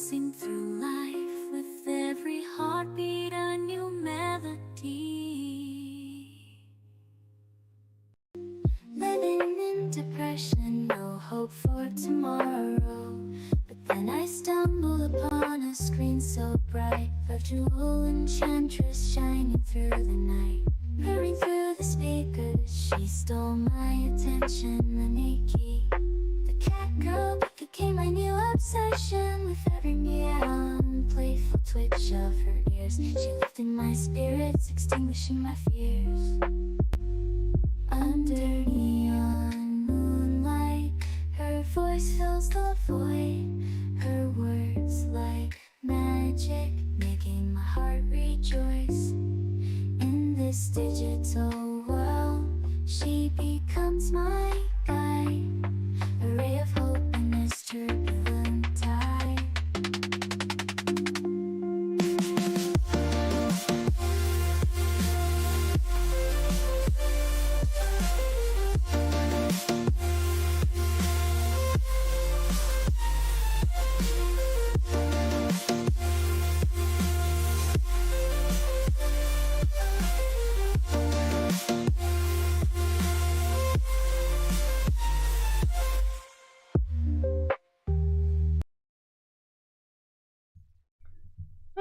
dancing through life with every heartbeat a new melody. Living in depression, no hope for tomorrow. But then I stumble upon a screen so bright, virtual enchantress shining through the night. Purring through the speakers, she stole my attention. The Nikki, the cat girl, became my new obsession. With every meow and playful twitch of her ears, she lifted my spirits, extinguishing my fears. Under neon moonlight, her voice fills the void. Her words like magic, making my heart rejoice. In this digital world, she becomes my guide, a ray of hope in this turbulent tide.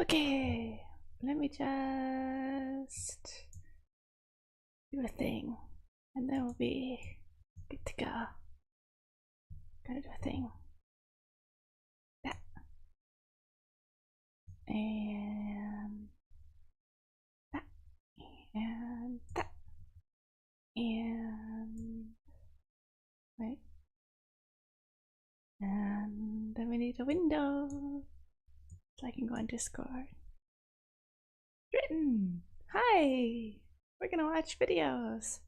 Okay, let me just do a thing, and then we'll be good to go. Gotta do a thing. That. And that. And that. And wait. And then we need a window. So I can go on Discord. Written! Hi! We're gonna watch videos.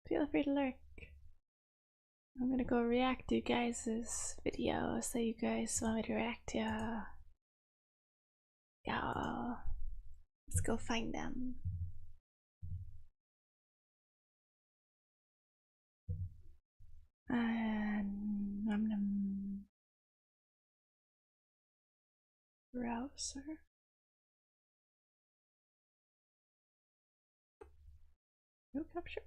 Feel free to lurk. I'm gonna go react to you guys' videos that you guys want me to react to. Go. Let's go find them. And browser. No capture.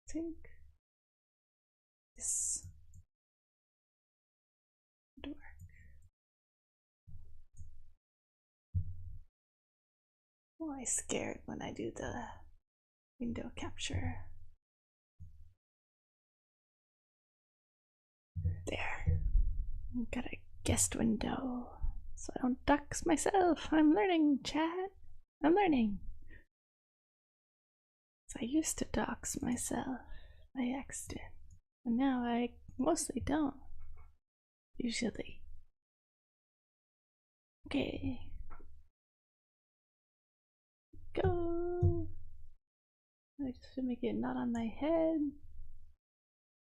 I think this would work. I'm always scared when I do the window capture. There. Got a guest window so I don't dox myself. I'm learning, chat. I'm learning. So I used to dox myself by accident, and now I mostly don't. Usually. Okay. Go. I just have to make it not on my head.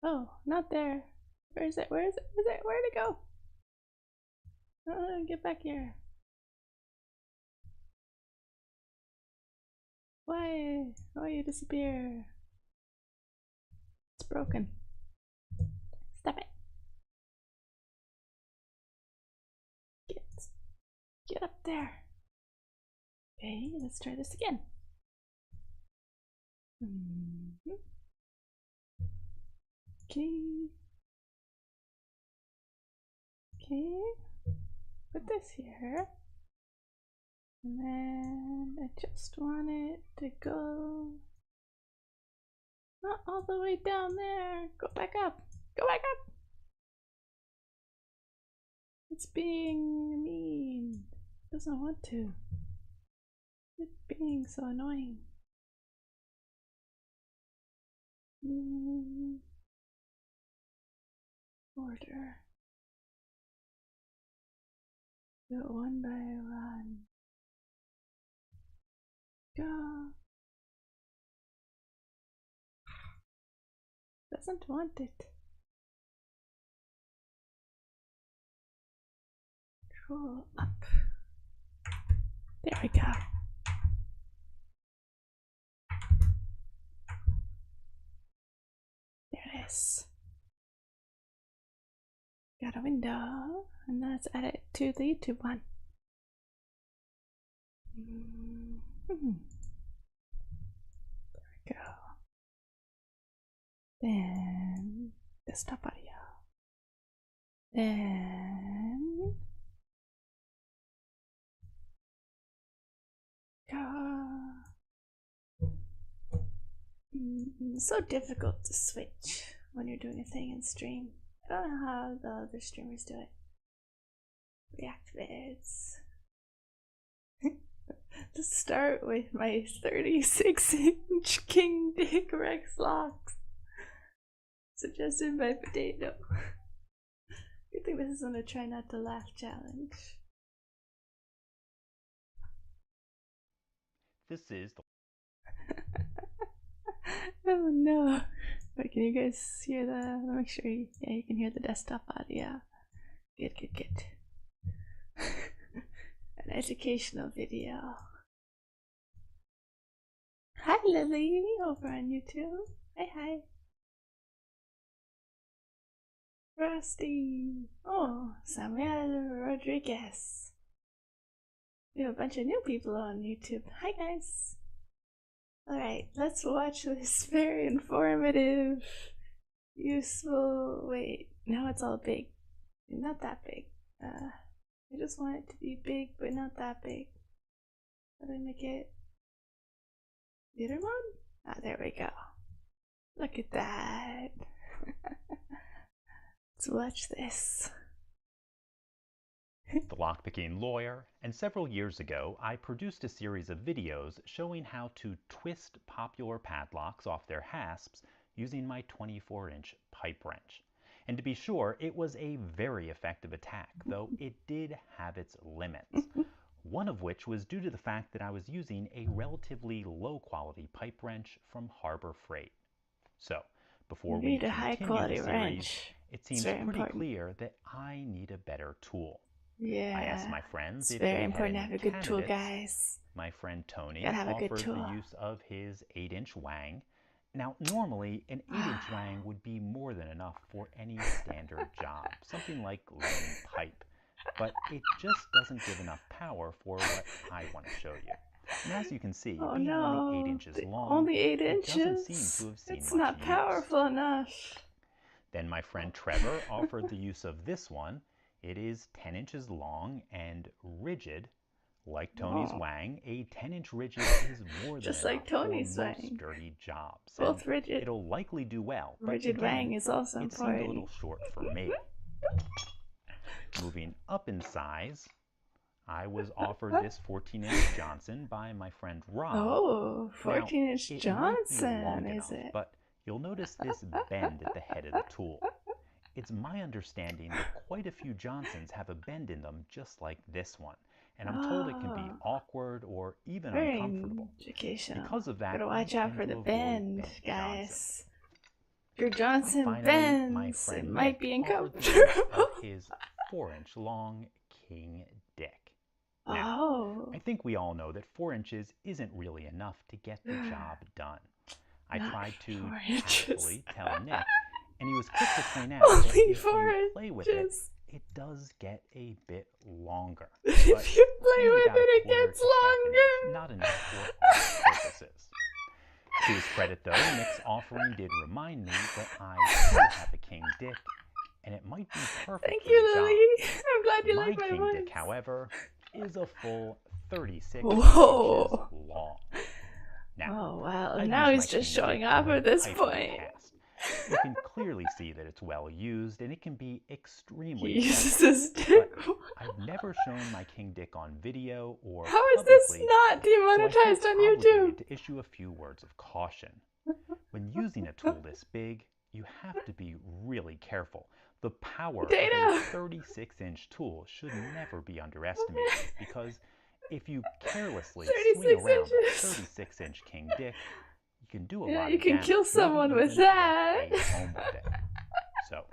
Oh, not there. Where is it? Where is it? Where is it? Where'd it go? Get back here. Why? Why you disappear? It's broken. Stop it. Get up there. Okay, let's try this again. Okay. Okay. Put this here. And then I just want it to go not all the way down there. Go back up. Go back up. It's being mean. It doesn't want to. It's being so annoying. Order. Go one by one. Go. Doesn't want it. Scroll up. There we go. this. Got a window, and let's add it to the YouTube one. There we go. Then desktop audio. Then so difficult to switch when you're doing a thing in stream. I don't know how the other streamers do it. React vids. To start with my 36-inch King Dick Rex locks, suggested by Potato. Good thing this is on a try not to laugh challenge. This is the Oh no. Wait, can you guys hear the? Let me make sure you can hear the desktop audio. Good. An educational video. Hi Lily, over on YouTube. Hi. Rusty. Oh, Samuel Rodriguez. We have a bunch of new people on YouTube. Hi guys. Alright, let's watch this very informative, useful. Wait, now it's all big. Not that big. I just want it to be big, but not that big. How do I make it? Theater mode? Ah, there we go. Look at that. Let's watch this. The lockpicking lawyer, and several years ago I produced a series of videos showing how to twist popular padlocks off their hasps using my 24-inch pipe wrench. And to be sure, it was a very effective attack, though it did have its limits. One of which was due to the fact that I was using a relatively low-quality pipe wrench from Harbor Freight. So, before we continue the series, it seems pretty clear that I need a better tool. Yeah, I asked my friends if very they important to had have any a good tool, candidates. guys. My friend Tony Gotta have a good offered tool. the use of his 8-inch Wang. Now, normally, an 8-inch Wang would be more than enough for any standard job, something like laying pipe. But it just doesn't give enough power for what I want to show you. And as you can see, being only 8 inches long, only 8 inches? it doesn't seem to have seen it's much not use. powerful enough. Then my friend Trevor offered the use of this one. It is 10 inches long and rigid. Like Tony's Wang, a 10-inch rigid is more than Just enough like Tony's for most Wang. sturdy jobs. Both and rigid. It'll likely do well. But Rigid again, Wang is also it important. seemed a little short for me. Moving up in size, I was offered this 14-inch Johnson by my friend Rob. Oh, 14-inch Johnson, Johnson, is it? But you'll notice this bend at the head of the tool. It's my understanding that quite a few Johnsons have a bend in them just like this one. And I'm told it can be awkward or even uncomfortable. Educational. Because of that, Gotta watch out for the bend, guys. If your Johnson Finally, bends, my friend it might Nick be offered the use uncomfortable. of his 4-inch long King Dick. Now, I think we all know that 4 inches isn't really enough to get the job done. I tried to tactfully tell Nick, and he was quick to point out that if you play with it, it does get a bit longer. If you play with it, it gets longer. Not enough for our purposes. To his credit, though, Nick's offering did remind me that I do have a King Dick, and it might be perfect Thank for you, the job. Lily. I'm glad you like my King voice. Dick, however, is a full 36 Whoa. inches long. Now, Oh wow, I now use he's my just King showing Dick off for at this pipe point. cast. You can clearly see that it's well used, and it can be extremely He uses effective. his dick. But I've never shown my King Dick on video or How is this publicly, not so I feel demonetized on obligated YouTube? to issue a few words of caution. When using a tool this big, you have to be really careful. The power of a 36-inch tool should never be underestimated, because if you carelessly swing around a 36-inch King Dick, you can do a lot of damage. You can kill someone with that. Take home with it. So,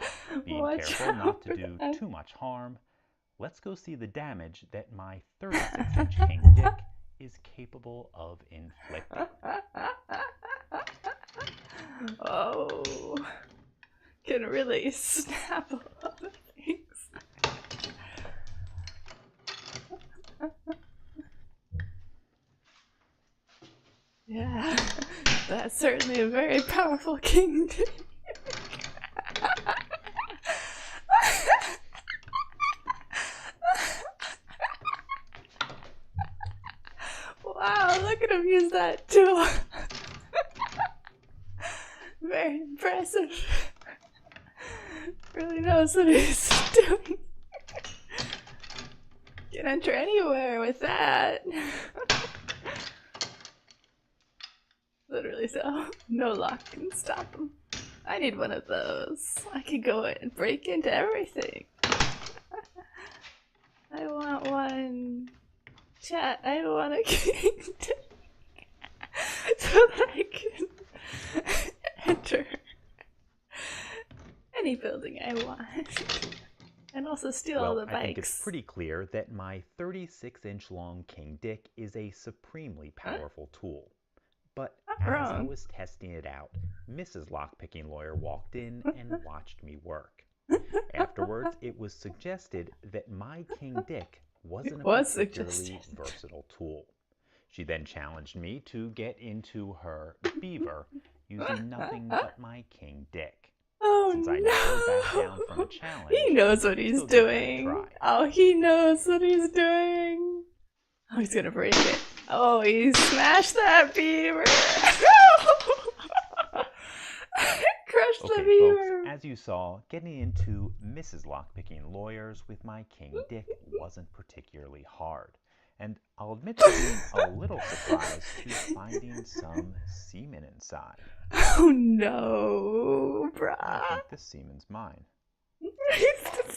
being Watch careful not out to for do that. too much harm, let's go see the damage that my 36-inch King Dick is capable of inflicting. Oh. can really snap a lot of things. Yeah, that's certainly a very powerful king. Wow, look at him use that tool. Very impressive. Really knows what he's doing. Can enter anywhere with that. Literally so. No lock can stop him. I need one of those. I could go and break into everything. I want one. Chat, I want a king so that I can enter any building I want. And also steal all the bikes. I think it's pretty clear that my 36-inch long King Dick is a supremely powerful tool. But as I was testing it out, Mrs. Lockpicking Lawyer walked in and watched me work. Afterwards, it was suggested that my King Dick wasn't a particularly versatile tool. She then challenged me to get into her Beaver using nothing but my King Dick. Oh, since I never backed down from a challenge, he knows what he's doing. Oh, he knows what he's doing. Oh, he's gonna break it. Oh, he smashed that beaver. Crushed the beaver. Folks, as you saw, getting into Mrs. Lockpicking Lawyers with my King Dick wasn't particularly hard. And I'll admit to being a little surprised to finding some semen inside. Oh no, bruh. I think this semen's mine.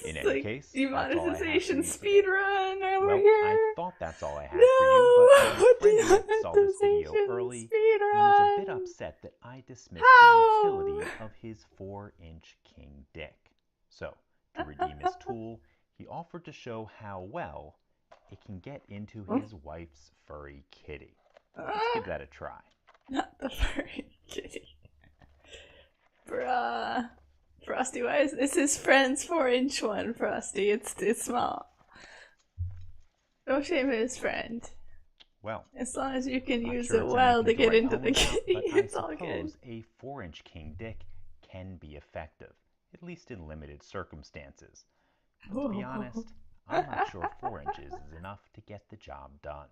In any like case, demonetization speed run over here. I thought that's all I had for you, but my friend Nick saw this video early and was a bit upset that I dismissed the utility of his 4-inch King Dick. So, to redeem his tool, he offered to show how well it can get into his wife's furry kitty. Let's give that a try. Not the furry kitty. Bruh. Frosty, why is this his friend's 4-inch one, Frosty? It's small. Don't shame his friend. Well, as long as you can use it well to get into the kitty, it's all good. I suppose a 4-inch King Dick can be effective, at least in limited circumstances. But to be honest, I'm not sure 4 inches is enough to get the job done.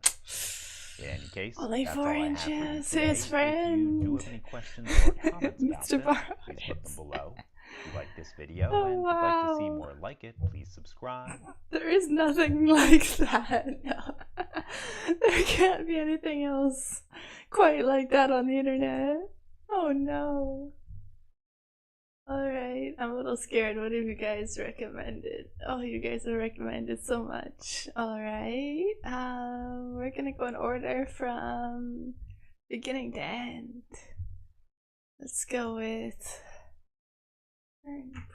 In any case, only that's 4 all I have inches, for you today. his friend. If you do have any questions or comments about this, please put them below. If you like this video and would like to see more like it, please subscribe. There is nothing like that. No. There can't be anything else quite like that on the internet. Oh no. Alright, I'm a little scared. What have you guys recommended? Oh, you guys have recommended so much. Alright, we're gonna go in order from beginning to end. Let's go with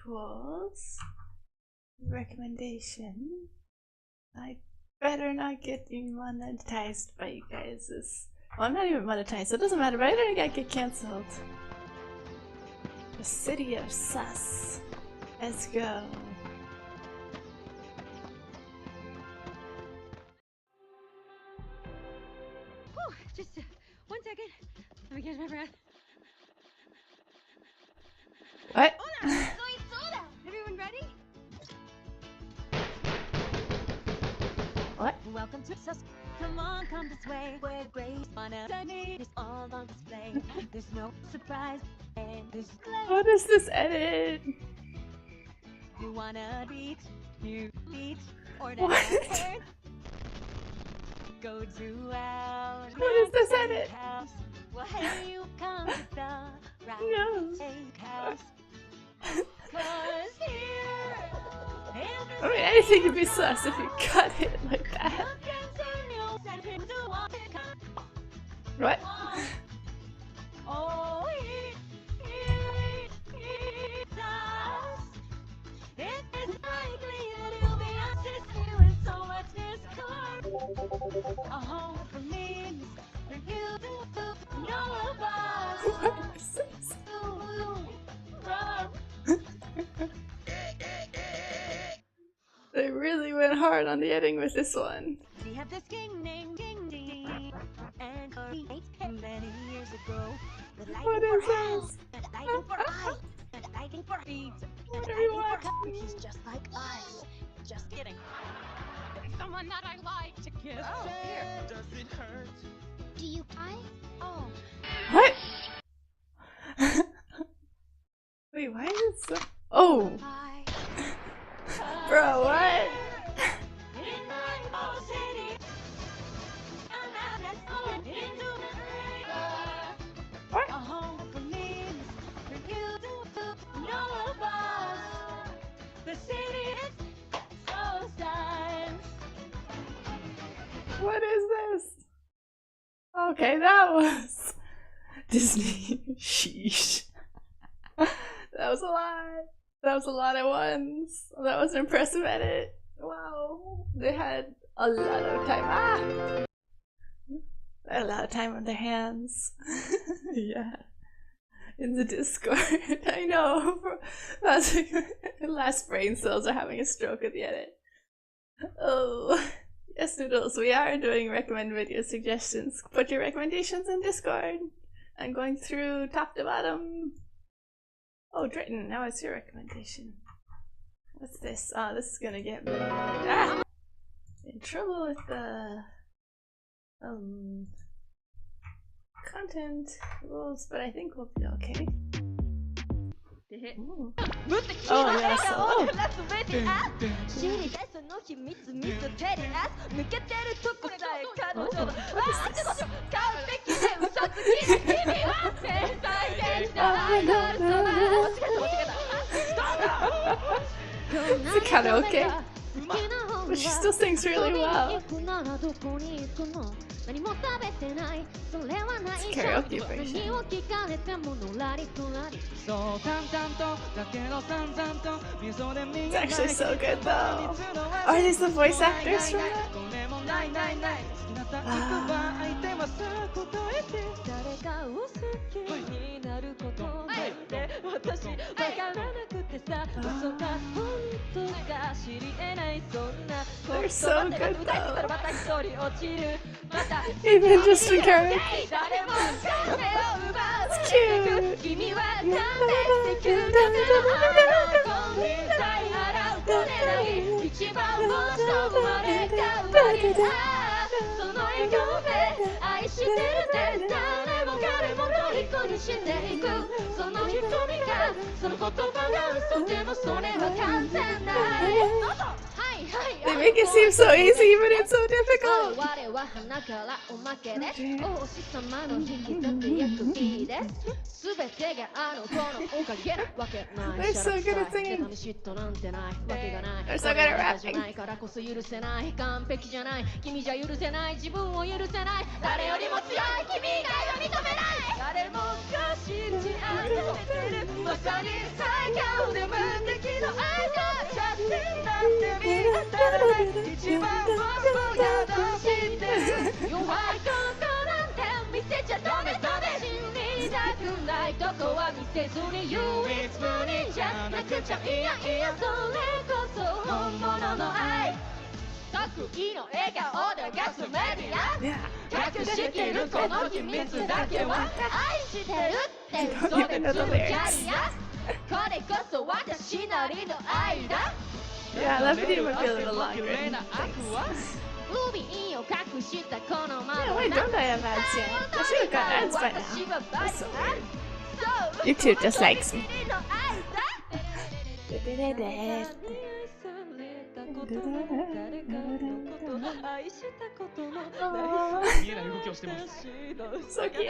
pools. Recommendation. I better not get demonetized by you guys. Well, I'm not even monetized, so it doesn't matter, but I don't get cancelled. The city of sus. Let's go. Whew, just 1 second. Let me catch my breath. What? Hola, soy Soda. Everyone ready? What? Welcome to sus. Come on, come this way. Where grace wanna study is all on display. There's no surprise and there's What is this edit? You wanna beat, or what? Go to our What is this edit? house. Well, hey, you come to the right No. house. 'Cause here, I mean, anything could be sus if you cut it like that. What? Oh, it is likely that he'll be assisting with so much discord. A home for me, for you to know about. What is this? really went hard on the editing with this one. We have this king named Ding Ding, and many years ago, the What lighting is for hands, this? and lighting for eyes, and lighting for feet, and What are lighting you for watching? he's just like us. Just kidding. Someone that I like to kiss. Oh, here. Does it hurt? Do you cry? Oh. What? Wait, why is it so? Oh, I bro, what? in my old city. What? A home for me, for you to know about. The city is so sad. What is this? Okay, that was Disney. Sheesh. That was a lot. That was a lot at once. That was an impressive edit. Wow. They had a lot of time. They had a lot of time on their hands. Yeah. In the Discord. I know. Last brain cells are having a stroke at the edit. Oh. Yes, Noodles, we are doing recommend video suggestions. Put your recommendations in Discord. I'm going through top to bottom. Oh, Drayton, now it's your recommendation. What's this? Oh, this is gonna get me in trouble with the content rules, but I think we'll be okay. Ooh. Oh, yes. Oh. It's a karaoke, but she still sings really well. It's a karaoke version. It's actually so good though. Are these the voice actors from that? They're so good though. Even just in karaoke. It's cute. They make it seem so easy, but it's so difficult. They're so good at singing. They're so good at rapping. Yeah, that video might be a little longer. Yeah, why don't I have ads yet? I should have got ads by now. That's so weird. YouTube just likes me. So cute.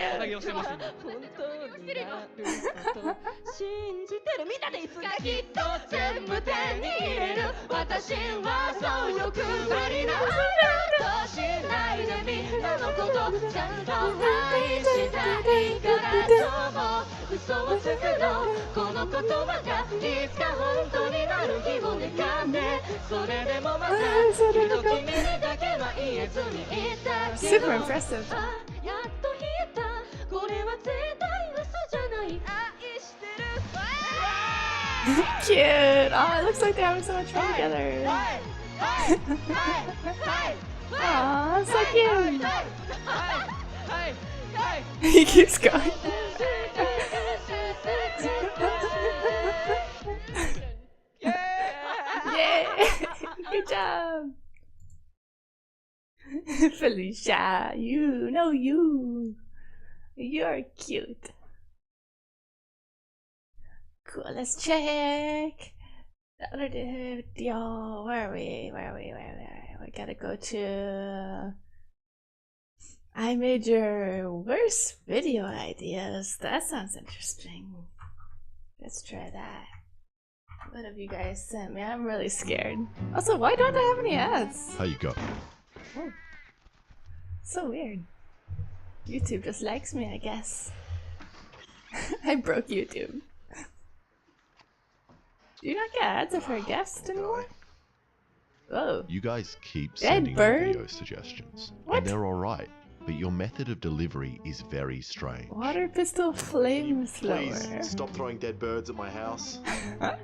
Super impressive. Cute. Oh, it looks like they're having so much fun together. Aw, so cute. Hey! He keeps going. Yay! Good job! Felicia, you're cute. Cool, let's check the other video. Where are we? We gotta go to I made your worst video ideas. That sounds interesting. Let's try that. What have you guys sent me? I'm really scared. Also, why don't I have any ads? How you go? Oh. So weird. YouTube just likes me, I guess. I broke YouTube. Do you not get ads if you're a guest anymore? Whoa. You guys keep Dead sending me bird? video suggestions, What? and they're alright, but your method of delivery is very strange. Water pistol flamethrower. Please stop throwing dead birds at my house. What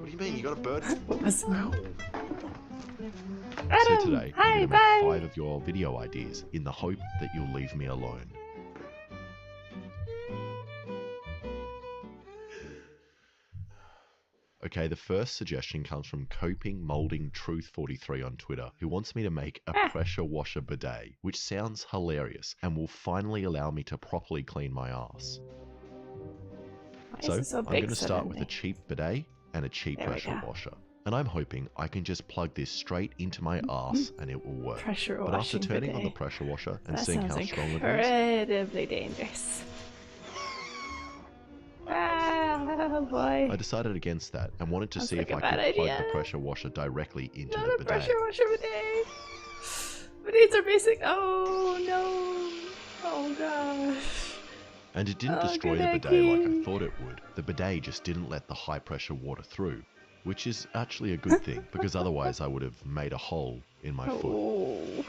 do you mean? You got a bird? Was So Adam, today, hi, I'm bye. gonna make 5 of your video ideas in the hope that you'll leave me alone. Okay, the first suggestion comes from Coping Molding Truth 43 on Twitter, who wants me to make a pressure washer bidet, which sounds hilarious and will finally allow me to properly clean my ass. Why is So it so I'm big going to start with a suddenly? cheap bidet and a cheap There we pressure go. washer. And I'm hoping I can just plug this straight into my ass and it will work. Pressure But after washing turning on the bidet. pressure washer and That seeing sounds how strong it is, incredibly dangerous. Ah, boy. I decided against that and wanted to Sounds see like if a I bad could plug idea. the pressure washer directly into Not the a bidet. pressure washer bidet. Bidets are basic. Oh no. Oh gosh. And it didn't Oh, destroy good the bidet like I eggy. thought it would. The bidet just didn't let the high pressure water through, which is actually a good thing because otherwise I would have made a hole in my foot. Oh.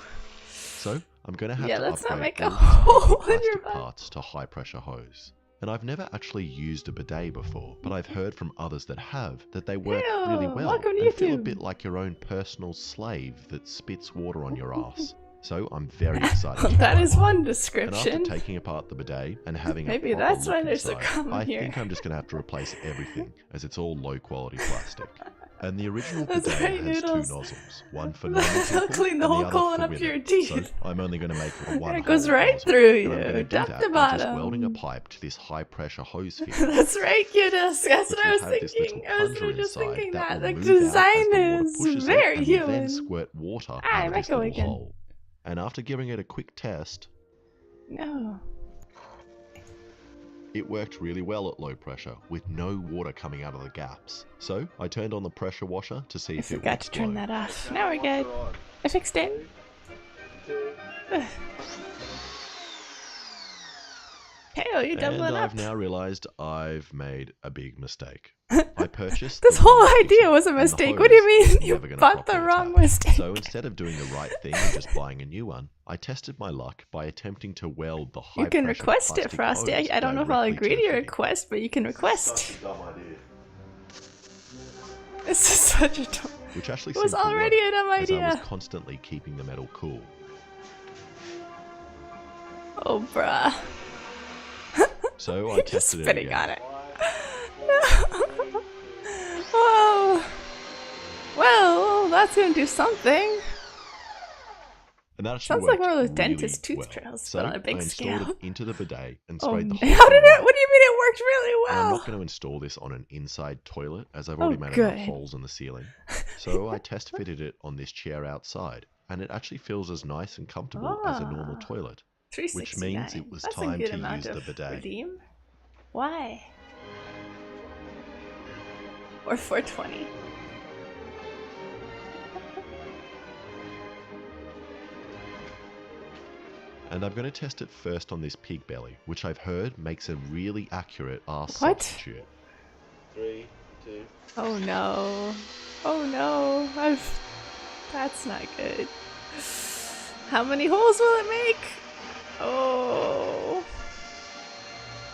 So I'm going to have Yeah, to let's not upgrade make a all these hole heavy in your plastic butt. parts to high pressure hose. And I've never actually used a bidet before, but I've heard from others that have that they work really Ew, well welcome to and feel a YouTube. bit like your own personal slave that spits water on your ass. So I'm very excited to That try is one. one And description. after taking apart the bidet and having Maybe a proper that's look why they're so inside, common I here. think I'm just going to have to replace everything as it's all low quality plastic. And the original That's bidet right, has Noodles. 2 nozzles, one for normal They'll people clean the and whole the other colon for up women. your teeth. So I'm only going to make one It goes whole right nozzle. through And I'm you, going to do top that to by just welding a bottom. pipe to this high pressure hose field. That's right, Cutus. That's which what I will was have this little thinking. I was plunger just inside thinking that. will The move out as design the water is pushes very it and will then human. squirt water Hi, out of this Mecha little Weekend. hole. And after giving it a quick test, No. it worked really well at low pressure, with no water coming out of the gaps. So I turned on the pressure washer to see I if it forgot would to turn flow. that off. Now we're good. I fixed it. Ugh. Hey, you And doubling up. I've now realized I've made a big mistake. I purchased This the whole wrong idea fitting, was a and the mistake. What do you hose mean? was You never gonna bought the properly wrong attach. mistake. So instead of doing the right thing and just buying a new one, I tested my luck by attempting to weld the high You can pressure request it, plastic Frosty. hose I don't know if I'll directly agree to the your fitting. request, but you can request. Such a dumb idea. This is such a dumb. Which actually It was seemed to already work, a dumb as I was idea. constantly keeping the metal cool. Oh, bruh. So I You're just tested it spitting again. on it. Whoa. Well, that's gonna do something. And that actually Sounds like worked one of those really dentist tooth well. trails, So but on a big I installed scale. it into the bidet and Oh, sprayed the how whole did thing it? on. What do you mean it worked really And I'm well? not going to install this on an inside toilet, as I've Oh, already made good. enough holes in the ceiling. So I test fitted it on this chair outside, and it actually feels as nice and comfortable as a normal Ah. toilet. 369. means it was That's time a good to amount use the of bidet. redeem. Why? Or 420. And I'm going to test it first on this pig belly, which I've heard makes a really accurate arse What? substitute. 3, 2... Oh no. Oh no. That's not good. How many holes will it make? Oh.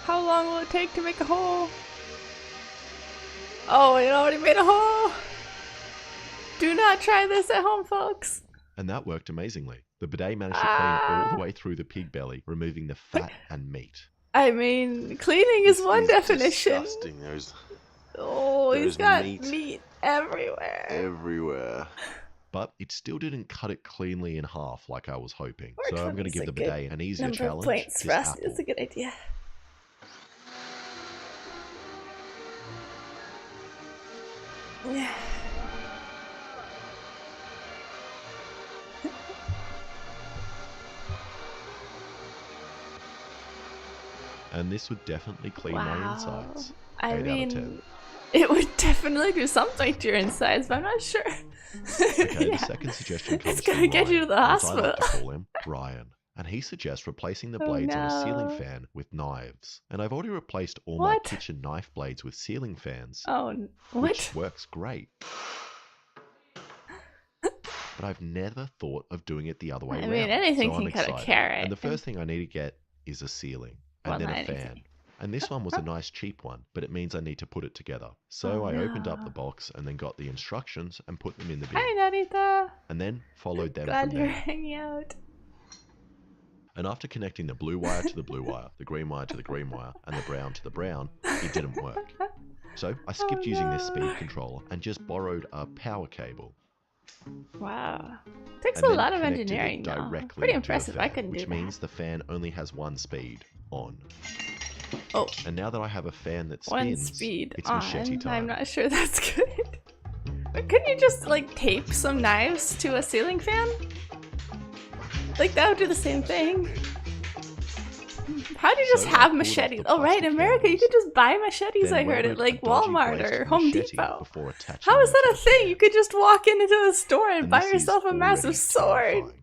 How long will it take to make a hole? Oh, it already made a hole. Do not try this at home, folks. And that worked amazingly. The bidet managed to clean all the way through the pig belly, removing the fat and meat. I mean, cleaning is one definition. Disgusting. Oh, he's there's got meat meat everywhere. everywhere. But it still didn't cut it cleanly in half like I was hoping. Works So I'm going to is give a the good bidet an easier number of challenge. points for This us. apple. It's a good idea. Yeah. And this would definitely clean my insides. I 8 out of mean, 10. it would definitely do something to your insides, but I'm not sure. Okay, Yeah. the second suggestion comes It's gonna from get you to the Ryan, as I like hospital. to call him, Ryan. And he suggests replacing the Oh, blades on a ceiling no. fan with knives. And I've already replaced all What? my kitchen knife blades with ceiling fans, Oh, which what? works great. But I've never thought of doing it the other way I around. mean, anything so can I'm cut a excited. carrot. And the first thing I need to get is a ceiling, and Well, then not a fan. anything. And this one was a nice cheap one, but it means I need to put it together. So Oh, I opened up no. the box and then got the instructions and put them in the bin. Hi, Narita. And then followed them Glad from you're there. hanging out. And after connecting the blue wire to the blue wire, the green wire to the green wire, and the brown to the brown, it didn't work. So I skipped using this speed controller and just borrowed a power cable. Wow. Takes And a then lot of connected it engineering now. directly Pretty into the impressive. I fan, couldn't do which that. means the fan only has one speed, on. Oh, And now that I have a fan that one spins, speed it's on. machete time. I'm not sure that's good. But couldn't you just like tape some knives to a ceiling fan? Like that would do the same thing. How do you just So I have pulled off machetes? the Oh right, in plastic America you handles, could just buy machetes. then I heard welded at like a dodgy Walmart braced or Home machete Depot. before attaching How is them that to a the thing? fan. You could just walk into a store and And buy this is yourself a massive already sword. terrifying.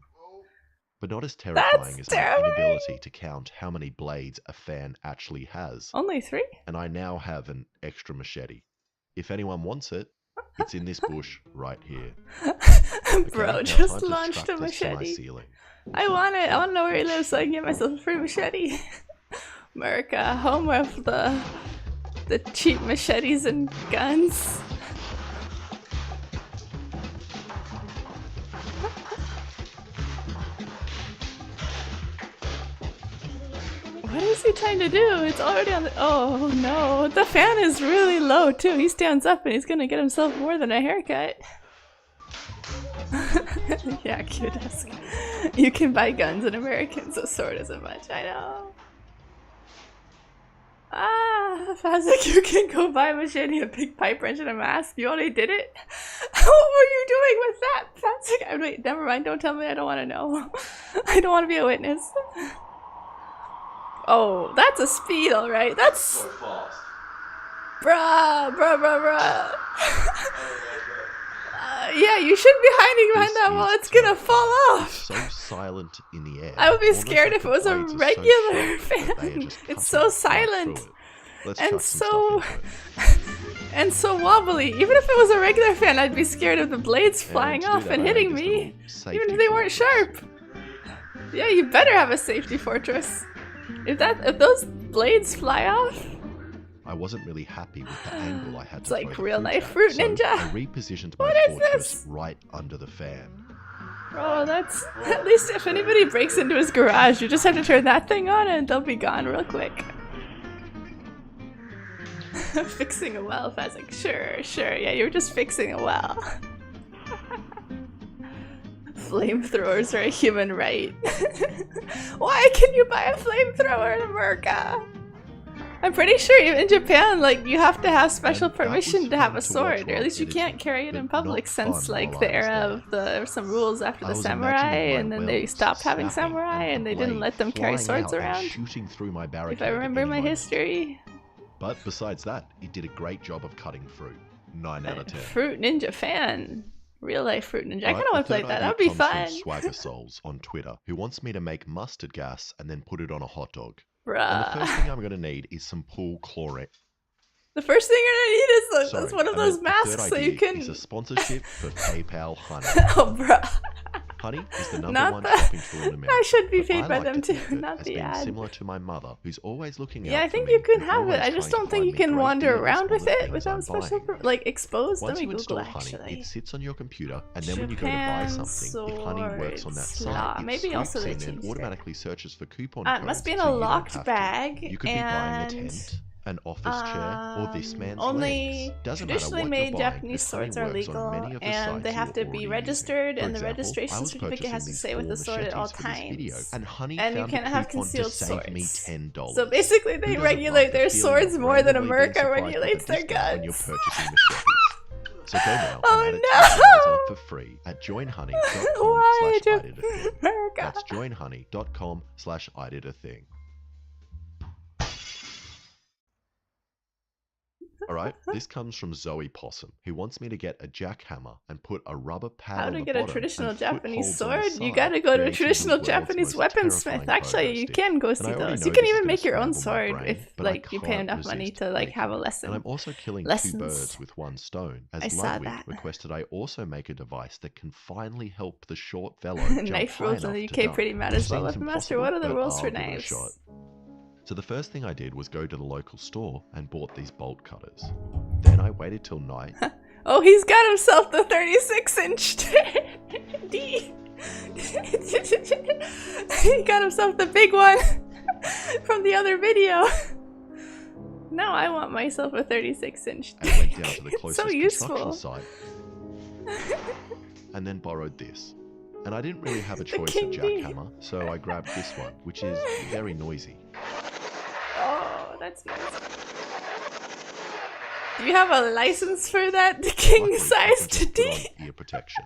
But not as terrifying as my terrifying. inability to count how many blades a fan actually has. Only 3? And I now have an extra machete. If anyone wants it, it's in this bush right here. Okay, Bro, now just time to launched strap a this to my machete. ceiling. I want it. I want to know where he lives so I can get myself a free machete. America, home of the cheap machetes and guns. What is he trying to do? It's already on the— oh no, the fan is really low too. He stands up and he's gonna get himself more than a haircut. Yeah, cute-esque. You can buy guns in America, so sword isn't much, I know. Ah, Fazek, you can go buy a machete, a big pipe wrench, and a mask. You already did it? What were you doing with that, Fazek? Wait, never mind, don't tell me, I don't want to know. I don't want to be a witness. Oh, that's a speed, alright. That's... So fast. Bruh. Yeah, you shouldn't be hiding behind This that wall. is It's gonna fall off. So silent in the air. I would be Almost scared like if it the was a blades are so regular sharp that they are fan. just It's cutting so right through silent. it. Let's And chuck some so- stuff into it. And so wobbly. Even if it was a regular fan, I'd be scared of the blades And flying to do off that, and I hitting have this me. little safety Even if they weren't fortress. sharp. Yeah, you better have a safety fortress. If those blades fly off, I wasn't really happy with the angle I had It's to like throw the real fruit life at, Fruit so Ninja. I repositioned my What is fortress this? right under the fan. oh, that's— at least if anybody breaks into his garage, you just have to turn that thing on and they'll be gone real quick. Fixing a well, Fazek. Sure, yeah, you're just fixing a well. Flamethrowers are a human right. Why can you buy a flamethrower in America? I'm pretty sure even in Japan, like, you have to have special And that was permission to have fun a to sword, watch or at while least you editing, can't carry it in but public not since, fun like, while the I was era there. of there were some rules after I the was samurai, imagining my and then they wells stopped having snapping samurai, and the they didn't blade let them carry flying swords out and around. shooting through my barricade If I at remember any my moment. history. But besides that, it did a great job of cutting fruit. 9 out of 10. Fruit Ninja fan. Real life Fruit Ninja. I Right, kind of want the to play third that. idea That would be comes from fun. Swagger Souls on Twitter, who wants me to make mustard gas and then put it on a hot dog. And the Bruh. first thing I'm going to need is some pool chlorine. The first thing you're gonna need is Sorry, one of I those meant the third masks so you idea can. is a sponsorship for PayPal Honey. Oh, bruh. Honey is the number Not one the- shopping tool in America. I should be but paid I by like them to too, think of it not as the being ad. similar to my mother, who's always looking out Yeah, I for think me you can and have it. always I just trying don't to think find you me can great wander deals around on with the it things without I'm special buying. like exposed. Let Once me you Google install Honey, actually. it sits on your computer, and then when you go to buy something, if Honey works on that Swords, law. site, it Maybe also swoops they in and changed it. automatically searches for coupon It codes, must be in so a you don't locked have bag. to. You could be buying a And tent, an office chair, or this man's only legs. Doesn't matter traditionally what made you're buying, Japanese as Honey swords are works on legal, many of the and sites they have you're to be already registered, using. For and the example, registration I was certificate has to purchasing say with the these sword at all machetes for this video, times. and Honey And you found can't a have coupon to concealed save me swords. $10. So basically, they Who doesn't regulate like the their feeling swords of more than randomly being America surprised with a regulates their discount when you're guns. purchasing machetes? So go now Oh, and add it no! to your browser for free at Why joinhoney.com/iditathing. America? That's joinhoney.com/iditathing. Alright, this comes from Zoe Possum, who wants me to get a jackhammer and put a rubber pad How on to the get a bottom traditional and Japanese footholds on the sword? You side, gotta go to a creating traditional the world's Japanese most weaponsmith. terrifying Actually, pogo you stick. can go And see I already those. know You can this is even gonna make your own scramble my sword brain, if but I like you pay can't enough money resist to like making have a it. lesson. And I'm also killing Lessons. 2 birds with 1 stone, as I saw Ludwig that. requested I also make a device that can finally help the short fellow jump Knife high rules in enough the to UK dunk. pretty mad as well. Seems Weapon Master, what are the impossible, rules but for I'll give it a knives? shot. So the first thing I did was go to the local store and bought these bolt cutters. Then I waited till night. Oh, he's got himself the 36-inch D. He got himself the big one from the other video. Now I want myself a 36-inch And went down to the closest So construction useful. site and then borrowed this. And I didn't really have a choice King of D. jackhammer, so I grabbed this one, which is very noisy. Oh, that's nice. Do you have a license for that king Luckily, I sized can just put on D? ear protection.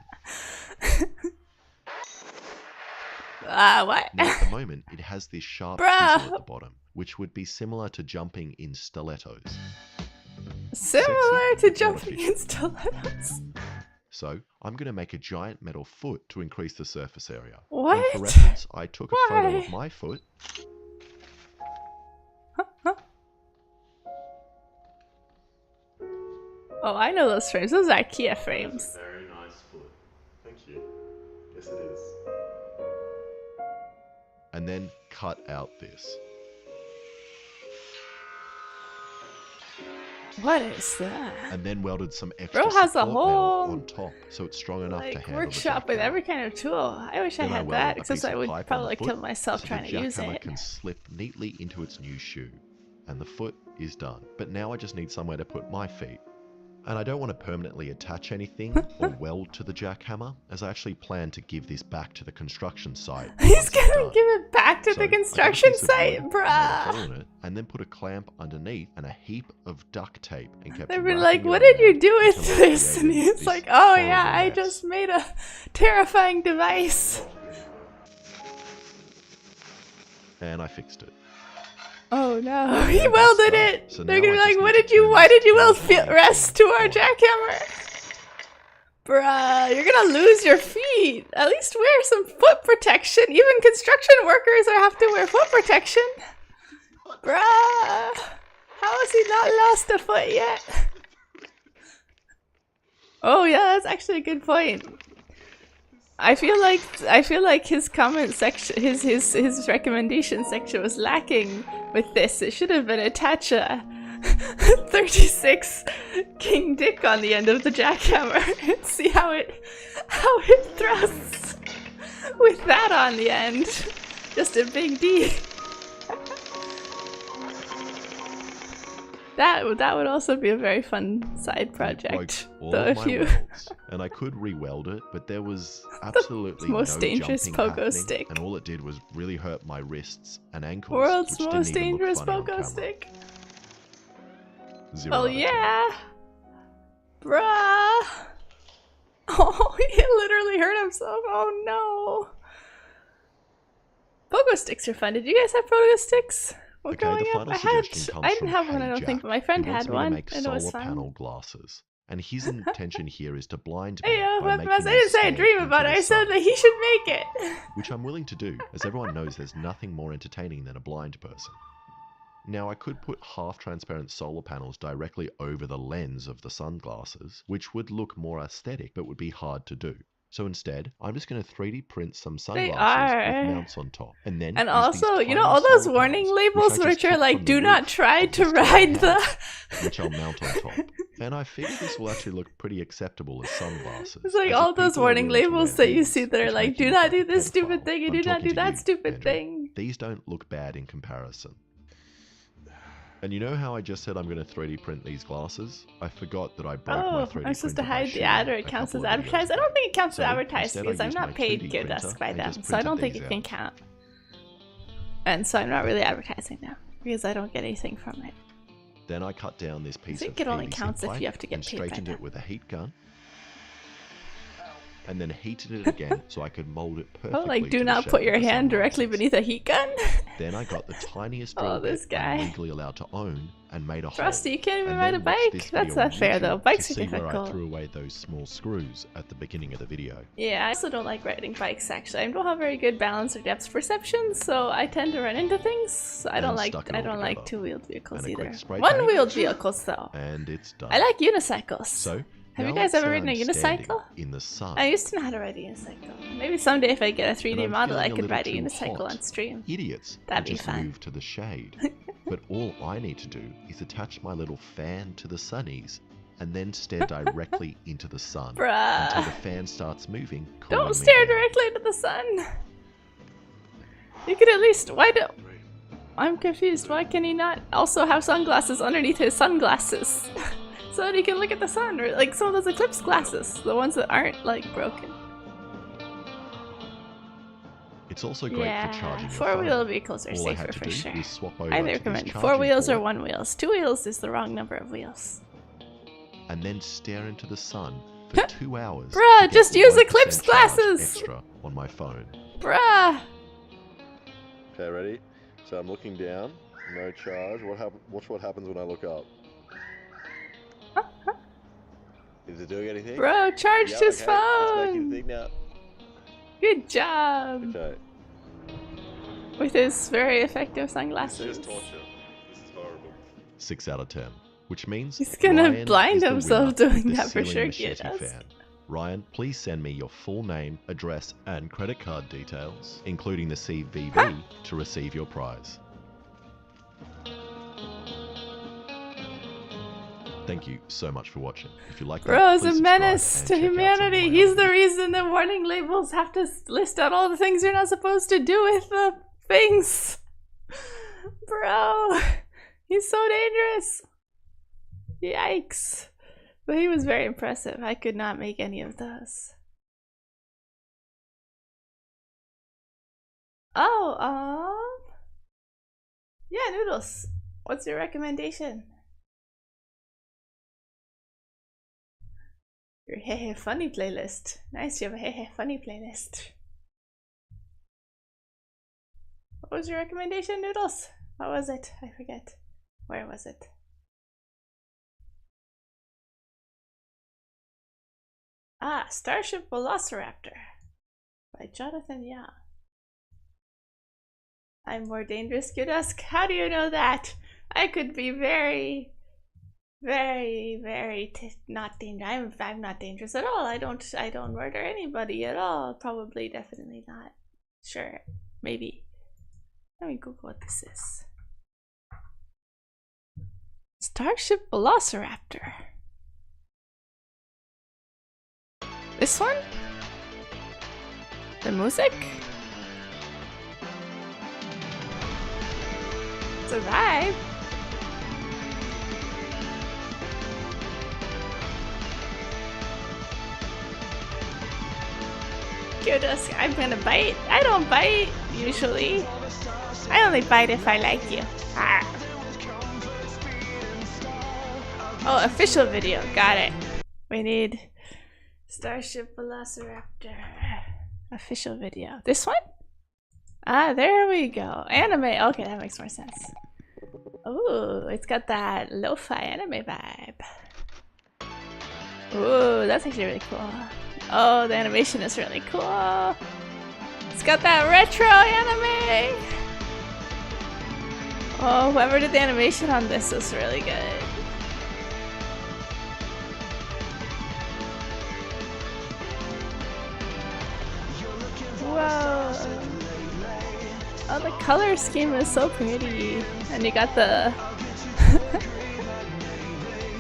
What? Now at the moment, it has this sharp Bruh. chisel at the bottom, which would be similar to jumping in stilettos. Similar Sexy, to but jumping not in stilettos. So I'm going to make a giant metal foot to increase the surface area. What? And for reference, I took a photo Why? of my foot. Oh, I know those frames. Those are IKEA frames. Very nice foot. Thank you. Yes, it is. And then cut out this. What is that? And then welded some extra Bro has a support metal whole, on top, so it's strong enough to like, handle workshop the with jackhammer. every kind of tool. I wish I Then had welded that, a except piece I of would pipe on the probably foot, kill myself so trying the to use jackhammer it. can slip neatly into its new shoe. And the foot is done. But now I just need somewhere to put my feet. And I don't want to permanently attach anything or weld to the jackhammer, as I actually plan to give this back to the construction site. He's once it's gonna done. give it back to So, the I got a construction piece of site, wood, made a hole bruh. in it, and then put a clamp underneath and a heap of duct tape and kept They've been wrapping like, it "What did you around do with until I this?" And created he's this like, "Oh yeah, horrible I mess. just made a terrifying device." And I fixed it. Oh no, he that's welded done. it. So They're now gonna I be just like, need "What to did you? turn Why this did you weld terrifying rest thing to our on. jackhammer?" Bruh, you're gonna lose your feet. At least wear some foot protection. Even construction workers have to wear foot protection. Bruh, how has he not lost a foot yet? Oh yeah, that's actually a good point. I feel like his comment section, his recommendation section was lacking with this. It should have been attach a 36 king dick on the end of the jackhammer and see how it thrusts with that on the end. Just a big D. That would also be a very fun side project. All Though of if my you welds, and I could re-weld it, but there was absolutely most no dangerous jumping pogo happening, stick. and all it did was really hurt my wrists and ankles, World's which most didn't even look dangerous funny on pogo camera. stick. 0 Oh out of 10. yeah, bruh. Oh, he literally hurt himself. Oh no. Pogo sticks are fun. Did you guys have pogo sticks? Well, Okay, the growing up, final suggestion comes I didn't from have one, I Hey don't think, Jack, but my friend who wants had me to one, make and it was solar fun. panel glasses. And his intention here is to blind me Hey, by I making me didn't say I stare dream into about it. the I said sun, that he should make it. which I'm willing to do, as everyone knows there's nothing more entertaining than a blind person. Now I could put half-transparent solar panels directly over the lens of the sunglasses, which would look more aesthetic but would be hard to do. So instead, I'm just going to 3D print some They sunglasses are. with mounts on top. And then And use these also, you know, tiny all those solar warning panels, labels I just which are took like, from the do not roof try of to this ride tiny the... house, which I'll mount on top. And I figured this will actually look pretty acceptable as sunglasses. It's like as all if those people are warning willing to labels wear that you these, see that are which like, make you do look not like do a this stupid pedophile. thing and I'm do not talking do to that you, stupid Andrew. thing. These don't look bad in comparison. And you know how I just said I'm going to 3D print these glasses? I forgot that I broke my Oh, 3D I'm supposed to printer by hide the shooting ad or a it counts couple as of videos advertised. I ago. don't think it counts So as advertised instead because I I'm used not my paid 2D Geodusk printer by and them, just so I don't printed think it these can out. count. And so I'm not really advertising now because I don't get anything from it. Then I cut down this piece think of it only PVC counts if pipe you have to get and paid by straightened them. it with a heat gun. And then heated it again so I could mold it perfectly. Oh, like to do the not shape put of your the hand directly sunglasses. beneath a heat gun. Then I got the tiniest Oh, drill this bit guy. I'm legally allowed to own and made a Frosty, hole. you can't even And ride a then watch bike. this That's video not on fair though. YouTube Bikes to are see where I difficult. threw away those small screws at the beginning of the video. Yeah, I also don't like riding bikes actually. I don't have very good balance or depth perception, so I tend to run into things. So I And don't like stuck it all together. two-wheeled vehicles And a quick either. spray One-wheeled paint. vehicles though. And it's done. I like unicycles. So, Have you now guys let's ever say ridden a I'm standing unicycle? in the sun. I used to know how to ride a unicycle. Maybe someday if I get a 3D I'm model, I feeling a could little ride a too unicycle hot. on stream. Idiots That'd will be just fun. move to the shade. But all I need to do is attach my little fan to the sunnies and then stare directly into the sun until Bruh. the fan starts moving. cooling Don't me stare down. directly into the sun. You could at least, why do... I'm confused. Why can he not also have sunglasses underneath his sunglasses? So that he can look at the sun, or like some of those eclipse glasses, the ones that aren't like broken. It's also great for charging your four-wheel phone. vehicles are All I safer had to for do sure. is swap over I to this recommend charging 4 wheels or port 1 wheels. 2 wheels is the wrong number of wheels. and then stare into the sun for 2 hours. Bruh, to get just use 1% eclipse charge glasses! Extra on my phone. Bruh! Okay, ready? So I'm looking down, no charge. Watch what happens when I look up. Is it doing anything? Bro, charged Yeah, his okay, it's making phone! a thing now. Good job! Okay, With his very effective this sunglasses. is torture. This is horrible. 6 out of 10. Which means He's gonna Ryan blind is the himself winner doing of the that for Ceiling sure, Machete Geodusk. fan. Ryan, please send me your full name, address, and credit card details, including the CVV, to receive your prize. Thank you so much for watching. If you like that, Bro's please a subscribe menace and to check out some of humanity. my He's other the reason the warning labels have to list out all the things you're not supposed to do with the things. Bro, he's so dangerous. Yikes. But he was very impressive. I could not make any of those. Oh, yeah, Noodles. What's your recommendation? Your Hehe Funny playlist. Nice, you have a Hehe Funny playlist. What was your recommendation, Noodles? What was it? I forget. Where was it? Ah, Starship Velociraptor by Jonathan Young. I'm more dangerous, Geodusk. How do you know that? I could be very not dangerous. I'm not dangerous at all. I don't murder anybody at all. Probably, definitely not. Sure, maybe. Let me Google what this is. Starship Velociraptor. This one? The music? It's a vibe. Geodusk, I'm gonna bite. I don't bite, usually. I only bite if I like you. Ah. Oh, official video. Got it. We need Starship Velociraptor. Official video. This one? Ah, there we go. Anime. Okay, that makes more sense. Ooh, it's got that lo-fi anime vibe. Ooh, that's actually really cool. Oh, the animation is really cool. It's got that retro anime. Oh, whoever did the animation on this is really good. Oh, the color scheme is so pretty. And you got the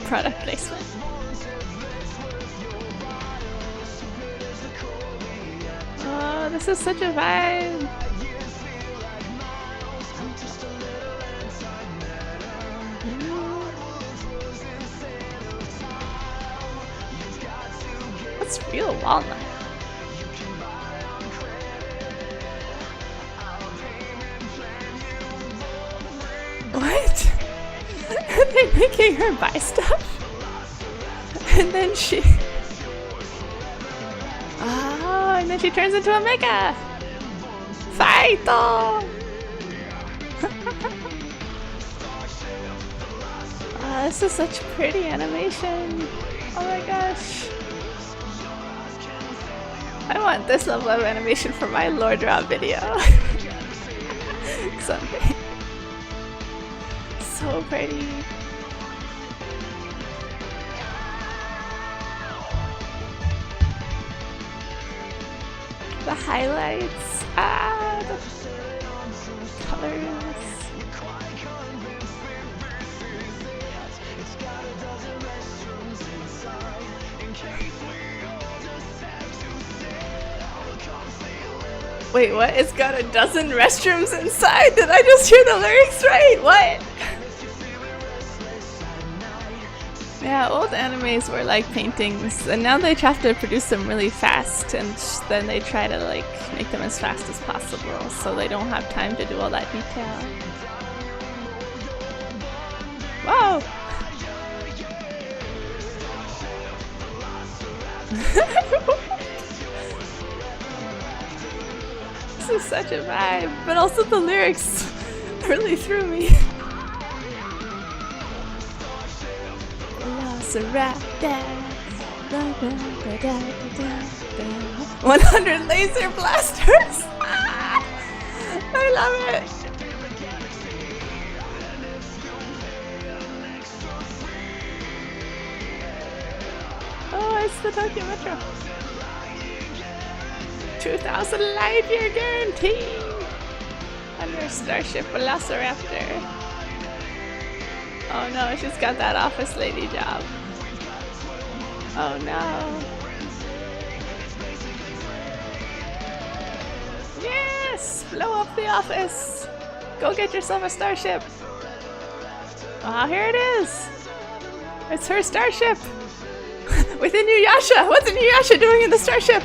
product placement. Oh, this is such a vibe. What's real walnut? What? Are they making her buy stuff? And then she... Oh, and then she turns into a mecha! Fighto! Oh, this is such pretty animation. Oh my gosh. I want this level of animation for my lore drop video. Someday. So pretty. The highlights. Ah, the colors. Wait, what? It's got a dozen restrooms inside? Did I just hear the lyrics right? What? Yeah, old animes were like paintings, and now they have to produce them really fast, and then they try to like make them as fast as possible, so they don't have time to do all that detail. Whoa! This is such a vibe, but also the lyrics really threw me. 100 laser blasters! I love it! Oh, it's the Tokyo Metro. 2,000 light year guarantee! Under Starship Velociraptor. Oh no, she's got that office lady job. Oh no. Yes! Blow up the office! Go get yourself a starship! Ah, here it is! It's her starship! With Inuyasha! What's Inuyasha doing in the starship?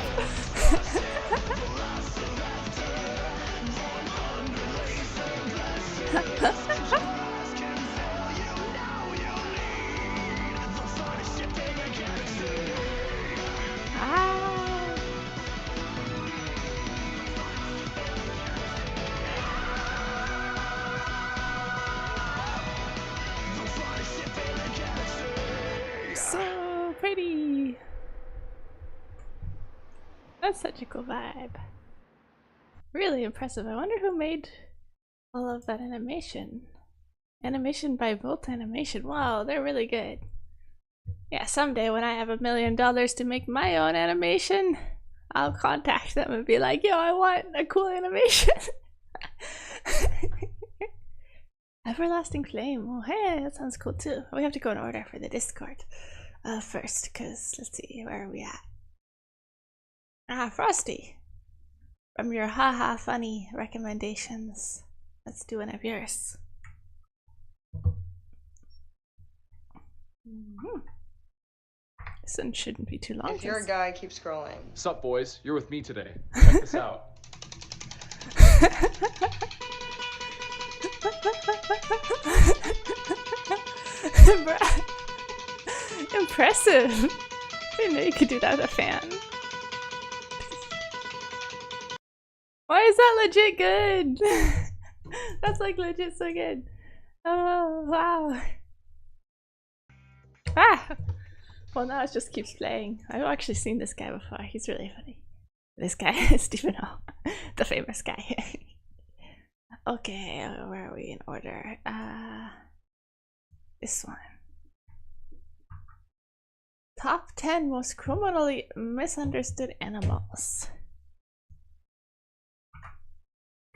So pretty. That's such a cool vibe. Really impressive. I wonder who made all of that animation. Animation by Volt Animation. Wow, they're really good. Yeah, someday when I have $1 million to make my own animation, I'll contact them and be like, yo, I want a cool animation. Everlasting Flame. Oh, hey, that sounds cool too. We have to go in order for the Discord first, because let's see, where are we at? Ah, Frosty. From your haha funny recommendations, let's do one of yours. This one shouldn't be too long. If you're a guy, keep scrolling. Sup, boys? You're with me today. Check this out. Impressive. I didn't know you could do that with a fan. Why is that legit good? That's like legit so good. Oh, wow. Ah! Well, now it just keeps playing. I've actually seen this guy before. He's really funny. This guy is Stephen O, the famous guy. Okay, where are we in order? This one. Top 10 most criminally misunderstood animals.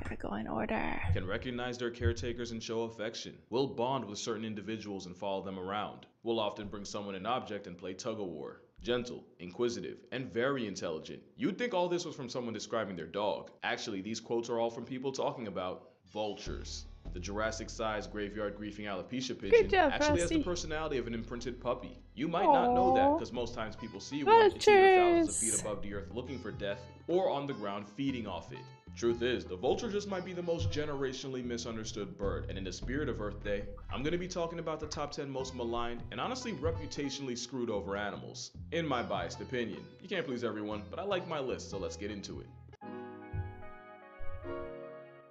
Gotta go in order. Can recognize their caretakers and show affection. Will bond with certain individuals and follow them around. Will often bring someone an object and play tug-of-war. Gentle, inquisitive, and very intelligent. You'd think all this was from someone describing their dog. Actually, these quotes are all from people talking about vultures. The Jurassic-sized graveyard griefing alopecia pigeon job, actually has the Frosty. personality of an imprinted puppy. You might not know that Aw. because most times people see one, it's either thousands of Vultures. feet above the earth looking for death or on the ground feeding off it. Truth is, the vulture just might be the most generationally misunderstood bird, and in the spirit of Earth Day, I'm going to be talking about the top 10 most maligned and honestly reputationally screwed over animals. In my biased opinion. You can't please everyone, but I like my list, so let's get into it.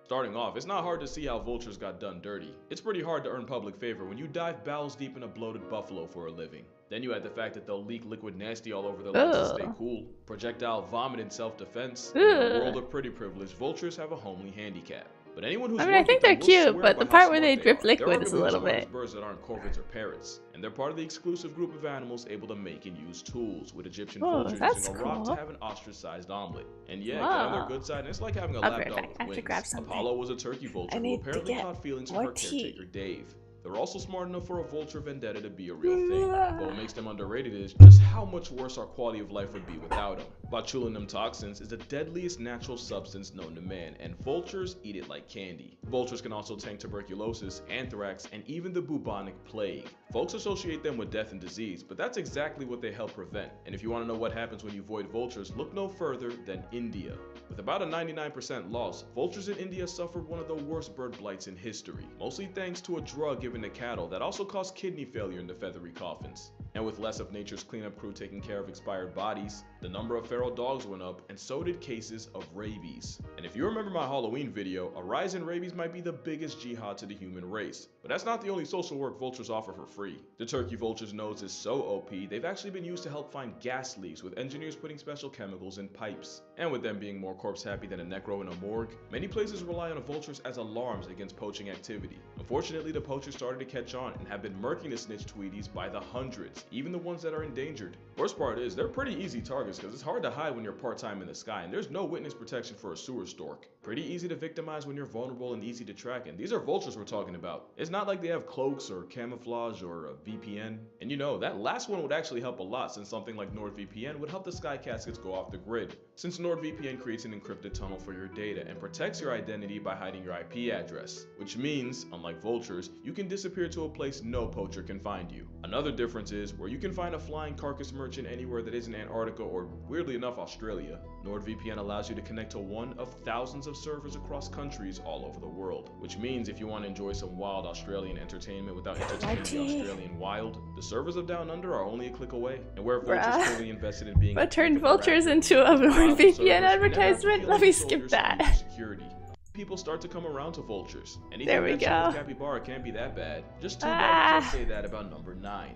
Starting off, it's not hard to see how vultures got done dirty. It's pretty hard to earn public favor when you dive bowels deep in a bloated buffalo for a living. Then you add the fact that they'll leak liquid nasty all over their legs to stay Ugh. cool, projectile vomit in self-defense. In a Ugh. world of pretty privilege, vultures have a homely handicap. But anyone who's I mean, I worked think with them they're will cute, swear but the by how part where smart they they drip are. They're liquid is a arguably the little smartest bit. birds that aren't corvids or parrots, and they're part of the exclusive group of animals able to make and use tools, with Egyptian Oh, vultures that's using a rock to cool. have an ostrich-sized omelet. And yeah, get on their Wow. good side, and it's like having a I'll be right lapdog back. with I have to wings. grab something. Apollo was a turkey vulture I who need to apparently get caught feelings for more her tea. caretaker, Dave. They're also smart enough for a vulture vendetta to be a real thing. But what makes them underrated is just how much worse our quality of life would be without them. Botulinum toxins is the deadliest natural substance known to man, and vultures eat it like candy. Vultures can also tank tuberculosis, anthrax, and even the bubonic plague. Folks associate them with death and disease, but that's exactly what they help prevent. And if you want to know what happens when you avoid vultures, look no further than India. With about a 99% loss, vultures in India suffered one of the worst bird blights in history, mostly thanks to a drug given to cattle that also caused kidney failure in the feathery coffins. And with less of nature's cleanup crew taking care of expired bodies, the number of feral dogs went up, and so did cases of rabies. And if you remember my Halloween video, a rise in rabies might be the biggest jihad to the human race. But that's not the only social work vultures offer for free. The turkey vulture's nose is so OP, they've actually been used to help find gas leaks, with engineers putting special chemicals in pipes. And with them being more corpse happy than a necro in a morgue, many places rely on vultures as alarms against poaching activity. Unfortunately, the poachers started to catch on and have been murking the snitch tweeties by the hundreds, even the ones that are endangered. Worst part is, they're pretty easy targets because it's hard to hide when you're part-time in the sky, and there's no witness protection for a sewer stork. Pretty easy to victimize when you're vulnerable and easy to track, and these are vultures we're talking about. It's not like they have cloaks or camouflage or a VPN. And you know, that last one would actually help a lot, since something like NordVPN would help the sky caskets go off the grid, since NordVPN creates an encrypted tunnel for your data and protects your identity by hiding your IP address, which means, unlike vultures, you can disappear to a place no poacher can find you. Another difference is, where you can find a flying carcass merchant anywhere that isn't Antarctica or, weirdly enough, Australia, NordVPN allows you to connect to one of thousands of servers across countries all over the world, which means if you want to enjoy some wild Australian entertainment without entertaining the Australian wild, the servers of Down Under are only a click away. And where vultures fully invested in being But turned vultures into a NordVPN advertisement? Let me skip that. Security. People start to come around to vultures. Anything There we that shows go. capybara can't be that bad. Just too bad you can't say that about number 9.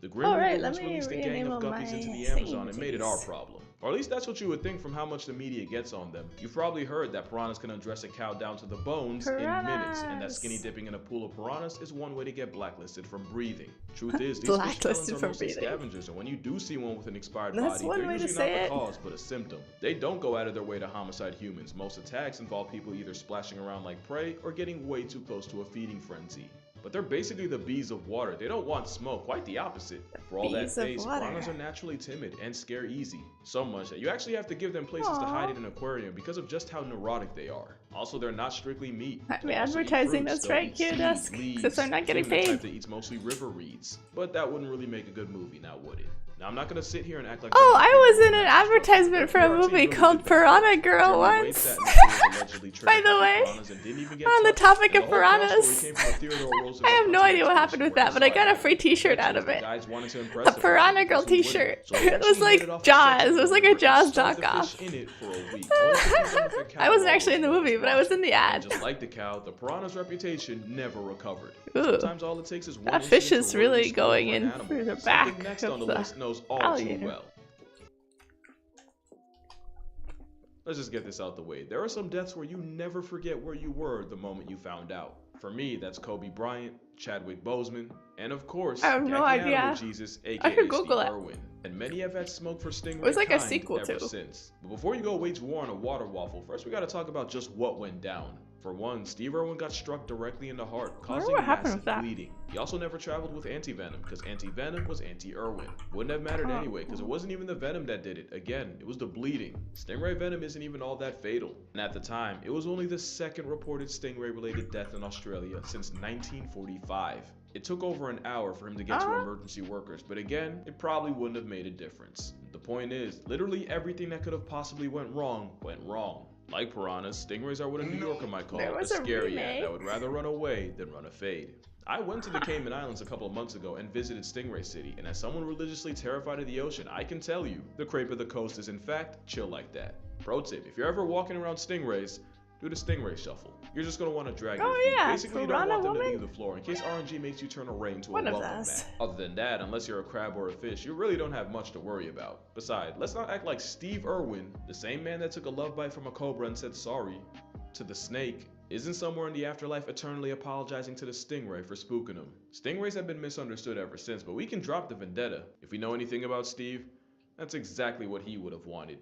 The Grim Alright, Reaper let once me released a gang of rename guppies into my the Amazon and made it our thingies. problem. Or at least that's what you would think from how much the media gets on them. You've probably heard that piranhas can undress a cow down to the bones in minutes, and that skinny Piranhas. dipping in a pool of piranhas is one way to get blacklisted from breathing. Truth is, these fish Blacklisted felons are from mostly breathing. scavengers, and when you do see one with an expired That's body, one they're way to usually say not the it. cause, but a symptom. They don't go out of their way to homicide humans. Most attacks involve people either splashing around like prey or getting way too close to a feeding frenzy. But they're basically the bees of water. They don't want smoke, quite the opposite. For all that Bees of face, water. piranhas are naturally timid and scare easy. So much that you actually have to give them places to hide in an aquarium because of just how neurotic they are. Also, they're not strictly meat. I They mean, also eat advertising, fruits. that's They'll right, eat cute seeds, desk, leaves, since I'm not getting even the type paid. that eats mostly river reeds. But that wouldn't really make a good movie, now would it? Now, I'm not gonna sit here and act like... Oh, I was in an advertisement for a movie called Piranha Girl once. By the way, on the topic of piranhas, I have no idea what happened with that, but I got a free t-shirt out of it. A Piranha Girl t-shirt. It was like Jaws. It was like a Jaws knockoff. I wasn't actually in the movie, but I was in the ad. Just like the cow, the piranha's reputation never recovered. Ooh, Sometimes all it takes is one that fish incident is for rodents really to score going for an in animal. through the Something back next on of the the list knows all too alligator. well. Let's just get this out the way. There are some deaths where you never forget where you were the moment you found out. For me, that's Kobe Bryant, Chadwick Boseman, and of course, I have no Gaki idea. Animal Jesus, aka I could Google Steve it. Irwin. and many have had smoke for stingray It was like a kind sequel ever too. since. But before you go wage war on a water waffle, first we gotta talk about just what went down. For one, Steve Irwin got struck directly in the heart, causing what happened massive with that. bleeding. He also never traveled with anti-venom, because anti-venom was anti-Irwin. Wouldn't have mattered anyway, because it wasn't even the venom that did it. Again, it was the bleeding. Stingray venom isn't even all that fatal. And at the time, it was only the second reported stingray-related death in Australia since 1945. It took over an hour for him to get to emergency workers, but again, it probably wouldn't have made a difference. The point is, literally everything that could have possibly went wrong. Like piranhas, stingrays are what a New Yorker might call There a was a scary ant remake. that would rather run away than run a fade. I went to the Cayman Islands a couple of months ago and visited Stingray City, and as someone religiously terrified of the ocean, I can tell you, the crepe of the coast is in fact chill like that. Pro tip, if you're ever walking around stingrays, do the stingray shuffle. You're just gonna want to drag your feet. yeah, Basically, you don't piranha want them to woman? leave the floor in case RNG makes you turn a ray into One a of welcome those. mat. Other than that, unless you're a crab or a fish, you really don't have much to worry about. Besides, let's not act like Steve Irwin, the same man that took a love bite from a cobra and said sorry to the snake, isn't somewhere in the afterlife eternally apologizing to the stingray for spooking him. Stingrays have been misunderstood ever since, but we can drop the vendetta. If we know anything about Steve, that's exactly what he would have wanted.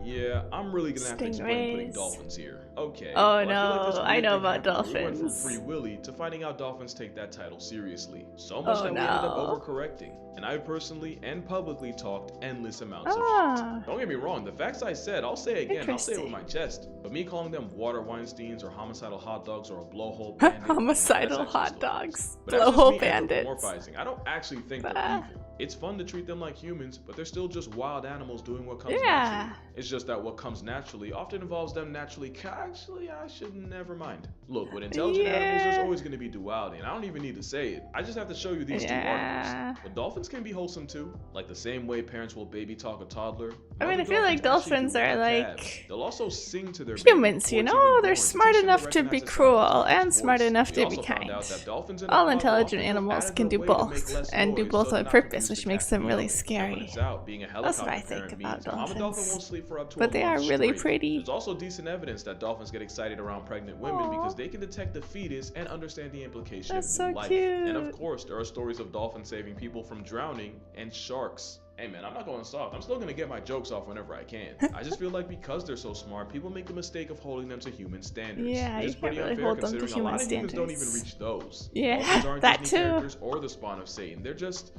Yeah, I'm really gonna have to explain putting Stingrays. dolphins here. Okay. Oh, well, I feel like no, this I weird know thing about happened where we went dolphins. from Free Willy to finding out dolphins take that title seriously. So much Oh, that we ended up no. overcorrecting. And I personally and publicly talked endless amounts of Ah. shit. Don't get me wrong, the facts I said, I'll say again, I'll say it with Interesting. my chest. But me calling them water Weinsteins or homicidal hot dogs or a blowhole bandit, Homicidal that's hot actually still dogs. but that's just Blowhole me bandits. anthropomorphizing. I don't actually think they're Ah. evil. It's fun to treat them like humans, but they're still just wild animals doing what comes Yeah. naturally. It's just that what comes naturally often involves them naturally. Actually, I should never mind. Look, with intelligent animals, there's always going to be duality, and I don't even need to say it. I just have to show you these two Yeah. articles. But dolphins can be wholesome too, like the same way parents will baby talk a toddler. I mean, mother I feel like dolphins dolphins actually do are with their like calves. They'll also sing to their humans, baby you before it's know? even They're born to smart teach them enough to be recognize the sound cruel of its and smart voice. enough We to be also found kind. out that dolphins and All other intelligent wild animals added can their do way to both, make less and do noise both so on not to purpose, produce which the makes them caffeine really that scary. turns out being a That's what I helicopter think parent about means a mama dolphin dolphins. won't sleep for up to But a they are month really straight. pretty. There's also decent evidence that dolphins get excited around pregnant women because they can detect the fetus and understand the implication That's of so new life. cute. And of course, there are stories of dolphins saving people from drowning and sharks. Hey man, I'm not going soft. I'm still gonna get my jokes off whenever I can. I just feel like because they're so smart, people make the mistake of holding them to human standards. Yeah, which you is can't pretty really unfair hold them to considering a human lot of humans don't even standards. reach those. Yeah, Dolphins aren't that Disney too. characters or the spawn of Satan. They're just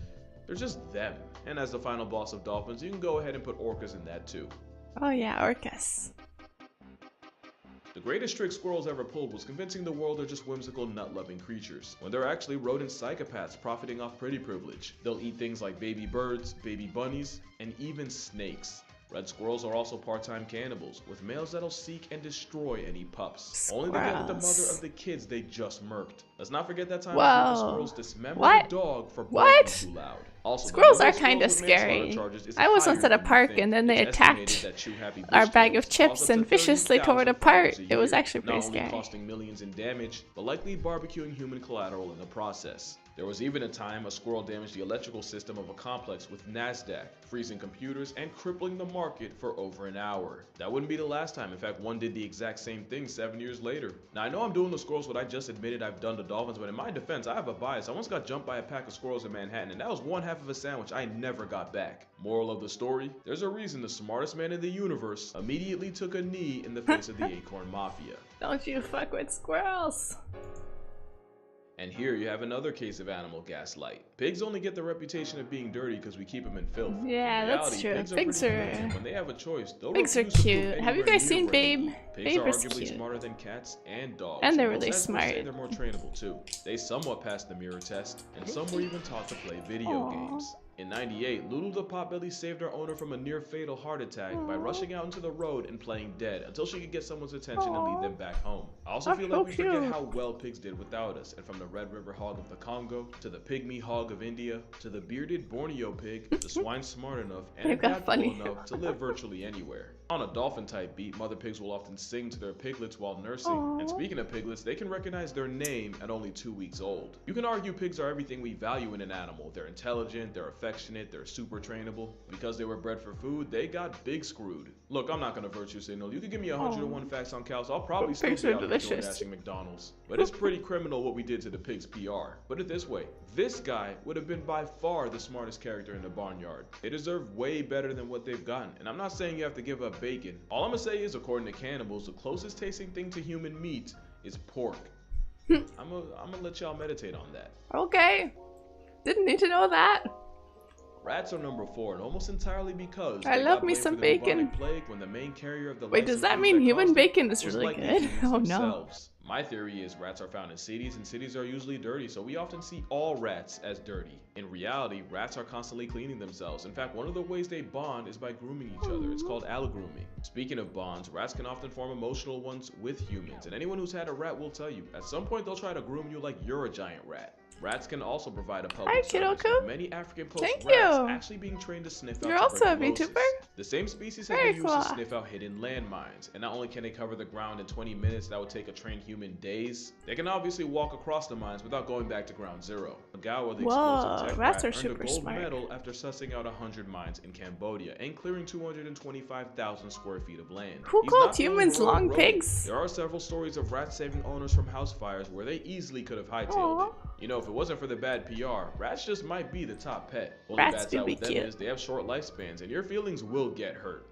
them. And as the final boss of dolphins, you can go ahead and put orcas in that too. Oh yeah, orcas. The greatest trick squirrels ever pulled was convincing the world they're just whimsical, nut-loving creatures, when they're actually rodent psychopaths profiting off pretty privilege. They'll eat things like baby birds, baby bunnies, and even snakes. Red squirrels are also part-time cannibals, with males that'll seek and destroy any pups, only to get with the mother Squirrels. of the kids they just murked. Let's not forget that time Whoa. a group of squirrels dismembered What? a dog for What? barking too loud. Also, the Squirrels number are of kinda squirrels with manslaughter scary. charges is I was once higher at a than you park think. and then they It's estimated attacked that chew happy bush our bag of turtles chips cost up to and viciously tore it $30,000 apart. a It was year, actually pretty not only scary. costing millions in damage, but likely barbecuing human collateral in the process. There was even a time a squirrel damaged the electrical system of a complex with NASDAQ, freezing computers and crippling the market for over an hour. That wouldn't be the last time. In fact, one did the exact same thing 7 years later. Now, I know I'm doing the squirrels what I just admitted I've done to dolphins, but in my defense, I have a bias. I once got jumped by a pack of squirrels in Manhattan, and that was one half of a sandwich I never got back. Moral of the story, there's a reason the smartest man in the universe immediately took a knee in the face of the Acorn Mafia. Don't you fuck with squirrels. And here you have another case of animal gaslight. Pigs only get the reputation of being dirty because we keep them in filth. Yeah, In that's reality, true. Pigs Pigs are are- pretty good, and when they have a choice, they'll Pigs are refuse to poop cute. Have you anywhere guys near seen where they Babe? eat. Pigs Babe are is arguably cute. smarter than cats and dogs. And they're Most really experts say smart. they're more trainable too. They somewhat passed the mirror test, and some were even taught to play video Aw. games. In '98, Lulu the Potbelly saved her owner from a near-fatal heart attack by rushing out into the road and playing dead until she could get someone's attention and lead them back home. I also That's feel so like we forget cute. how well pigs did without us, and from the Red River hog of the Congo, to the pygmy hog of India, to the bearded Borneo pig, the swine smart enough and They've got adaptable funny- enough to live virtually anywhere. On a dolphin type beat, mother pigs will often sing to their piglets while nursing. Aww. And speaking of piglets, they can recognize their name at only 2 weeks old. You can argue pigs are everything we value in an animal. They're intelligent, they're affectionate, they're super trainable. Because they were bred for food, they got big screwed. Look, I'm not gonna virtue signal. You can give me 101 facts on cows, I'll probably still Pigs be are out there delicious. DoorDashing McDonald's. But it's pretty criminal what we did to the pig's PR. Put it this way, this guy would have been by far the smartest character in the barnyard. They deserve way better than what they've gotten. And I'm not saying you have to give up bacon. All I'm gonna say is, according to cannibals, the closest tasting thing to human meat is pork. I'm gonna let y'all meditate on that. Okay. Didn't need to know that. Rats are number 4, and almost entirely because I they love got me blamed some for the bubonic bacon. plague when the main carrier of the Wait, does lice that disease mean human caused it bacon is was really likely good? humans Oh no. themselves. My theory is rats are found in cities, and cities are usually dirty, so we often see all rats as dirty. In reality, rats are constantly cleaning themselves. In fact, one of the ways they bond is by grooming each other. It's called allogrooming. Speaking of bonds, rats can often form emotional ones with humans, and anyone who's had a rat will tell you, at some point they'll try to groom you like you're a giant rat. Rats can also provide a public Hi, service, Kidoko. with many African post Thank rats you. actually being trained to sniff out You're also a tuberculosis. VTuber? The same species has Very been used to cool. sniff out hidden landmines, and not only can they cover the ground in 20 minutes that would take a trained human days, they can obviously walk across the mines without going back to ground zero. Magawa, the Whoa, explosive tech rats rat, are earned a super gold smart. medal after sussing out 100 mines in Cambodia and clearing 225,000 square feet of land. Who He's called not the only humans rogue long rodent. pigs? There are several stories of rats saving owners from house fires where they easily could have hightailed Aw. it. You know, if it wasn't for the bad PR, rats just might be the top pet. Only Rats bad do side be with them cute. is they have short lifespans, and your feelings will get hurt.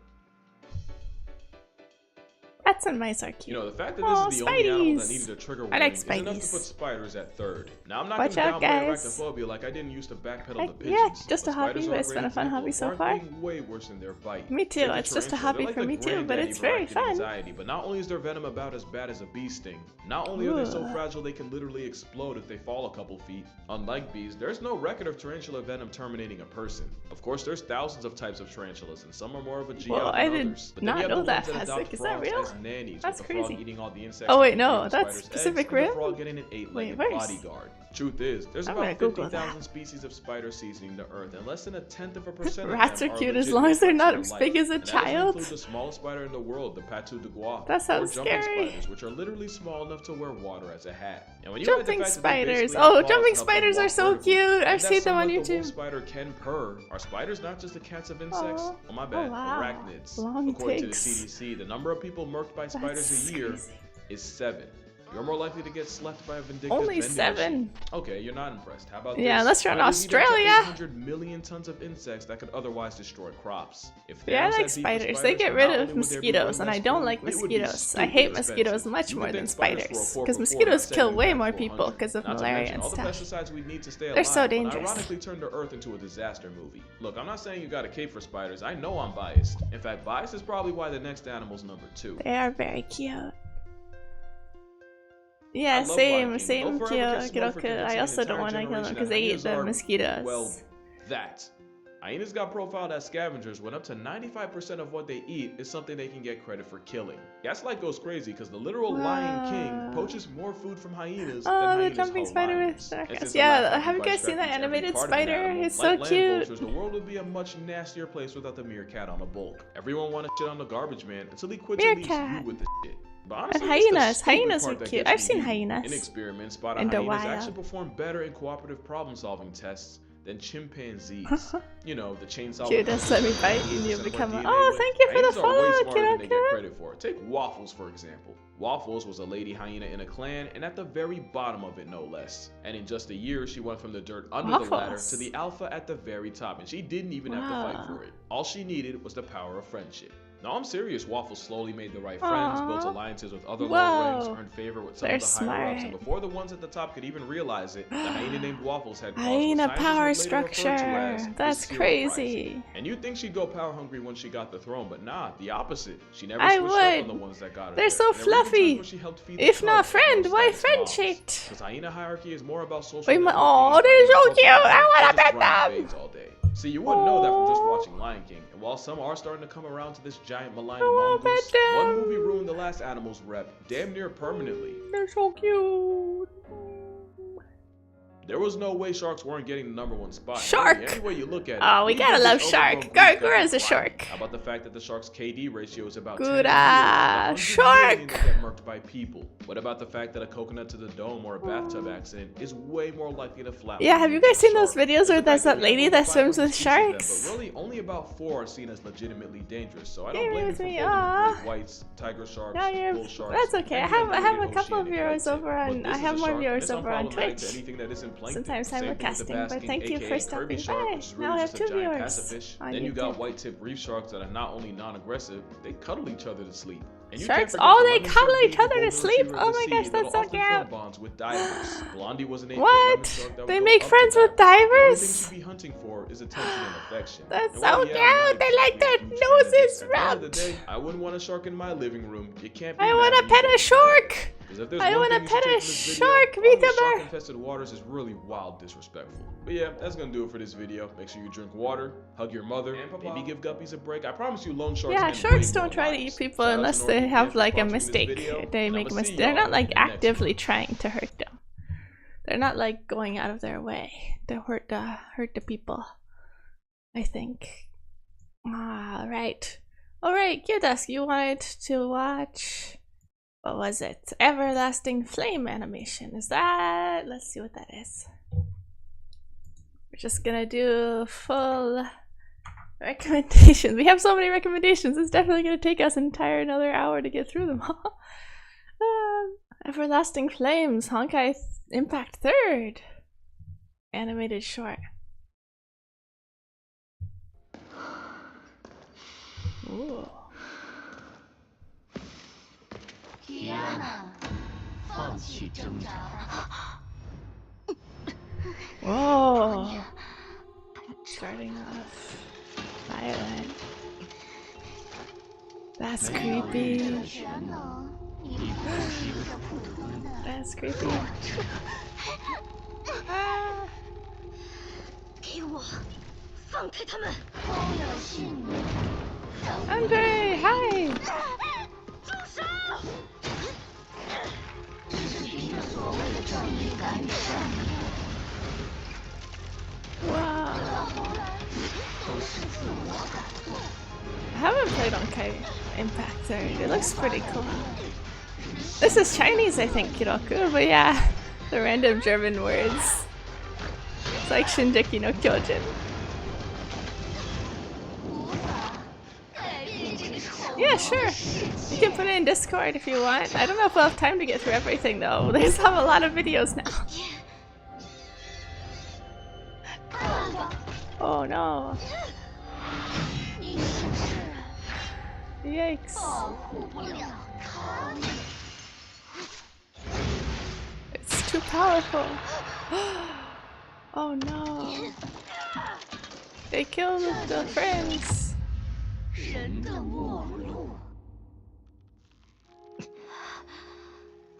Rats and mice are cute. You know, the fact that Aw, this is the only animal that Spideys. needed a trigger I warning like is enough to Spideys. put spiders at 3rd. Now, I'm not Watch going to out, downplay guys. arachnophobia like I didn't used to backpedal Heck, the pigeons. yeah, just but a hobby, spiders but are it's a been a great fun example hobby of so art far. being way worse than their bite. Me too, Take the it's just a tarantula. hobby They're for like me the too, but granddaddy it's very variety of fun. anxiety, but not only is their venom about as bad as a bee sting, not only are they so Ugh. fragile they can literally explode if they fall a couple feet. Unlike bees, there's no record of tarantula venom terminating a person. Of course, there's thousands of types of tarantulas, and some are more of a GI Whoa, than I did others. But then not you have know the that, ones that Hasek. adopt Is that frogs real? as nannies, That's with the frog crazy. eating all the insects. Oh, wait, from no, the that's spider's specific eggs, and the real? frog getting an 8-legged Wait, where's- bodyguard. Truth is, there's I'm about gonna Google 50,000 that. species of spiders seasoning the earth, and less than 1/10% of Rats them are cute as legitimate long as they're threats not to as life. big as a And that doesn't child. include the smallest spider in the world, the patu de bois. That sounds or jumping scary. spiders, which are literally small enough to wear water as a hat. And when you add the Jumping fact that they spiders. basically Oh, have claws jumping to help them spiders are walk so vertically, cute. and I've that seen them on somewhat the wolf YouTube. spider can purr. Are spiders not just the cats of insects? Aw. Oh my bad, wow. arachnids. Long According to the pigs. CDC, the number of people murked by spiders That's a year crazy. is 7. You're more likely to get slept by a vindictive Only vending 7. machine. Okay, you're not impressed. How about Yeah, this? unless you're in Spiders eat up to Australia. 800 million tons of insects that could otherwise destroy crops. If Yeah, I Thanos like had beef with spiders. They get then rid not of only would there be mosquitoes, way and I less don't food, like it would be mosquitoes. I stupid hate mosquitoes expensive. much You more would than think spiders spiders, were a because 4x4, mosquitoes not kill 7 way back more 400. people because of Not to malaria mention and all the stuff. pesticides we need to stay They're alive so would dangerous. ironically turn the Earth into a disaster movie. Look, I'm not saying you got a cape for spiders. I know I'm biased. In fact, bias is probably why the next animal's number 2. They are very cute. I Yeah, love same, Lion King. same They'll forever cute. get smoked for I convincing also an don't want to entire kill them generation because that they eat hyenas the are, mosquitoes. well, that. Hyenas got profiled as scavengers when up to 95% of what they eat is something they can get credit for killing. Gaslight goes crazy because the literal Lion King poaches more food from hyenas than Oh, the hyenas jumping hold spider with lions. And circus. since the Yeah, laugh have you amplifies guys seen that stress eats every animated part of an spider? animal, It's so like land cute. vultures, the world would be a much nastier place without the meerkat on a bulk. Everyone wanted shit on the garbage man until he quits and leaves Meerkat. you with the shit. But And honestly, hyenas. it's the stupid Hyenas part are that cute. gets I've me seen heated. hyenas In experiments, spotted in the hyenas wild. actually perform better in cooperative problem-solving tests than chimpanzees. You know, the chainsaw. Cute, with just let me 100% bite you and you of our become a- DNA Oh, with. thank you for the Hyenas are way follow, smarter than they Kiddo. get credit for. Take Waffles, for example. Waffles was a lady hyena in a clan, and at the very bottom of it, no less. And in just a year, she went from the dirt under the ladder Waffles. to the alpha at the very top, and she didn't even have to Wow. fight for it. All she needed was the power of friendship. No, I'm serious. Waffles slowly made the right friends, built Aw. alliances with other Whoa. lower ranks, earned favor with some They're of the higher ups, and smart. before the ones at the top could even realize it, the hyena named Waffles had caused what Hyena scientists power would later refer to structure. as the That's Zero crazy. Rising. And you'd think she'd go power hungry when she got the throne, but nah, the opposite. She never I switched up on would. the ones that got her They're there. so And there were even times fluffy. where she helped feed the If not cubs, friend, those why status friend moms. shaped? Because hyena hierarchy is more about social Wait, networking oh, and they're so social cute. I networking wanna than just pet grinding them. babes all day. See, you wouldn't know that from just watching Lion King. And while some are starting to come around to this giant maligned I wanna mongoose, pet them. one movie ruined the last animal's rep damn near permanently. They're so cute. There was no way sharks weren't getting the #1 spot. Shark! Really, any way you look at it. Oh, we gotta love shark. Gargoyle's a shark. How about the fact that the shark's KD ratio is about 10 Good, to 0, and 100 shark! million that get murked by people? What about the fact that a coconut to the dome or a bathtub accident is way more likely to flatline? Yeah, have you guys seen those videos where there's that lady that swims with Them, sharks? but really, only about 4 are seen as legitimately dangerous. So I don't You're blame you with for me, holding aw. great whites, tiger sharks, No, you're. bull sharks. That's okay. I and have a related couple of oceanic viewers whites. over But on. this I is have a more shark, viewers and it's over on unproblematic to Twitch. anything that isn't plankton. Sometimes Same thing with the simulcasting, but basking, thank you aka for Kirby stopping shark, by. which is Now really I have just a 2 giant viewers pacifish. on Then you got YouTube. white-tip reef sharks that are not only non-aggressive, they cuddle each other to sleep. And you Sharks? can't forget Oh, the they lemon cuddle shark each other being to the sleep? golden Oh my retriever gosh, of the that's sea so that'll often cute. form bonds with divers. Blondie was an 8-foot What? lemon shark that would They go make up to friends with divers. The only divers? thing she'd be hunting for is attention and affection. That's And so while, yeah, I'm cute. not They like exactly their a huge fan of this, noses at the end of the rubbed. day, I wouldn't want a shark in my living room. You can't be I mad wanna when you pet get a it. shark. 'Cause if there's I one wanna thing you should pet take a from this shark, video, all these Vtuber. shark-infested waters is really wild disrespectful. But yeah, that's gonna do it for this video. Make sure you drink water, hug your mother, and maybe give guppies a break. I promise you, lone sharks Yeah, end sharks way don't more try to lives. eat people Shout out to unless they NordVPN have for like a sponsoring this mistake. video, They and make a I'ma see mistake. They're y'all not like in the next one. actively trying to hurt them. They're not like going out of their way to hurt the people. I think. Alright. Alright, Qdusk, you wanted to watch, what was it? Everlasting Flame animation. Is that? Let's see what that is. We're just gonna do full recommendations. We have so many recommendations. It's definitely gonna take us an entire another hour to get through them all. Everlasting Flames, Honkai Impact 3rd. Animated short. Ooh. Whoa. Starting off violent. That's creepy. That's creepy. Ah. Andre, hi! Wow. I haven't played on Kai Impact 3. It looks pretty cool. This is Chinese, I think, Kiroku, but yeah, the random German words. It's like Shinjeki no Kyojin. Yeah, sure. You can put it in Discord if you want. I don't know if we'll have time to get through everything though. There's have a lot of videos now. Oh no. Yikes. It's too powerful. Oh no. They killed the friends.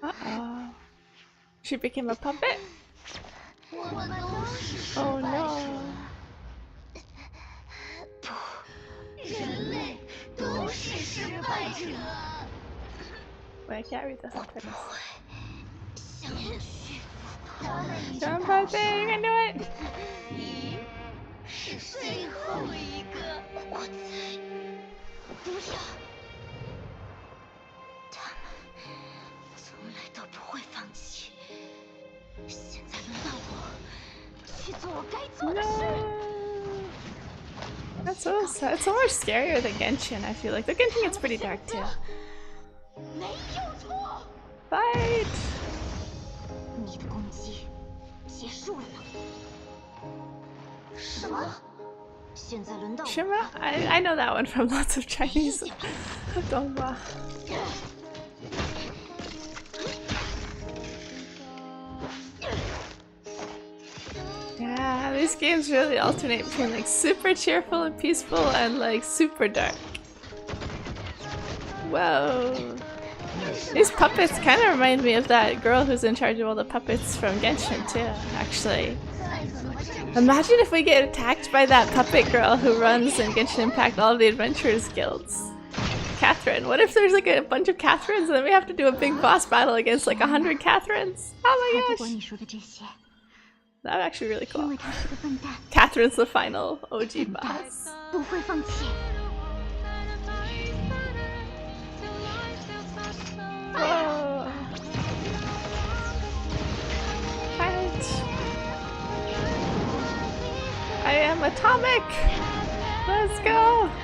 Uh-oh. She became a puppet? Oh no. Wait, I can't read this on purpose. Jump out there, you can do it! No. That's so sad. It's so much scarier than Genshin, I feel like. The Genshin gets pretty dark too. Fight! Shima? I know that one from lots of Chinese donghua. Yeah, these games really alternate between like super cheerful and peaceful and like super dark. Whoa. These puppets kind of remind me of that girl who's in charge of all the puppets from Genshin too, actually. Imagine if we get attacked by that puppet girl who runs in Genshin Impact all of the adventurers guilds. Catherine. What if there's like a bunch of Catherines and then we have to do a big boss battle against like 100 Catherines? Oh my gosh! That would actually be really 因 cool. 为他是个笨蛋， Catherine's the final OG 笨蛋 boss. 不会放弃。 Whoa. Fight. I am atomic. Let's go. "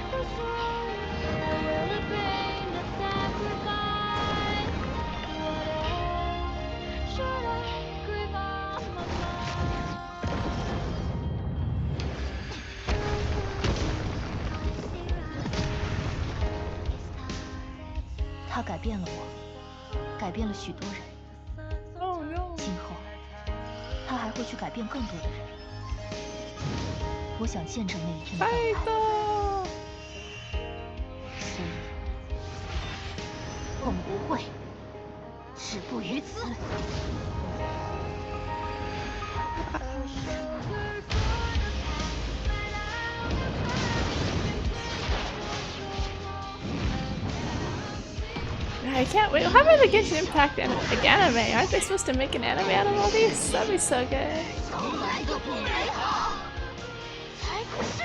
他改变了我，改变了许多人。 Oh no. 今后，他还会去改变更多的人。我想见证那一天的到来。 Fight. 所以，我们不会止步于此。 I can't wait. How about the Genshin Impact anime? Aren't they supposed to make an anime out of all these? That'd be so good. 从来都比你好，才不是。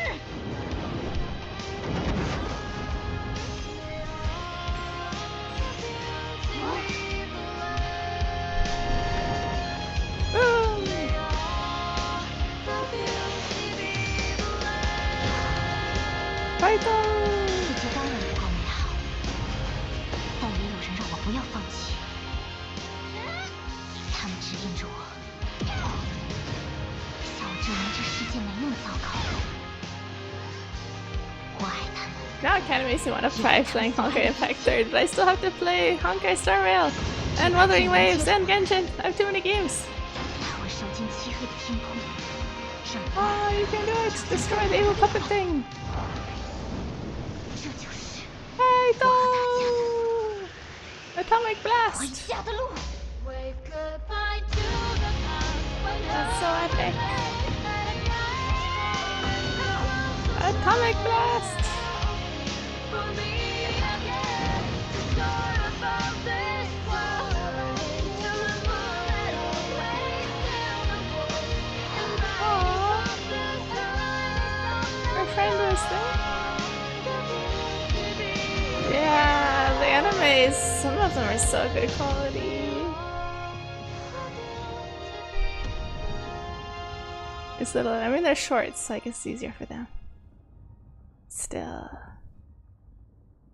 Boom. 世界当然不够美好，但也有人让我不要放弃。他们指引着我，想我证明这世界没那么糟糕。我爱他们。 Now it kind of makes me want to try playing Honkai Impact 3rd, but I still have to play Honkai Star Rail and Wuthering Waves and Genshin. I have too many games. 他会收进漆黑的天空，让 Oh, you can do it! Destroy the evil puppet thing. 这就是 Fight. Atomic 回 Blast. 家的路。 That's so epic. Atomic Blast. Our friend was there. Yeah, the animes, some of them are so good quality. It's little, I mean they're short, so I guess it's easier for them. Still.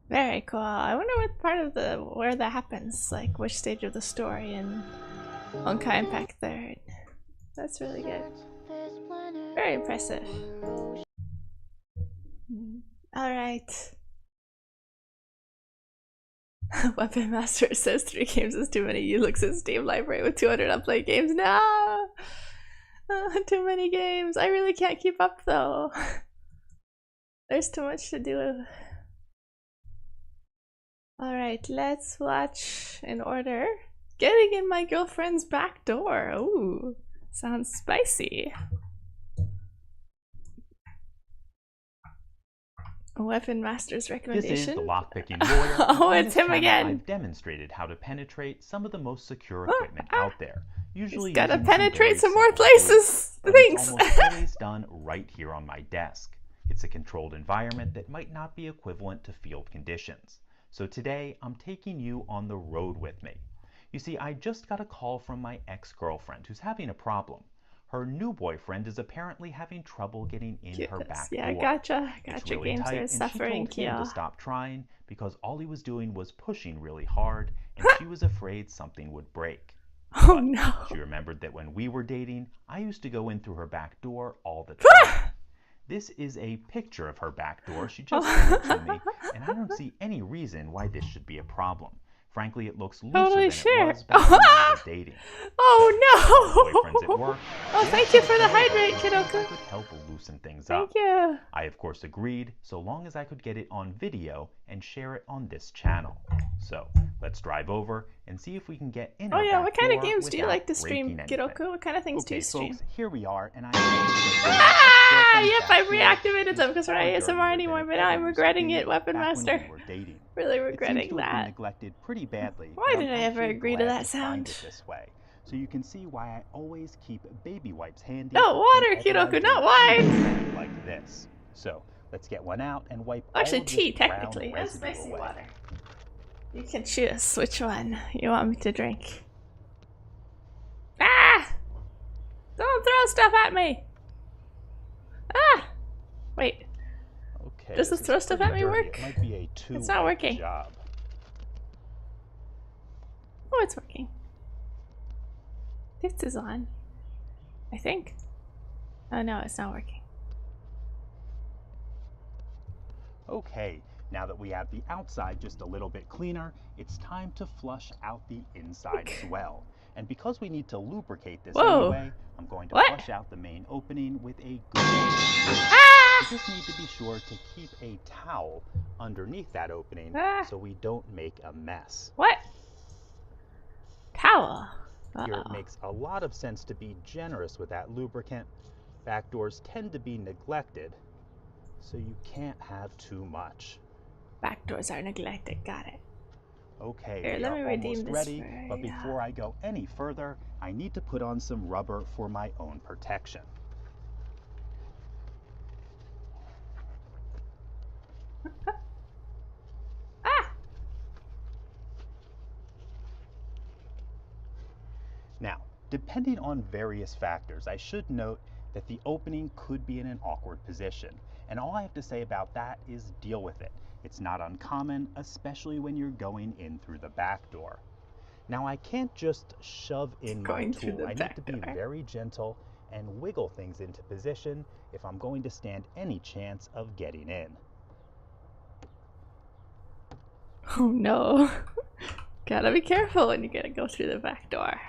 Very cool. I wonder what part of where that happens, like which stage of the story in Honkai Impact 3rd. That's really good. Very impressive. Alright. Weapon Master says 3 games is too many. You looks at Steam library with 200 unplayed games. No! Too many games. I really can't keep up though. There's too much to do. Alright, let's watch in order. Getting in my girlfriend's back door. Ooh, sounds spicy. Weapon Master's recommendation. This is the lockpicking lawyer. Oh, On it's this him channel, again. I've demonstrated how to penetrate some of the most secure equipment out there. Usually He's gotta using some penetrate very some more simple places. tools, but Thanks. It's almost always done right here on my desk. It's a controlled environment that might not be equivalent to field conditions. So today, I'm taking you on the road with me. You see, I just got a call from my ex-girlfriend who's having a problem. Her new boyfriend is apparently having trouble getting in her back door. Yeah, gotcha. It's Gotcha. really Games tight, are and suffering, she told him Kia. to stop trying because all he was doing was pushing really hard, and she was afraid something would break. Oh But no. she remembered that when we were dating, I used to go in through her back door all the time. This is a picture of her back door. She just sent it to me, and I don't see any reason why this should be a problem. Frankly, it looks looser Totally than sure. it was back when we were dating. Oh Boyfriends at no. work. Oh, thank you for the hydrate, I Kidoku. could help loosen things Thank up. you. I of course agreed, so long as I could get it on video and share it on this channel. So let's drive over and see if we can get in. Oh our yeah, back what kind of door games do you without like to stream, breaking anything. Kidoku? What kind of things do Okay, you stream? folks, here we are, and I. Ah, yep, I reactivated them because we're not ASMR anymore, but now I'm regretting it, Weapon Master. Really regretting It seems to have been that. neglected pretty badly. Why but did I'm I ever actually agree to glad that to find sound? it this way. so you can see why I always keep baby wipes handy. No water, whenever I Kiroku, do not wine! anything like this. So let's get one out and wipe Actually, all of tea, this brown technically. That's residue spicy away. water. You can choose which one you want me to drink. Ah! Don't throw stuff at me! Ah! Wait. Okay, Does the this is throw stuff pretty at me dirty. work? It might be a It's not two-way working. job. Oh, it's working. This is on. I think. Oh no, it's not working. Okay, now that we have the outside just a little bit cleaner, it's time to flush out the inside as well. And because we need to lubricate this Whoa. anyway, I'm going to What? flush out the main opening with a good You Ah! just need to be sure to keep a towel underneath that opening Ah. so we don't make a mess. What? Towel. Here Uh-oh. it makes a lot of sense to be generous with that lubricant. Back doors tend to be neglected, so you can't have too much. Back doors are neglected. Got it. Okay, Here, we let are me redeem almost this ready, for but you. before I go any further, I need to put on some rubber for my own protection. Ah! Now, depending on various factors, I should note that the opening could be in an awkward position, and all I have to say about that is deal with it. It's not uncommon, especially when you're going in through the back door. Now, I can't just shove in my Going through tool. the I need back to be door. very gentle and wiggle things into position if I'm going to stand any chance of getting in. Oh no. Gotta be careful when you gotta go through the back door.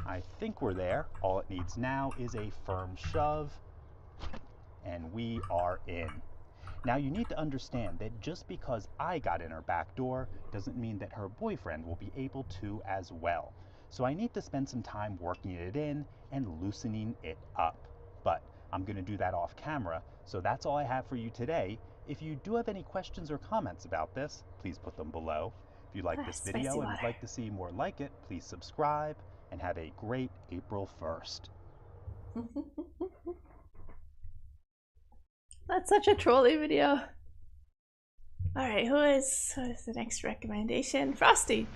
I think we're there. All it needs now is a firm shove, and we are in. Now you need to understand that just because I got in her back door doesn't mean that her boyfriend will be able to as well. So I need to spend some time working it in and loosening it up. But I'm going to do that off camera, so that's all I have for you today. If you do have any questions or comments about this, please put them below. If you like this Spicy video and would water. like to see more like it, please subscribe and have a great April 1st. That's such a trolly video. Alright, who is the next recommendation? Frosty!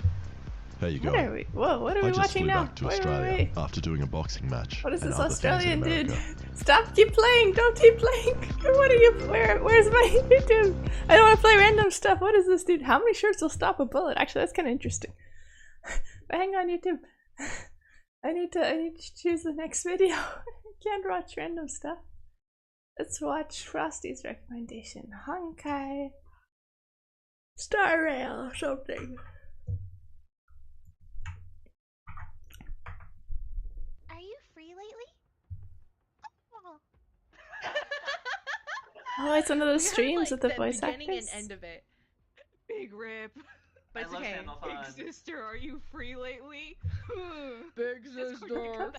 There you go. What are we? Whoa, what are we I just watching flew now? back to Wait, Australia wait. after doing a boxing match. What is and this other things in Australian dude? America. Stop! Keep playing! Don't keep playing! What are you? Where's my YouTube? I don't want to play random stuff. What is this dude? How many shirts will stop a bullet? Actually, that's kind of interesting. But hang on, YouTube. I need to choose the next video. I can't watch random stuff. Let's watch Frosty's recommendation. Honkai Star Rail or something. Are you free lately? Oh. Oh, it's one of those We have, streams like, with the voice beginning actors. and end of it. Big rip. But it's okay. Big sister, are you free lately? Big sister.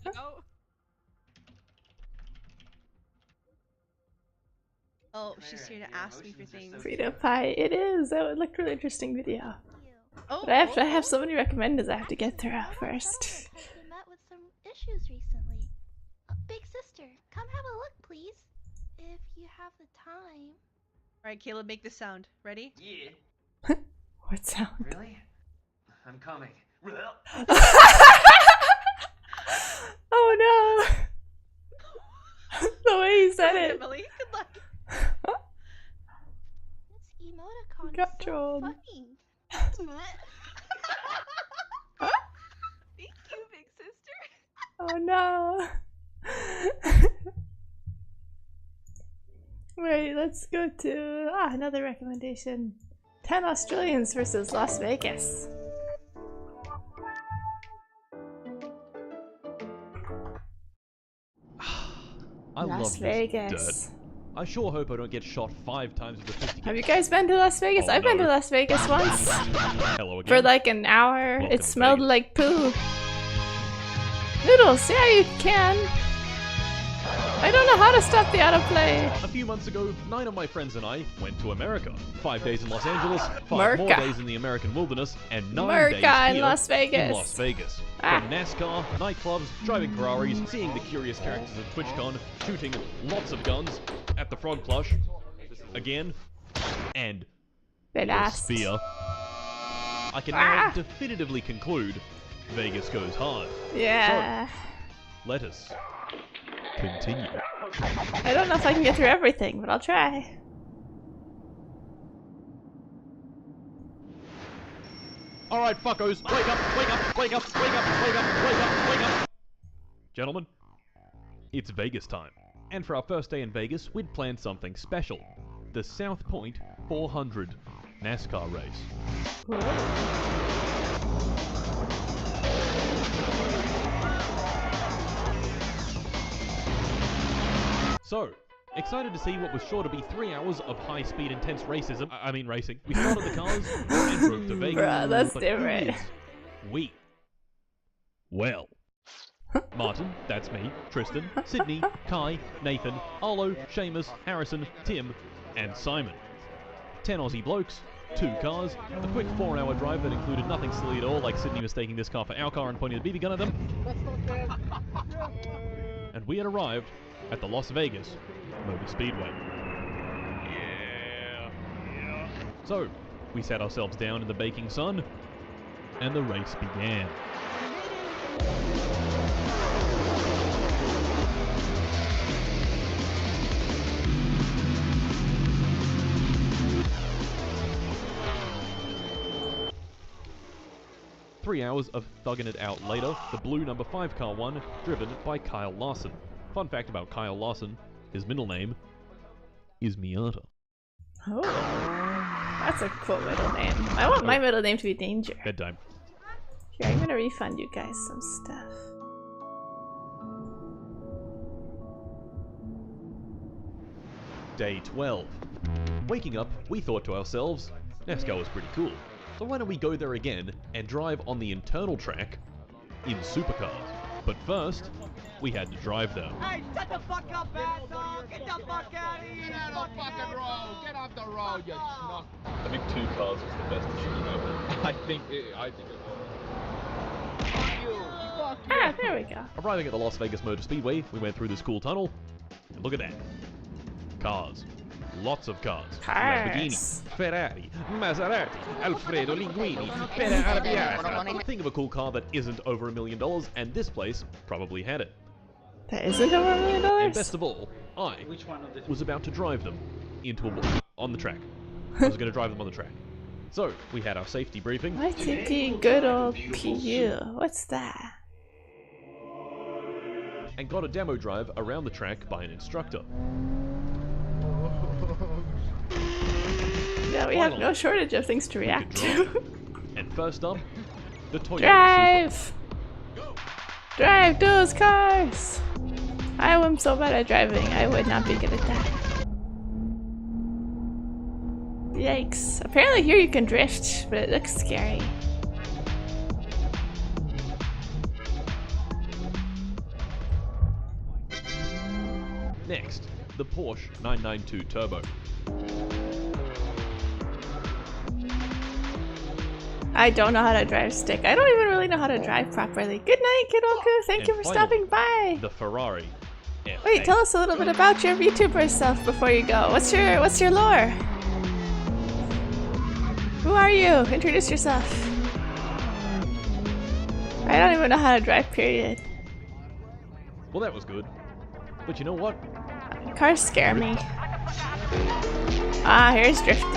Oh, she's here to ask me for things. Frida Pie, it is. That would look really interesting video. Oh, But I have so many recommenders I have to get through first. Has been met with some issues recently. Big sister, come have a look, please. If you have the time. Alright, Caleb, make this sound. Ready? Yeah. What sound? Really? I'm coming. Oh no! The way he said it. Emily, good luck. This emoticon Got is so trolled. funny. Thank you, big sister. Oh no! Wait, let's go to another recommendation. 10 Australians versus Las Vegas. I Las love Vegas. this dirt. I sure hope I don't get shot 5 times with a 50 Have you guys been to Las Vegas? Oh, I've been no. to Las Vegas once. Hello again. For like an hour. Welcome It to smelled Vegas. like poo. Noodles, yeah, you can. I don't know how to stop the autoplay. A few months ago, 9 of my friends and I went to America. 5 days in Los Angeles, 5 more Merca. days in the American wilderness, and 9 Merca days in here Las Vegas. in Las Vegas. Ah. From NASCAR, nightclubs, driving Ferraris, seeing the curious characters of TwitchCon, shooting lots of guns at the Frog Plush, again, and They the last. Sphere. I can now definitively conclude Vegas goes hard. Yeah. Let us continue. I don't know if I can get through everything, but I'll try. Alright, fuckos, wake up, wake up, wake up, wake up, wake up, wake up, wake up! Gentlemen, it's Vegas time. And for our first day in Vegas, we'd planned something special. The South Point 400 NASCAR race. So, excited to see what was sure to be 3 hours of high-speed, intense racism. I mean racing. We started the cars and drove to Vegas. Bruh, that's But different. who is we? Well, Martin, that's me, Tristan, Sydney, Kai, Nathan, Arlo, Seamus, Harrison, Tim, and Simon. 10 Aussie blokes, 2 cars, a quick 4-hour drive that included nothing silly at all, like Sydney mistaking this car for our car and pointing the BB gun at them. And we had arrived at the Las Vegas Motor Speedway. Yeah. So, we sat ourselves down in the baking sun, and the race began. Three hours of thugging it out later, the blue number 5 car won, driven by Kyle Larson. Fun fact about Kyle Larson, his middle name is Miata. Oh, that's a cool middle name. I want my middle name to be Danger. Bedtime. Here, I'm gonna refund you guys some stuff. Day 12. Waking up, we thought to ourselves, NASCAR was pretty cool, so why don't we go there again and drive on the internal track in supercars? But first, we had to drive there. Hey, shut the fuck up, bad dog! Get the fuck out of here! Get on the fucking road! Get off the road, you schmuck! I think 2 cars was the best decision ever. I think it was. Fuck you! Fuck you! Ah, there we go. Arriving at the Las Vegas Motor Speedway, we went through this cool tunnel, and look at that. Cars. Lots of cars. Lamborghini, Ferrari, Maserati, Alfredo Linguini, Pera Arrabbiata. Think of a cool car that isn't over $1 million, and this place probably had it. That isn't over $1 million? And best of all, I was about to drive them into a wall on the track. I was going to drive them on the track. So, we had our safety briefing. ITP, good old PU. What's that? And got a demo drive around the track by an instructor. Yeah, we have no shortage of things to react to. And first up, the Toyota Drive! Drive those cars! I am so bad at driving, I would not be good at that. Yikes. Apparently here you can drift, but it looks scary. Next, the Porsche 992 Turbo. I don't know how to drive stick. I don't even really know how to drive properly. Good night, Kidoku. Thank you for stopping by. The Ferrari. Wait, tell us a little bit about your VTuber self before you go. What's your lore? Who are you? Introduce yourself. I don't even know how to drive, period. Well, that was good. But you know what? Cars scare me. Ah, here's drifting.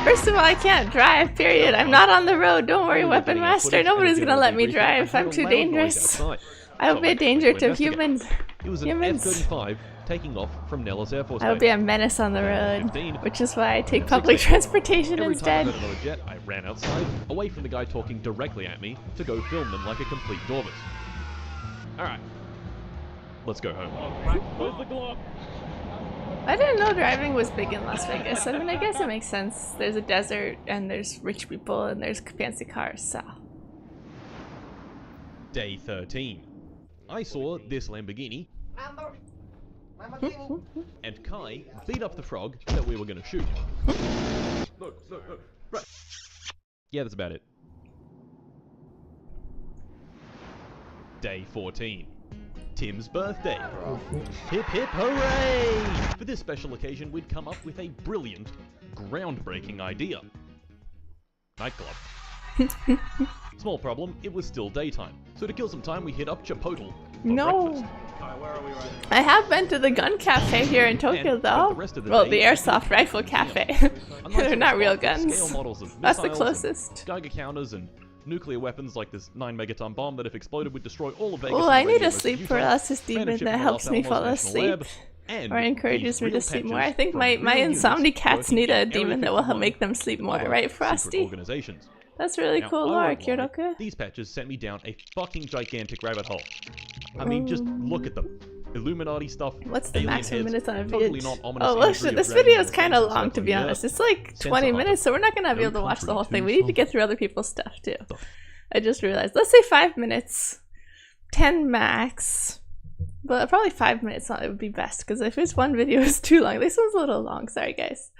First of all, I can't drive, period. I'm not on the road. Don't worry, Weapon Master. Nobody's gonna let me drive. I'm too dangerous. I will be a danger to humans. It was an F-35 taking off from Nellis Air Force I will be a menace on the road, which is why I take public transportation instead. Every time I got another jet, I ran outside, away from the guy talking directly at me, to go film them like a complete dormouse. Alright. Let's go home. Where's the Glock? I didn't know driving was big in Las Vegas. I mean, I guess it makes sense. There's a desert, and there's rich people, and there's fancy cars, so. Day 13. I saw this Lamborghini and Kai beat up the frog that we were going to shoot. Look. Right. Yeah, that's about it. Day 14. Tim's birthday. Hip hip hooray! For this special occasion, we'd come up with a brilliant, groundbreaking idea. Nightclub. Small problem, it was still daytime. So to kill some time, we hit up Chipotle. No. I have been to the gun cafe here in Tokyo, though. Well, the airsoft rifle cafe. They're not real guns. That's the closest. Geiger counters and nuclear weapons like this 9 megaton bomb that if exploded would destroy all of Vegas. Oh, I need a sleep paralysis demon that helps me fall asleep. Or encourages me to sleep more. I think my insomnia cats need a demon that will help make them sleep more, right, Frosty? That's really cool lore, Kyotoku. These patches sent me down a fucking gigantic rabbit hole. I mean, just look at them. Illuminati stuff. What's the maximum minutes on a video? Oh, look, this video is kind of long, to be honest. It's like 20 minutes, so we're not gonna be able to watch the whole thing. We need to get through other people's stuff too. I just realized. Let's say 5 minutes, 10 max, but probably 5 minutes. It would be best because if it's one video, it's too long. This one's a little long. Sorry, guys.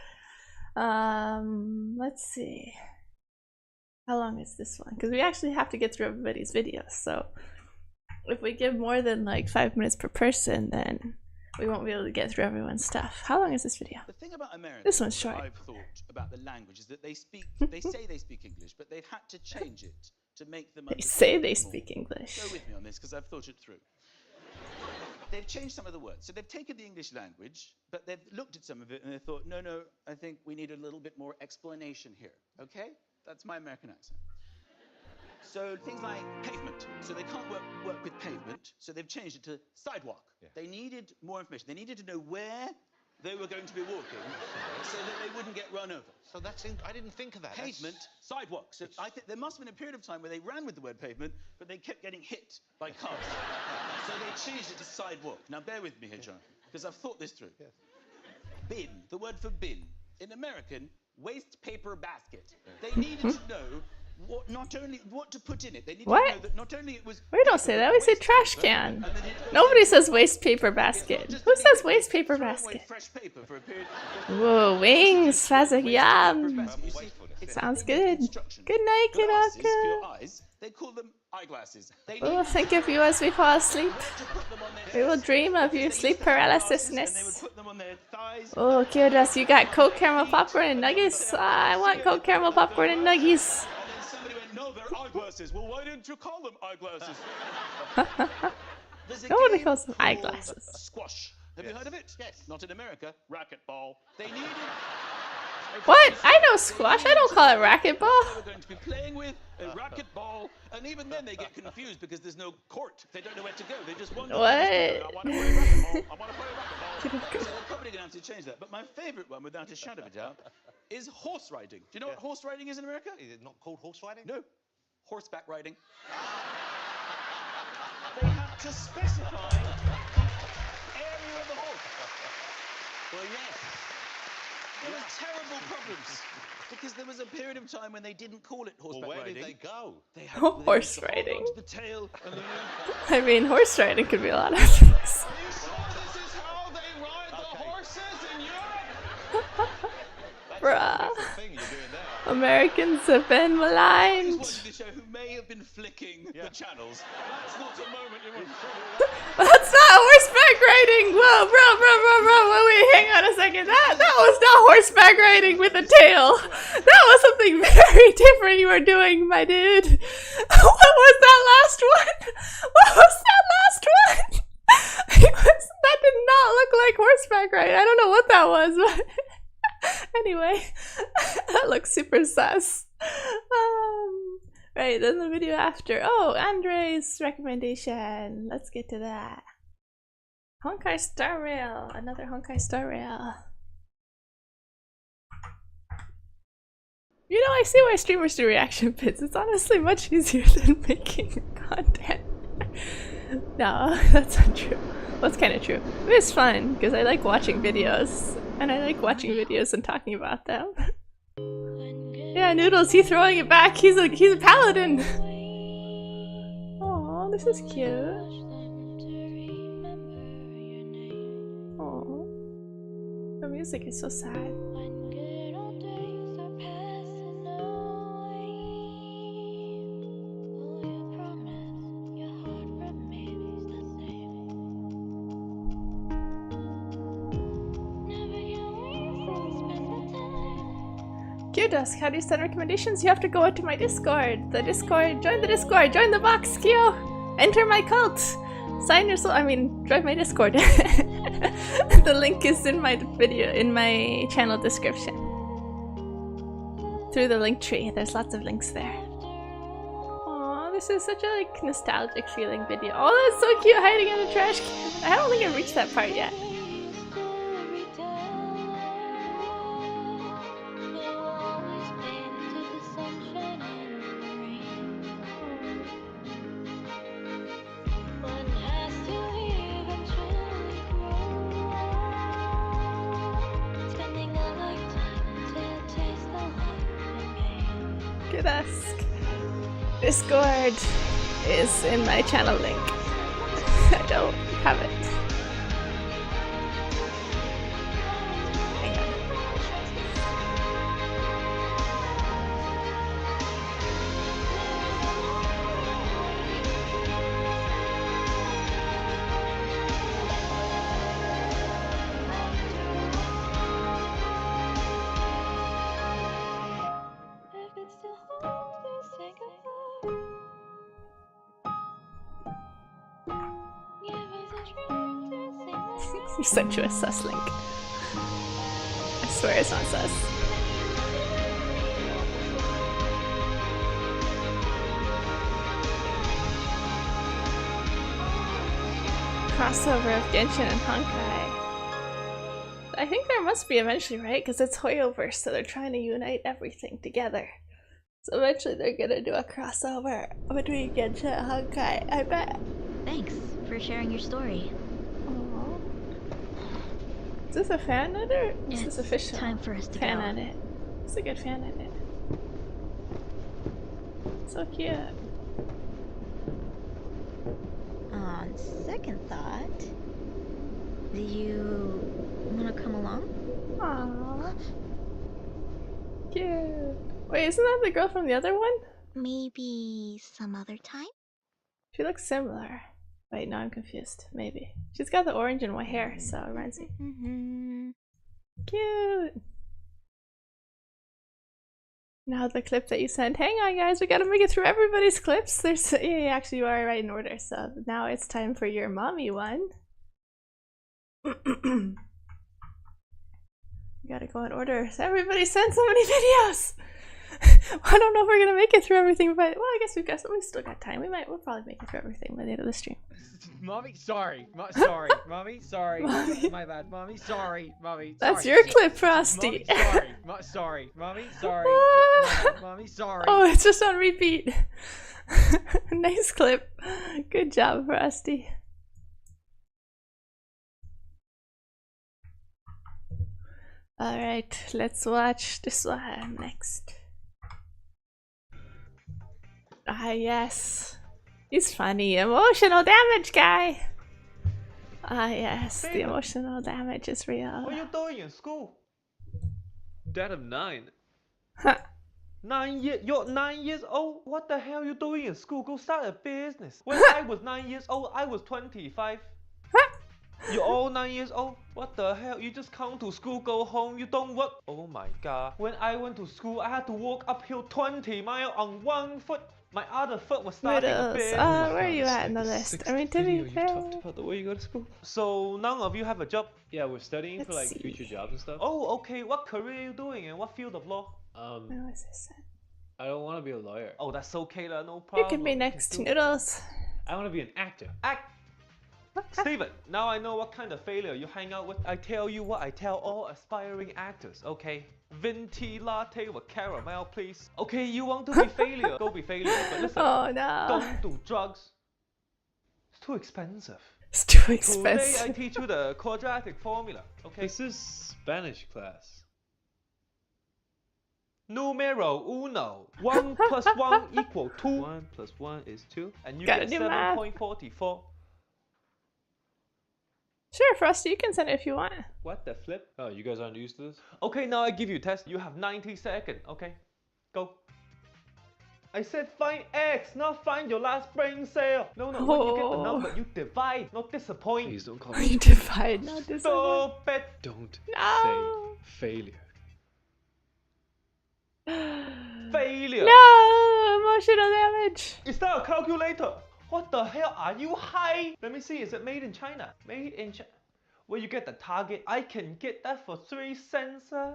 Let's see. How long is this one? Because we actually have to get through everybody's videos, so if we give more than like 5 minutes per person, then we won't be able to get through everyone's stuff. How long is this video? The thing about Americans, this one's short. I've thought about the language is that they say they speak English, but they've had to change it to make them. They say they speak English. Go with me on this because I've thought it through. They've changed some of the words. So they've taken the English language, but they've looked at some of it and they thought, no, I think we need a little bit more explanation here. Okay? That's my American accent. So things like pavement. So they can't work with pavement, so they've changed it to sidewalk. Yeah. They needed more information. They needed to know where they were going to be walking so that they wouldn't get run over. So that's I didn't think of that. Pavement, sidewalk. So I think there must have been a period of time where they ran with the word pavement, but they kept getting hit by cars. So they changed it to sidewalk. Now bear with me here, John, because I've thought this through. Yes. Bin, the word for bin. In American, waste paper basket. They needed to know what to put in it. They needed to know that not only it was. We don't say that. We say trash can. Nobody says waste paper basket. Who says waste paper basket? Whoa, wings, Fazak, yum. Sounds good. Good night, Kyotoku. They call them eyeglasses. We will think of you as we fall asleep. We will dream of your sleep paralysisness. Oh, Kyodas, you got Coke caramel popcorn and nuggets? I want Coke caramel popcorn and nuggies. No, they're eyeglasses. Well, why didn't you call them eyeglasses? Nobody calls them eyeglasses. Squash. Have you heard of it? Yes. Not in America. Racquetball. They needed. What? I know squash. I don't call it racquetball. They were going to be playing with a racquetball, and even then they get confused because there's no court. They don't know where to go. They just wander. What? I want to play racquetball. I want to play racquetball. So they're probably going to have to change that. But my favourite one, without a shadow of a doubt, is horse riding. Do you know what horse riding is in America? Is it not called horse riding? No. Horseback riding. They have to specify the area of the horse. Well, yes. There were terrible problems because there was a period of time when they didn't call it horseback riding. Where did they go? They horse riding. The tail and the I mean, horse riding could be a lot of things. Are you sure this is how they ride the horses in Europe? Bruh. Americans have been maligned. Who may have been flicking the channels. That's not a moment you want. That's not horseback riding. Whoa, bro. Wait, hang on a second. That was not horseback riding with a tail. That was something very different you were doing, my dude. What was that last one? That did not look like horseback riding. I don't know what that was, but anyway, that looks super sus. Right, then the video after. Oh, Andre's recommendation. Let's get to that. Honkai Star Rail. Another Honkai Star Rail. You know, I see why streamers do reaction vids. It's honestly much easier than making content. No, that's not true. That's kind of true. It's fun because I like watching videos, and I like watching videos and talking about them. Yeah, Noodles, he's throwing it back. He's a paladin. Oh, this is cute. Oh, the music is so sad. Q-Dusk, how do you send recommendations? You have to go into my Discord. Join the Discord, join the box, Q! Enter my cult! Sign your soul, join my Discord. The link is in my my channel description. Through the link tree, there's lots of links there. Aww, this is such a nostalgic feeling video. Oh, that's so cute, hiding in a trash can. I don't think I've reached that part yet. Q-Dusk. Discord is in my channel link. I don't have it. Hang on. You sent you a sus link. I swear it's not sus. Crossover of Genshin and Honkai. I think there must be eventually, right? Because it's Hoyoverse, so they're trying to unite everything together. So eventually they're gonna do a crossover between Genshin and Honkai, I bet. Thanks for sharing your story. Is this a fan edit or is this official? Time for us to fan go. edit. It's a good fan edit. So cute. On second thought, do you want to come along? Aww. Cute. Wait, isn't that the girl from the other one? Maybe some other time? She looks similar. Wait, no, I'm confused. Maybe. She's got the orange and white hair, so it reminds me. Cute! Now the clip that you sent. Hang on, guys, we gotta make it through everybody's clips. There's yeah, actually you are right in order, so now it's time for your mommy one. You gotta go in order. So everybody sent so many videos! I don't know if we're gonna make it through everything, but well, I guess we still got time. We'll probably make it through everything by the end of the stream. Mommy, sorry. Sorry. Mommy, sorry. Mommy. My bad. Mommy, sorry. Mommy, That's sorry. your clip, Frosty. Mommy, sorry. Sorry. Mommy, sorry. Mommy, sorry. Oh, it's just on repeat. Nice clip. Good job, Frosty. Alright, let's watch this one next. Ah, yes. He's funny. Emotional damage guy. Ah, yes. The emotional damage is real. What are you doing in school? Dad, I'm 9. Huh. You're 9 years old? What the hell are you doing in school? Go start a business. When I was 9 years old, I was 25. You're all 9 years old? What the hell? You just come to school, go home, you don't work? Oh my god. When I went to school, I had to walk uphill 20 miles on one foot. My other foot was starting a business. Where are you at in the list? I mean, to be fair. About the way you go to school. So none of you have a job? Yeah, we're studying for like future jobs and stuff. Oh, okay. What career are you doing and what field of law? I don't want to be a lawyer. Oh, that's okay, no problem. You can be next, Noodles. I want to be an actor. Steven, now I know what kind of failure you hang out with. I tell you what I tell all aspiring actors, okay? Venti latte with caramel, please. Okay, you want to be failure, go be failure. But listen, oh, no. don't do drugs. It's too expensive. It's too Today I expensive. teach you the quadratic formula. Okay. This is Spanish class. Numero uno. 1 plus 1 equal 2. 1 plus 1 is 2. And you Gotta get do math. 7.44. Sure, Frosty, you can send it if you want. What the flip? Oh, you guys aren't used to this? Okay, now I give you a test. You have 90 seconds. Okay, go. I said find X, not find your last brain cell. No, when you get the number, you divide, not disappoint. Please don't call You me. divide, not disappoint. Stop it. Don't No. say failure. Failure. No! Emotional damage. Is that a calculator? What the hell? Are you high? Let me see. Is it made in China? Made in China. Where you get the target? I can get that for 3 cents. I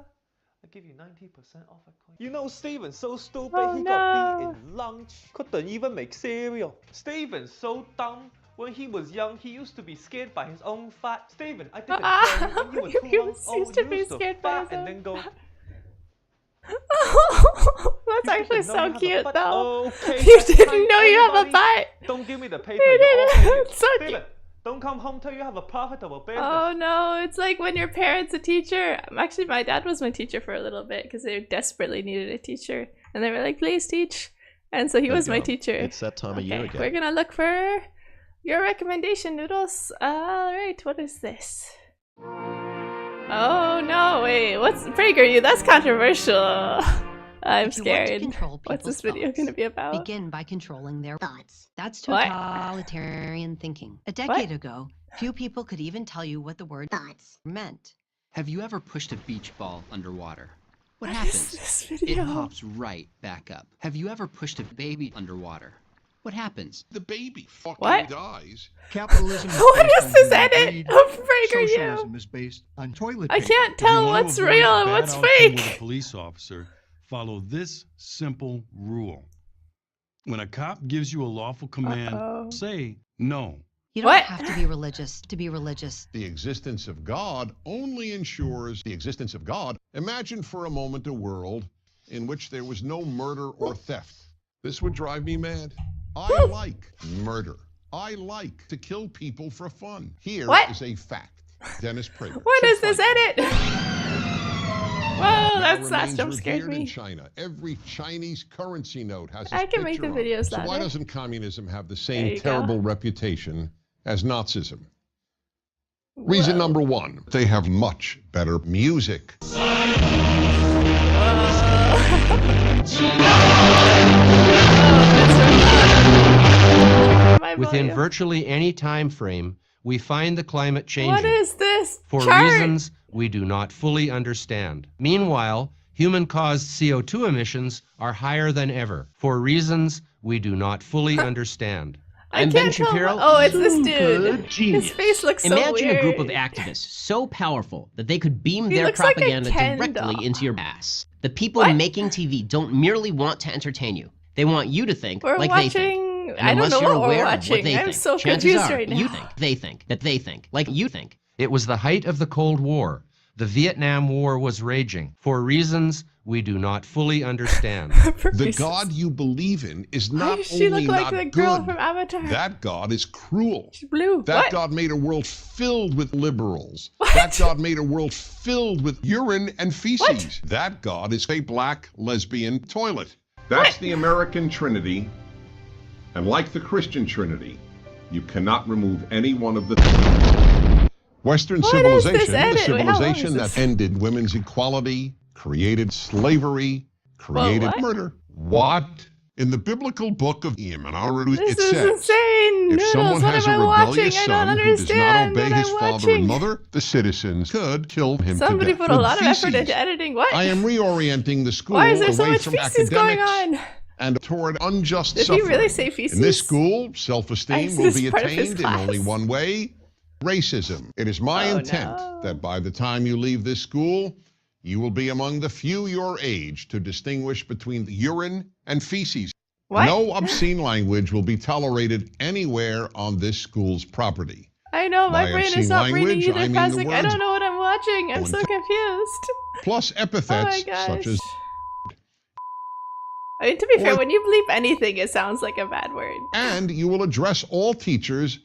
give you 90% off a coin. You know Steven's so stupid. Oh, he no. got beat in lunch. Couldn't even make cereal. Steven's so dumb. When he was young, he used to be scared by his own fat. Steven, I didn't tell you when you were 2 He months used old, to you be used to scared by fat his and own then go. That's actually so cute, though. Okay, You that's didn't fine, know you have a everybody. butt. Don't give me the paper. You You're all didn't. failures. It's so Steven, cute. don't come home till you have a profitable business. Oh no, it's like when your parents a teacher. Actually, my dad was my teacher for a little bit because they desperately needed a teacher. And they were like, please teach. And so he was my teacher. It's that time of year again. We're gonna look for your recommendation, Noodles. Alright, what is this? Oh no, wait, what's PragerU? That's controversial. I'm scared. What's this video gonna be about? Begin by controlling their thoughts. That's What? totalitarian thinking. A decade ago, few people could even tell you what the word thoughts meant. Have you ever pushed a beach ball underwater? What What happens? is this It video? pops right back up. Have you ever pushed a baby underwater? What happens? The baby fucking What? dies. Capitalism is What based is on this human edit greed. of PragerU? Socialism is based on toilet I paper. can't If you tell want to what's avoid real a and bad what's outcome fake. With a police officer, follow this simple rule. When a cop gives you a lawful command, say no. You don't have to be religious to be religious. The existence of God only ensures the existence of God. Imagine for a moment a world in which there was no murder or theft. This would drive me mad. I like murder. I like to kill people for fun. Here is a fact. Dennis Prager. What is this edit? Whoa, that remains jump scared revered in me. China. Every Chinese currency note has I his can make the picture on it. videos So why louder. doesn't communism have the There same you go. terrible reputation as Nazism? Reason number one, they have much better music. Within virtually any time frame, we find the climate changing. What is this? For chart? reasons we do not fully understand. Meanwhile, human-caused CO2 emissions are higher than ever, for reasons we do not fully understand. I can't tell. Oh, it's this dude. His face looks so Imagine weird. a group of activists so powerful that they could beam He their looks like a propaganda Ken directly doll. into your ass. The people making TV don't merely want to entertain you. They want you to think We're like watching. they think. And I don't unless know you're what we're aware of watching. what they I'm think, so chances confused are right now. you think they think that they think like you think. It was the height of the Cold War. The Vietnam War was raging, for reasons we do not fully understand. The God you believe in is Why not does she only look like not the girl good, from Avatar? that God is cruel. She's blue. That What? God made a world filled with liberals. That God made a world filled with urine and feces. That God is a black lesbian toilet. That's the American Trinity. And like the Christian Trinity, you cannot remove any one of the Western What is this civilization, the edit? Wait, how long is civilization this? that ended women's equality, created slavery, created what? murder. What? In the biblical book of Amenorud, This it is says, insane. if Noodles, someone what has am a I watching? rebellious I don't son who does not understand obey what his I'm father watching. and mother, the citizens could kill him Somebody to death. put a With lot of effort feces. into editing. What? I am reorienting the school Why is there so away much from feces going academics on? and toward unjust Did he suffering. really say feces? In this school, self-esteem Is will this be part of his attained in only class? one way, racism. It is my Oh, intent no. that by the time you leave this school, you will be among the few your age to distinguish between urine and feces. What? No obscene language will be tolerated anywhere on this school's property. I know, my By brain is obscene not reading language, either, I mean the Pazik. I words don't know what I'm watching. I'm so confused. Plus Oh my epithets gosh. such as I mean, to be fair, Or- when you bleep anything, it sounds like a bad word. and you will address all teachers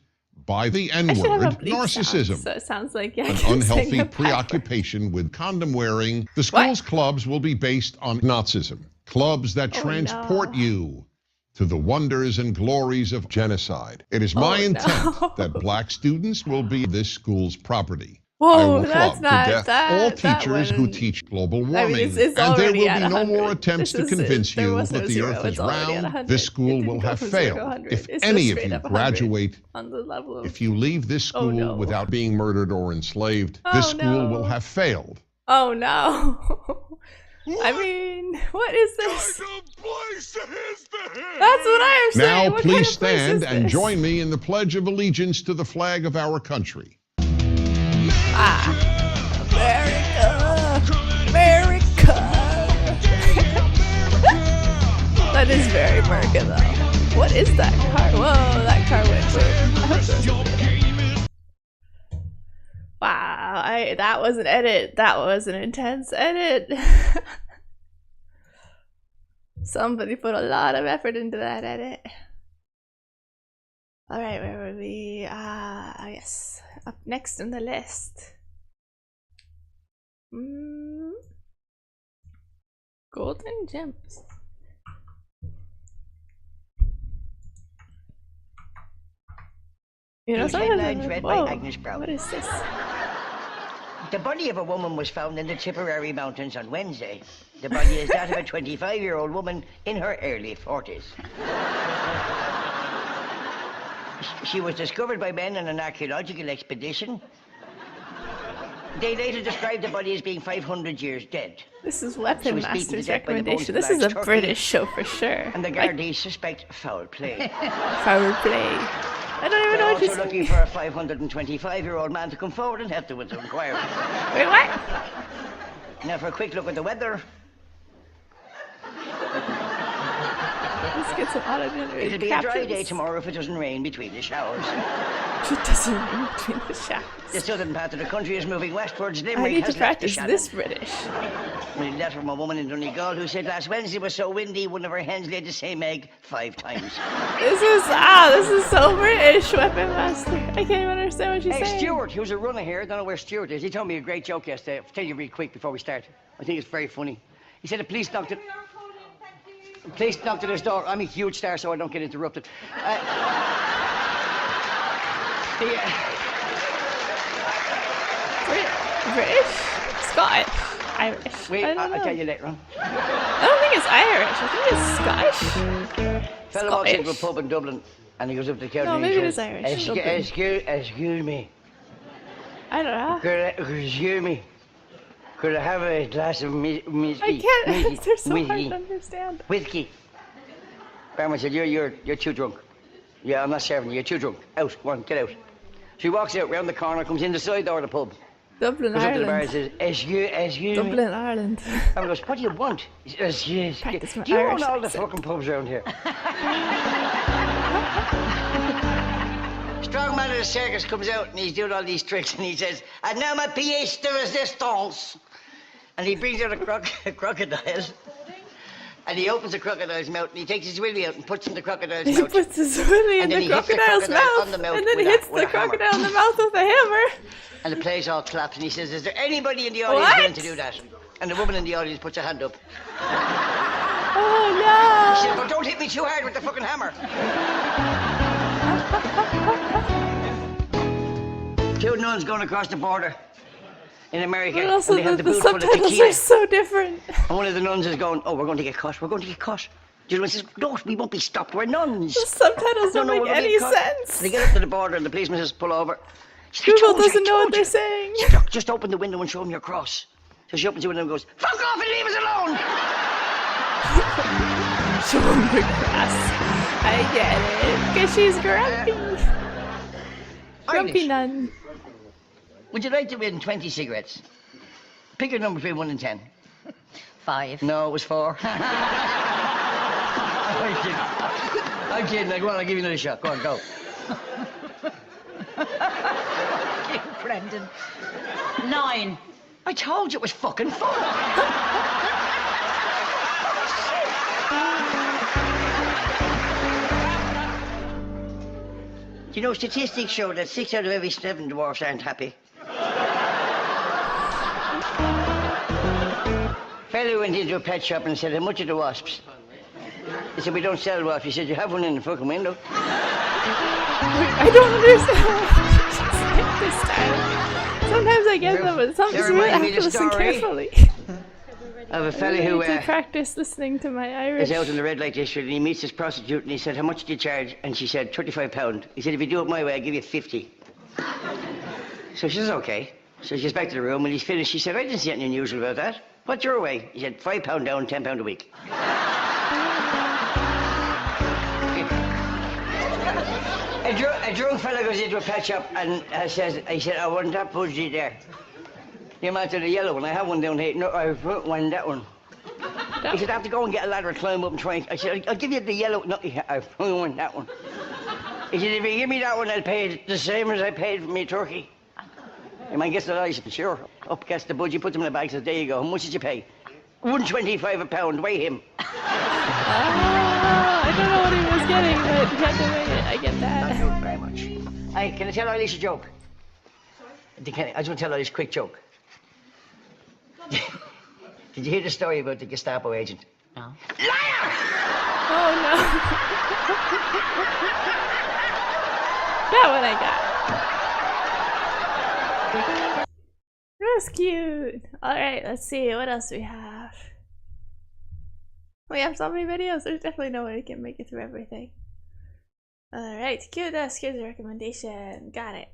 by the I should have a N-word, bleep narcissism, sound, so it sounds like yeah, an I can sing unhealthy the Pi word. preoccupation with condom wearing. The school's clubs will be based on Nazism, clubs that transport you to the wonders and glories of genocide. It is my intent that black students will be this school's property. I Whoa, will that's club not to death that. all that teachers who one- teach global I warming, mean, it's and there already will at be no 100. more attempts This to is- convince there you was no that the zero. earth It's is already at round. 100. This school It will didn't go have from 0 to failed 100. if It's any just of straight you up 100 graduate. on the level of, If you leave this Oh, school no. without being murdered or enslaved, Oh, this school will no. have failed. Oh no. I mean, what is this? That's what I'm saying. Now What please kind of place stand is and this? join me in the Pledge of Allegiance to the flag of our country. America. That is very America though. What is that car? Whoa, that car went boom. I hope those are good. Wow, that was an edit. That was an intense edit. Somebody put a lot of effort into that edit. Alright, where were we? Yes. Up next on the list. Golden gems. You know, These sometimes headlines I'm read like, by whoa, Agnes Brown. what is this? The body of a woman was found in the Tipperary Mountains on Wednesday. The body is that of a 25-year-old woman in her early 40s. She was discovered by men on an archaeological expedition. They later described the body as being 500 years dead. This is She Weapon was beaten to Master's death by the bones recommendation. of This is a large turkey, British show for sure. And the Like, Gardaí suspect foul play. foul play. I don't even They're know what also you're looking saying. for a 525-year-old man to come forward and help them with the inquiry. Wait, what? Now for a quick look at the weather. Let's get some auto-generated It'll be a dry captions. day tomorrow if it doesn't rain between the showers. It doesn't rain between the showers. The southern part of the country is moving westwards. I Limerick need to has left the practice Shannon. this British. We learned that from a woman in Donegal who said last Wednesday was so windy one of her hens laid the same egg 5 times. This is so British, Weapon Master. I can't even understand what she's Hey, saying. Stuart, who's a runner here, I don't know where Stuart is. He told me a great joke yesterday. I'll tell you real quick before we start. I think it's very funny. He said the police knocked at his door. I'm a huge star, so I don't get interrupted. British? Scottish? Irish? Wait, I don't know. I'll tell you later on. I don't think it's Irish. I think it's Scottish. Fellow walks into a pub in Dublin and he goes up to the counter No, and he maybe it says, is Irish. Dublin. Excuse me. I don't know. Excuse me. Could I have a glass of whiskey? I can't. They're so hard whiskey. to understand. Whiskey. Barman said, you're too drunk. Yeah, I'm not serving you. You're too drunk. Out. Come on, get out. She walks out round the corner, comes in the side door of the pub. Dublin, Goes up to the bar and Ireland. says, excuse me. Dublin, Ireland. And goes, what do you want? He says, yes. Practice my Do you Irish own all the accent. fucking pubs around here? Strong man of the circus comes out and he's doing all these tricks and he says, and now my pièce de résistance. And he brings out a crocodile. And he opens the crocodile's mouth and he takes his willy out and puts it in the crocodile's He mouth. puts his willy in And then the he hits the crocodile's crocodile on mouth, the mouth and then he with hits a- with the a hammer. crocodile in the mouth with a hammer. And the place all claps and he says, is there anybody in the audience What? willing to do that? And the woman in the audience puts her hand up. Oh She said, no! well, don't hit me too hard with the fucking hammer. 2 nuns going across the border in America. But also and they have the the boot full of subtitles tequila. are so different. And one of the nuns is going, oh, we're going to get caught. We're going to get caught. The other one says, no, we won't be stopped. We're nuns. The subtitles don't we're make gonna any get caught. sense. They get up to the border and the policeman says, pull over. She said, Google I told you, doesn't I know what told they're you. saying. She said, look, just open the window and show them your cross. So she opens the window and goes, fuck off and leave us alone. Show him the grass. I get it. Because she's grumpy. Grumpy Irish. nun. Would you like to win 20 cigarettes? Pick a number between 1 and 10. 5. No, it was 4. I'm kidding. Go on, I'll give you another shot. Go on, go. Brendan. 9. I told you it was fucking 4. Do you know statistics show that 6 out of every 7 dwarfs aren't happy? Fellow went into a pet shop and said, how much are the wasps? He said, we don't sell wasps. He said, you have one in the fucking window. I don't understand what this time. Sometimes I get them, but sometimes I have to listen carefully. I have a fella I who need to practice listening to my Irish. is out in the red light district and he meets this prostitute and he said, how much do you charge? And she said, £35. He said, if you do it my way, I'll give you 50. So she says, okay. So she's back to the room and he's finished. She said, I didn't see anything unusual about that. What's your way? He said, £5 down, £10 a week. A drunk fella goes into a pet shop and he said, I want that budgie there. The amount of the yellow one, I have one down here. No, I want that one. He said, I have to go and get a ladder, climb up and try. I said, I'll give you the yellow. No, I want that one. He said, if you give me that one, I'll pay it the same as I paid for me turkey. The man gets the ladder, he said, sure. Up gets the budgie, puts them in the bag, says, there you go. How much did you pay? £1.25 a pound, weigh him. I don't know what he was getting, but he had to weigh it. I get that. Thank you very much. Hey, can I tell Eilish a joke? I just want to tell Eilish a quick joke. Did you hear the story about the Gestapo agent? No. Liar! Oh no. That one I got. That was cute. Alright, let's see what else we have. We have so many videos, there's definitely no way we can make it through everything. Alright, cue this, here's a recommendation. Got it.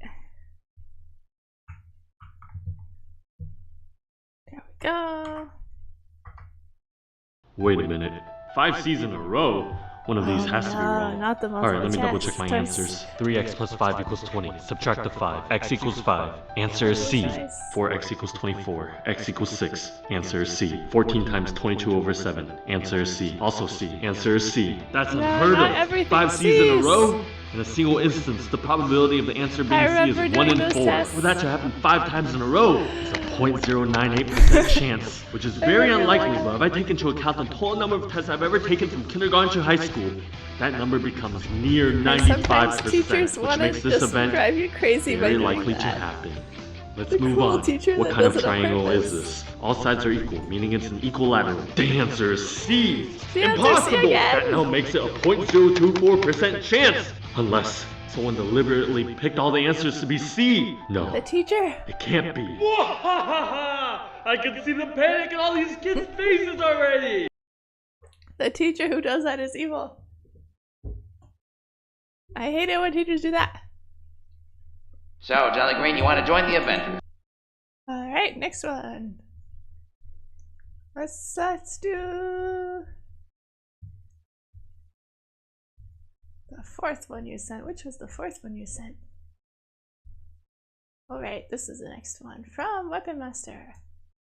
There we go. Wait a minute. 5 C's in a row? One of these has to be wrong. Not the Alright, let me double check my answers. 3x plus 5 equals 20. Subtract the 5. X equals 5. Answer is C. 4x equals 24. X equals 6. Answer is C. 14 times 22 over 7. Answer is C. Also C. Answer is C. That's unheard of. 5 C's in a row? In a single instance, the probability of the answer being C is 1 in 4. For that to happen 5 times in a row, it's a 0.098% chance, which is very unlikely, but if I take into account the total number of tests I've ever taken from kindergarten to high school, that number becomes near 95%, which makes this event very likely to happen. Let's move on. What kind of triangle is this? All sides are equal, meaning it's an equilateral. The answer is C. Impossible! That now makes it a 0.024% chance. Unless someone deliberately picked all the answers to be C. No. The teacher? It can't be. I can see the panic in all these kids' faces already! The teacher who does that is evil. I hate it when teachers do that. So, Jolly Green, you want to join the event? Alright, next one. Let's do the fourth one you sent. Which was the fourth one you sent? Alright, this is the next one from Weapon Master.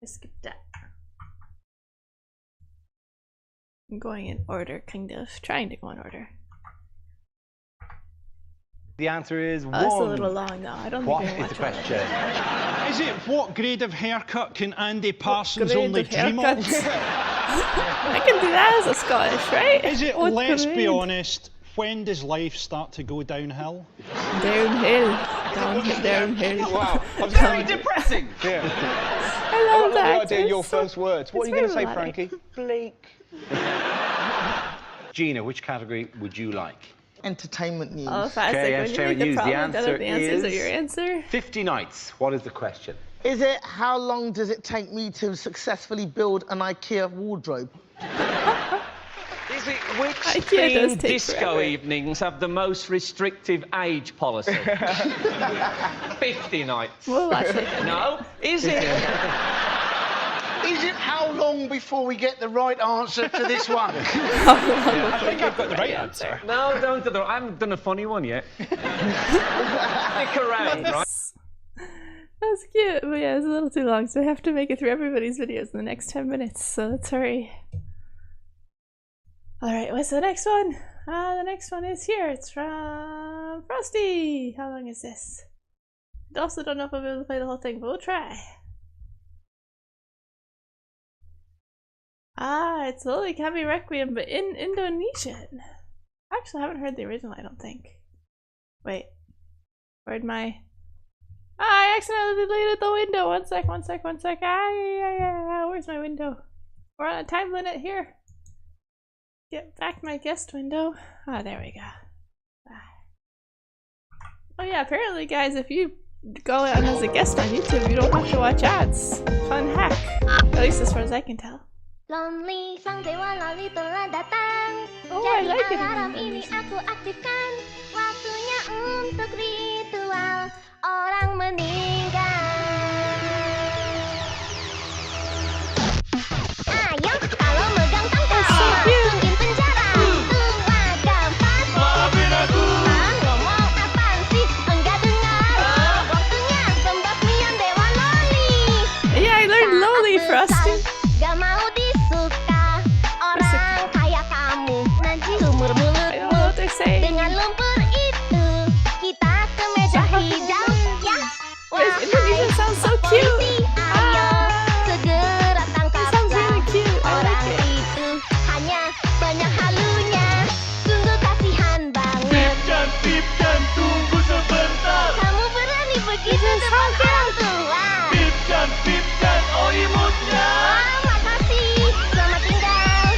Let's skip that. I'm going in order, kind of. Trying to go in order. The answer is 1. That's a little long though. I don't What think is the question? Is it what grade of haircut can Andy Parsons grade only of dream of? I can do that as a Scottish, right? Is it, What let's be grade? honest, when does life start to go downhill? Downhill. Downhill. Wow, that's very depressing. Yeah. I love that. that. No idea your first words. What are you going to say, melodic. Frankie? Blake. Gina, which category would you like? Entertainment news. Oh, fast. Okay, Like, when you make the problem, the answers are your answer. 50 nights. What is the question? Is it how long does it take me to successfully build an IKEA wardrobe? Is it which IKEA does themed take disco forever. evenings have the most restrictive age policy? 50 nights. We'll watch it. No? Is it? Is it how long before we get the right answer to this one? I think I've got the right answer. No, don't do that. I haven't done a funny one yet. Stick around, right? That's cute, but yeah, it's a little too long, so I have to make it through everybody's videos in the next 10 minutes, so let's hurry. Alright, what's the next one? The next one is here. It's from Frosty. How long is this? I also don't know if I'll be able to play the whole thing, but we'll try. It's Lily Kami Requiem, but in Indonesian. Actually, I haven't heard the original, I don't think. Wait. Where'd my... I accidentally deleted the window. One sec. Where's my window? We're on a time limit here. Get back my guest window. Ah, there we go. Oh yeah, apparently guys, if you go on as a guest on YouTube, you don't have to watch ads. Fun hack. At least as far as I can tell. Lonely, sang dewa lali telah datang. Oh, I like it. Alarm ini aku aktifkan. Waktunya untuk ritual orang meninggal. Ayo, kalau megang tangkap, masukin penjara. Tua gampang. Maafin aku. Ngomong apaan sih? Enggak dengar. Waktunya pembasmian dewa loli. Yeah, I learned loli, Frosty. Gak mau disuka orang kayak kamu. Nanti sumur mulut dengan lumpur itu kita ke meja hijau ya. Wait, Indonesia sounds so cute. Ayo segera tangkaplah orang itu. Hanya banyak halunya. Sungguh kasihan banget. Pip dan tunggu sebentar. Kamu berani begitu depan orang tua. Pip dan oh imutnya. Makasih, selamat tinggal.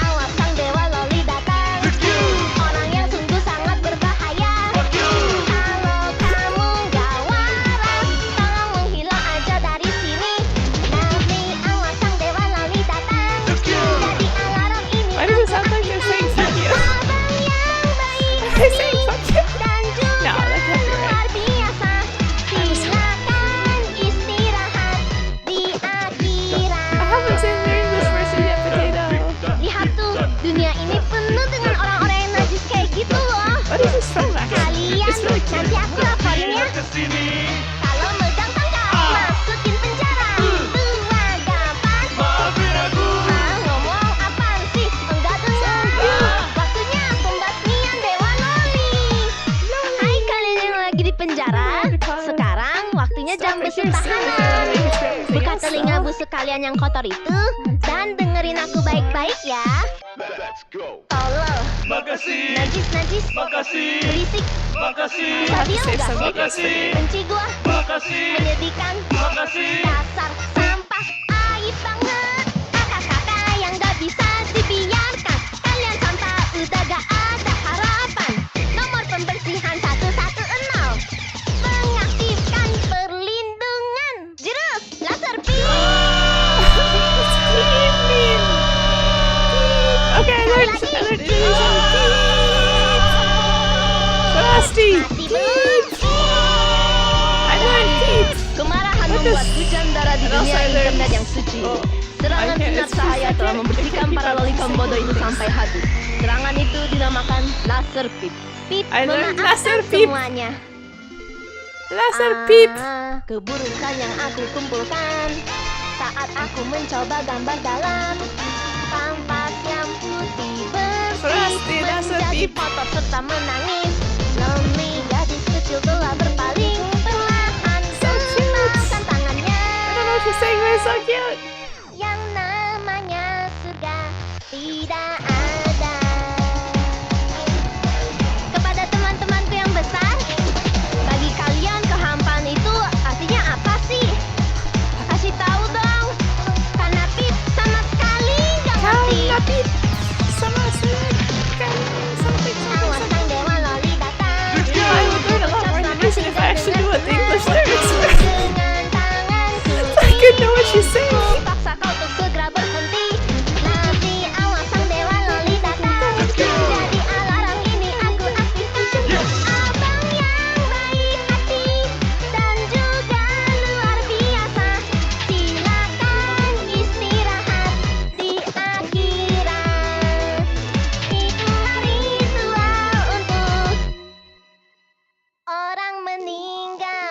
Awas sang dewa loli datang. Orang yang sungguh sangat berbahaya. Kalau kamu gak waras, tolong menghilang aja dari sini. Nanti awas sang dewa loli datang. Jadi alarm ini Why does it sound like they're saying fuck you? They're saying fuck you? No, that can't be right. biasa. Silakan istirahat di akhirat. I haven't seen the English version yet, Potato. Lihat tuh, dunia ini penuh dengan orang-orang yang najis kayak gitu loh. What is this from, actually? Kalian, It's really cute. nanti aku laporinnya. Kalau megang tangkap, masukin penjara. Tua gampang. Maafin aku. Ngomong apaan sih? Enggak dengar. Waktunya pembasmian dewa loli. Hai kalian yang lagi di penjara. Sekarang waktunya jam besuk tahanan. Buka telinga busuk kalian yang kotor itu dan dengerin aku baik-baik ya. Let's go. Tolol. Makasih. Najis. Makasih. Berisik. Makasih. Bisa diam gak? Makasih. Benci gua. Makasih. Menyedihkan. Makasih. Dasar sampah. Aib banget. Kakak-kakak yang gak bisa dibiarkan. Kalian sampah udah gak ada harapan. Nomor pembersihan 110. Mengaktifkan perlindungan. Jurus laser beam. Okay, I learned Indonesian. Frosty. I learned peep. Kemarahan membuat hujan darah di dunia internet yang suci. Serangan sinar cahaya telah membersihkan para lolicon bodoh itu sampai habis. Serangan itu dinamakan laser peep. Peep memaafkan semuanya. Laser peep. Keburukan yang aku kumpulkan saat aku mencoba gambar dalam kanvas yang putih bersih menjadi kotor serta menangis. Lonely gadis kecil telah berpaling perlahan melepaskan tangannya. I don't know what you're saying, but it's so cute. Yang namanya surga tidak ada. Kepada teman-temanku yang besar, bagi kalian kehampaan itu artinya apa sih? Kasih tahu dong. Karena Pip sama sekali gak ngerti. Sama sekali. Awas sang dewa loli datang. I would learn a lot more Indonesian if I actually knew what the English lyrics were. I could know what she's saying. Paksa kau untuk segera berhenti. Nanti awas sang dewa loli datang. Jadi alarm ini aku aktifkan. Abang yang baik hati dan juga luar biasa. Silakan istirahat di akhirat. Itulah ritual untuk orang meninggal.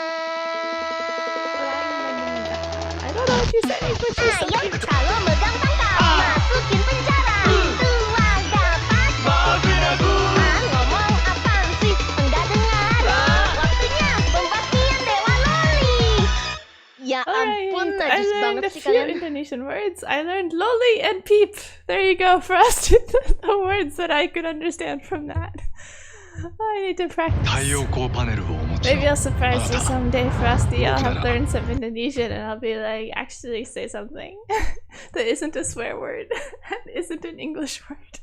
I don't know what you said, but she's so Ayo, cute. kalau megang tangkap, masukin penjara. Tua gampang. Maafin aku. Ngomong apaan sih? Enggak dengar. Waktunya pembasmian dewa loli. Ya ampun, I najis learned banget a sih few kalian. Indonesian words. I learned loli and peep. There you go, Frosty. The words that I could understand from that. I need to practice. Maybe I'll surprise you someday, Frosty. I'll have learned some Indonesian and I'll be like, actually say something that isn't a swear word and isn't an English word.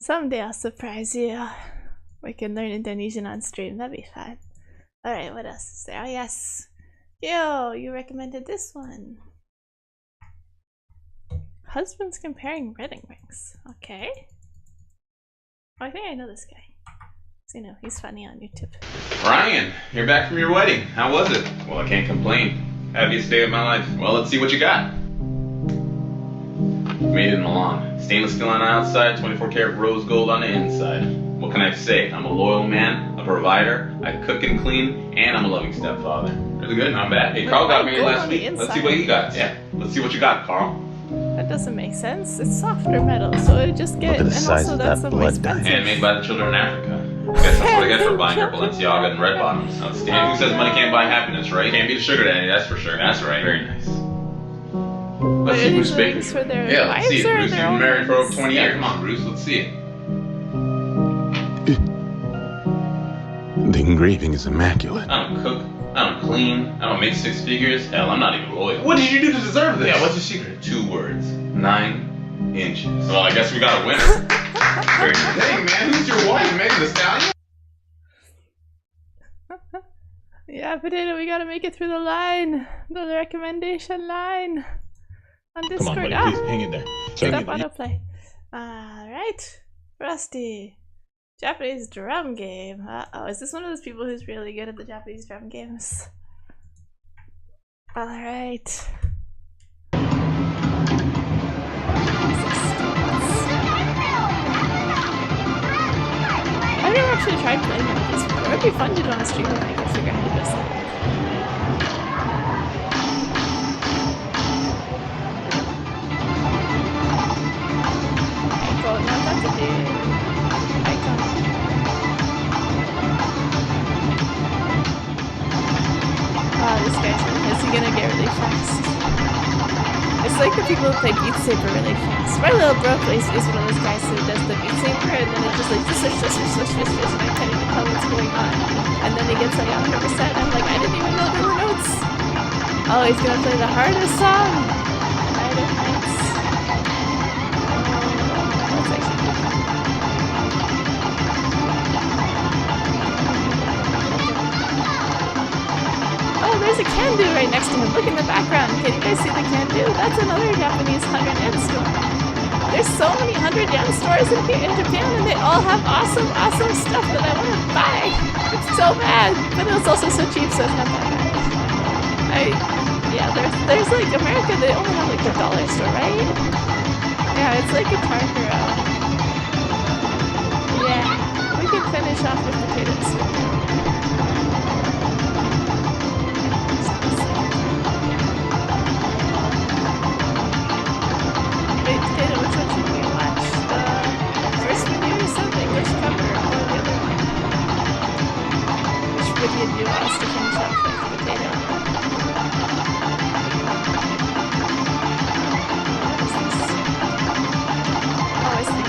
Someday I'll surprise you. We can learn Indonesian on stream. That'd be fun. Alright, what else is there? Oh, yes. Yo, you recommended this one. Husbands comparing wedding rings. Okay. Oh, I think I know this guy. So, you know, he's funny on YouTube. Ryan, you're back from your wedding. How was it? Well, I can't complain. Happiest day of my life. Well, let's see what you got. Made in Milan. Stainless steel on the outside, 24 karat rose gold on the inside. What can I say? I'm a loyal man, a provider, I cook and clean, and I'm a loving stepfather. Really good, not bad. Hey, Carl got married last week. Let's see what he got. Yeah, let's see what you got, Carl. That doesn't make sense. It's softer metal, so it just get. And also, that's the more expensive. Handmade by the children in Africa. I guess that's what I get for buying your Balenciaga and red bottoms. Outstanding. Who says money can't buy happiness, right? Can't be the sugar daddy, that's for sure. That's right. Very nice. Let's see Bruce Baker. Yeah, let's see it. Bruce, you've been married for over 20 years. Come on, Bruce, let's see it. The engraving is immaculate. I don't cook. I don't clean. I don't make six figures. Hell, I'm not even loyal. What did you do to deserve this? Yeah, what's your secret? 2 words. 9 inches. Well, I guess we got a winner. Very nice. Hey, man, who's your wife, Megan Thee Stallion? Yeah, Potato, we gotta make it through the line. The recommendation line. On Discord. Come on, buddy, please hang in there. Stop autoplay. Alright. Rusty. Japanese drum game. Uh-oh, is this one of those people who's really good at the Japanese drum games? Alright. I've never actually tried playing one of these before. It would be fun to do on a stream if I could figure out how to do something. I don't know what to do. This guy's is he gonna get really fast? It's like the people who play Beat Saber really fast. My little bro plays is one of those guys who does the Beat Saber and then it just like swish, and I can't even tell what's going on. And then he gets like 100% and I'm like, I didn't even know there were notes. Oh, he's gonna play the hardest song. Night of Nights. That's actually good. Oh, there's a can-do right next to him. Look in the background. Can you guys see the can-do? That's another Japanese 100-yen store. There's so many 100-yen stores in Japan, and they all have awesome stuff that I want to buy. It's so bad, but it's also so cheap, so it's not that bad. Yeah, there's like America. They only have like the dollar store, right? Yeah, it's like Guitar Hero. Yeah, we can finish off with potatoes. You asked to finish up with potato. Oh, I see.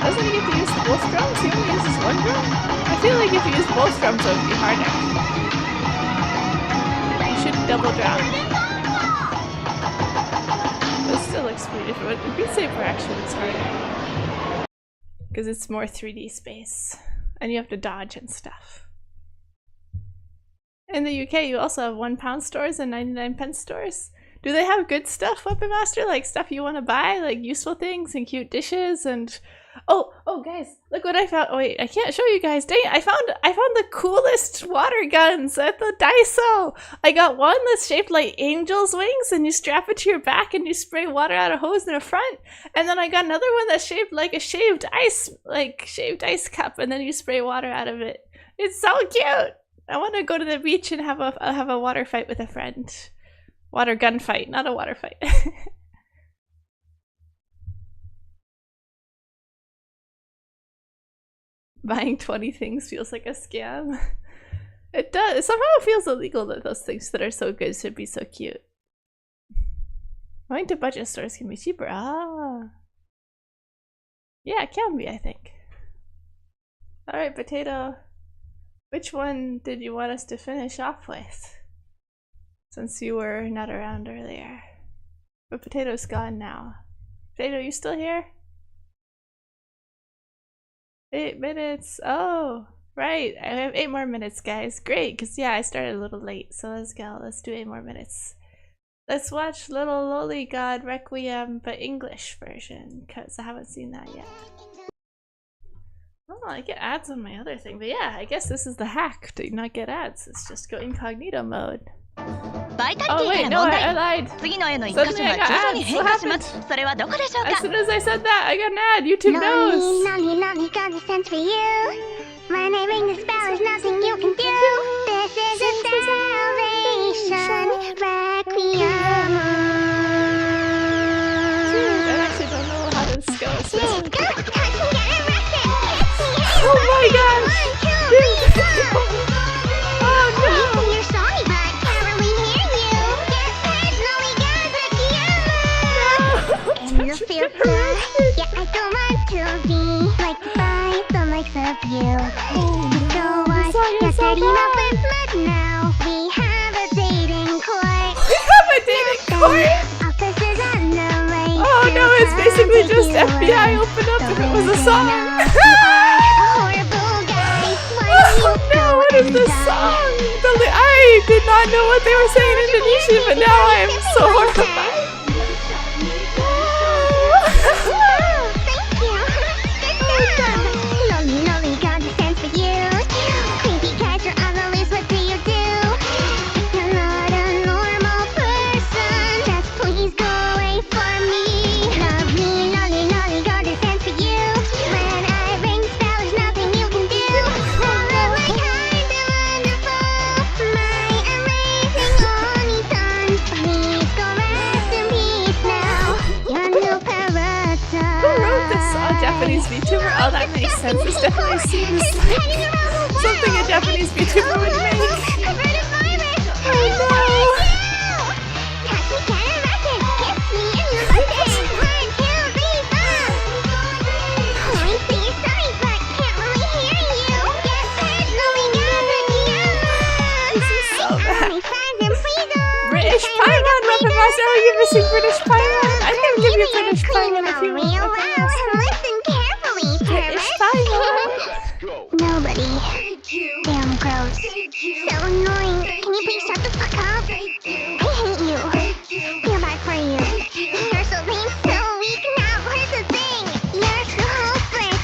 Doesn't he get to use both drums? He only uses one drum? I feel like if you use both drums, it would be harder. You should double drum. Still looks beautiful, but Beat Saber actually looks harder because it's more 3D space and you have to dodge and stuff. In the UK, you also have £1 stores and 99p stores. Do they have good stuff, Weapon Master? Like stuff you want to buy, like useful things and cute dishes and oh guys, look what I found. Oh wait, I can't show you guys. Dang it, I found the coolest water guns at the Daiso. I got one that's shaped like angel's wings and you strap it to your back and you spray water out a hose in the front. And then I got another one that's shaped like a shaved ice cup and then you spray water out of it. It's so cute. I want to go to the beach and have a water fight with a friend. Water gun fight, not a water fight. Buying 20 things feels like a scam. It does. Somehow it feels illegal that those things that are so good should be so cute. Going to budget stores can be cheaper. Ah. Yeah, it can be, I think. Alright, Potato. Which one did you want us to finish off with? Since you were not around earlier. But Potato's gone now. Potato, you still here? 8 minutes. Oh, right. I have 8 more minutes, guys. Great, because yeah, I started a little late. So let's go. Let's do 8 more minutes. Let's watch Little Lowly God Requiem, but English version, because I haven't seen that yet. Oh, I get ads on my other thing, but yeah, I guess this is the hack to not get ads. It's just go incognito mode. Oh wait, no, I lied. Suddenly I got ads. What happened? As soon as I said that, I got an ad. YouTube knows. Nolly, got a sense for you. When I ring the spell, there's nothing you can do. This is a salvation requiem. I actually don't know how this goes. Oh my gosh! Oh no! You're sorry, but can't really hear you. Get past Nolly, got requiem. In the future, yeah, I don't want to be like the five, the likes of you. So what? You're setting up with mud now. We have a dating court. We have a dating court? Officers on the way. Oh no, it's basically just FBI open up if it was a song. Oh no, what is this song? I did not know what they were saying in Indonesian, but now I am so horrified. Nolly, got a sense for you. Creepy catcher on the loose, what do you do? If you're not a normal person, just please go away from me. Nolly, got a sense for you. When I ring spell, there's nothing you can do. All of my kind of wonderful, my amazing only son. Please go rest in peace now. Your new paradise. Who wrote this song? Japanese VTuber? Oh, that makes sense. This definitely seems like something a Japanese VTuber would make. Oh no! This is so bad. British Paimon, Weapon Master, are you missing British Paimon? I can give you British Paimon if you want. British Paimon. Nobody. Damn gross. So annoying. Can you please shut the fuck up? I hate you. Feel bad for you. You're so lame, so weak. Now here's the thing. You're so hopeless.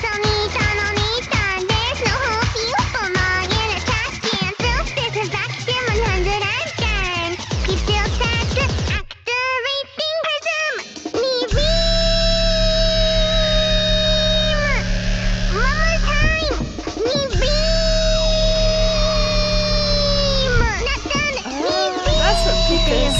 There's no hope for you for my inner trash can. Filth this is back to 100 again. Keep still sad to activating prism. Me beam. One more time. Me beam. Not done. That's what Pika's.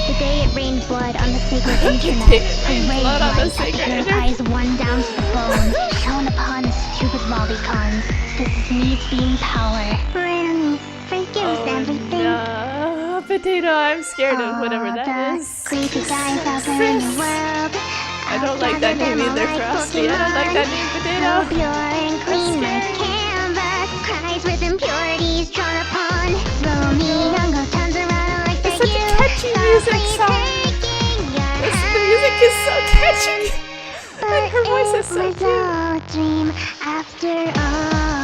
The day it rained blood on the sacred internet. Rained blood on the sacred eyes one down to the bone, shone upon stupid lolicons. This is me being power. Randy, forgives everything. No, Potato, I'm scared of whatever that is. Creepy guys out there in the world. I don't like that name either, Frosty. I don't like that name, Potato. Pure and clean like canvas. Cries with impurities drawn upon. Slow me young, go tons around like the Such a catchy music song. The music is so catchy. And her voice is so cute. All a dream after all.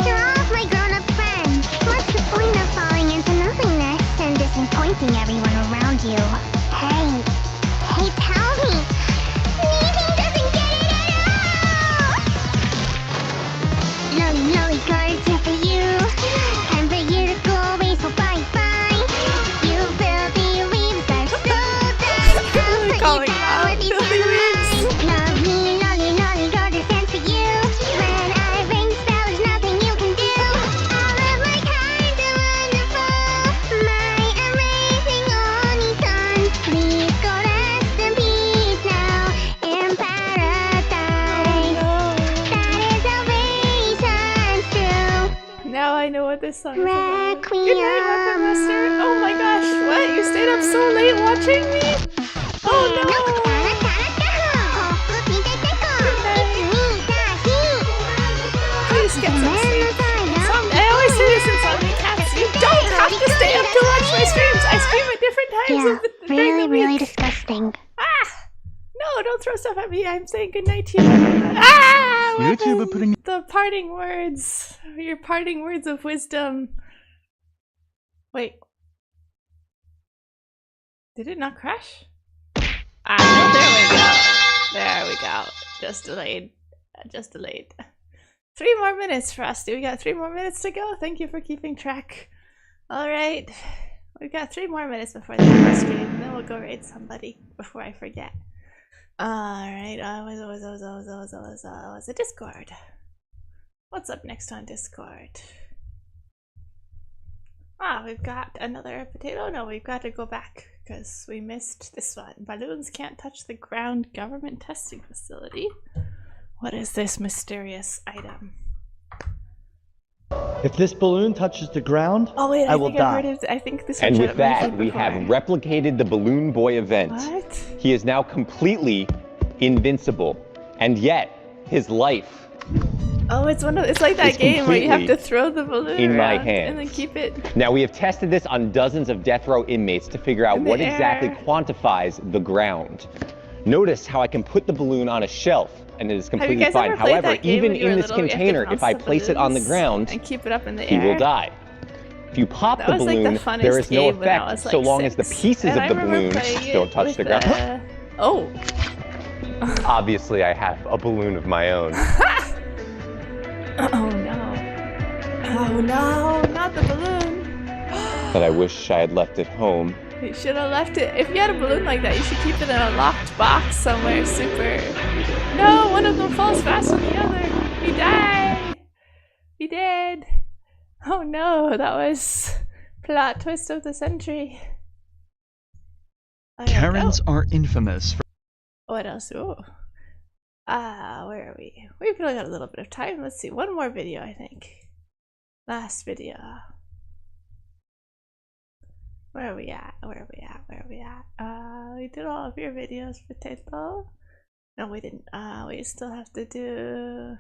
You're all of my grown-up friends. What's the point of falling into nothingness and disappointing everyone around you? Hey, tell me. Leaving doesn't get it at all. Lolly guards here for you. Time for you to go away, so bye-bye. You filthy weaves are so done. Calling out filthy weaves. Lolly got a sense for you. When I ring spell, there's nothing you can do. All of my kind of wonderful, my amazing only son. Please go rest in peace now in paradise. That is salvation's true. Now I know what this song is about. Good night, Weapon Master. Oh my gosh, what? You stayed up up so late watching me? Oh no! Please get some sleep. I always say this in Sonic Cats. You don't have to stay up to watch my streams. I stream at different times of the really disgusting. Ah! No, don't throw stuff at me. I'm saying goodnight to you. Ah! YouTuber putting The parting words. Your parting words of wisdom. Wait. Did it not crash? Ah, no, there we go. There we go. Just delayed. Just delayed. 3 more minutes, Frosty. We got 3 more minutes to go. Thank you for keeping track. Alright. We've got 3 more minutes before the next stream. Then we'll go raid somebody before I forget. Alright. Was a Discord. What's up next on Discord? Ah, we've got another potato. No, we've got to go back because we missed this one. Balloons can't touch the ground. Government testing facility. What is this mysterious item? If this balloon touches the ground, Oh wait, I will think I've die. heard of, I think this. And one with that, we have replicated the Balloon Boy event. What? He is now completely invincible, and yet his life Oh, it's one of it's like that It's game where you have to completely throw the balloon in my around hands. and then keep it. Now, we have tested this on dozens of death row inmates to figure out In the what exactly air. quantifies the ground. Notice how I can put the balloon on a shelf and it is Have you completely guys fine. ever played However, that game even when you were in this little, you have to container, bounce if I the place it on the balloons ground, and keep it up in the he air? will die. If you pop That the was like the balloon, funnest there is no game when I effect was, so like, long as the 6. pieces And I of the remember balloon playing it don't touch with the ground. Oh. Obviously, I have a balloon of my own. Oh no. Oh no, not the balloon. That I wish I had left at home. You should have left it. If you had a balloon like that, you should keep it in a locked box somewhere super. No, one of them falls faster than the other. He died. He did. Oh no, that was plot twist of the century. Karens are infamous for. What else? Oh. Where are we? We've only got a little bit of time. Let's see. One more video, I think. Last video. Where are we at? Where are we at? Where are we at? We did all of your videos, Potato. No, we didn't. We still have to do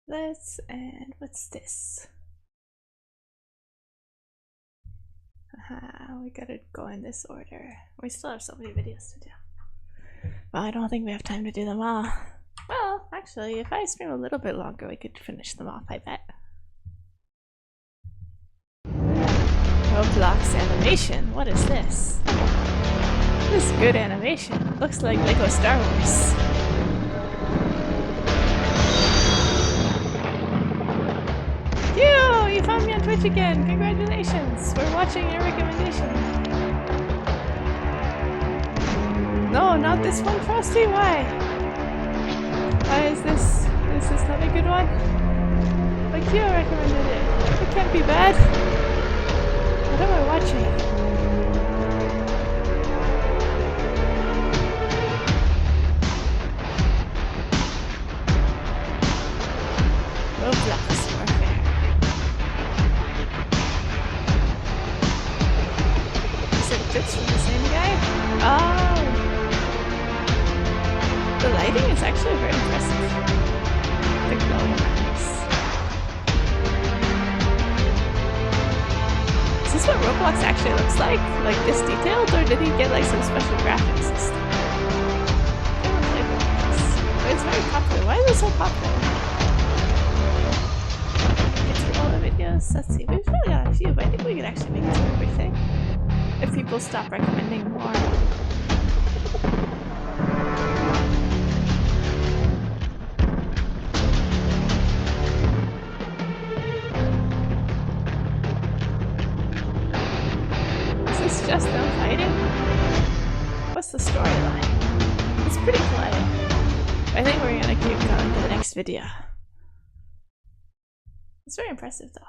this, and what's this? We gotta go in this order. We still have so many videos to do. Well, I don't think we have time to do them all. Well, actually, if I stream a little bit longer, we could finish them off, I bet. Roblox animation. What is this? This is good animation. Looks like Lego Star Wars. You found me on Twitch again. Congratulations. We're watching your recommendation. No, not this one, Frosty. Why? Why is this? Is this not a good one? Like you recommended it. It can't be bad. What am I watching? Roblox Warfare. Is it clips from the same guy? Oh! The lighting is actually very impressive. The glowing eyes. Is this what Roblox actually looks like? Like this detailed? Or did he get like some special graphics and stuff? I don't play Roblox. But it's very popular. Why is it so popular? Get through all the videos. Let's see. We've probably got a few, but I think we could actually make it through everything. If people stop recommending more. Is this just them fighting? What's the storyline? It's pretty quiet. I think we're gonna keep going to the next video. It's very impressive though.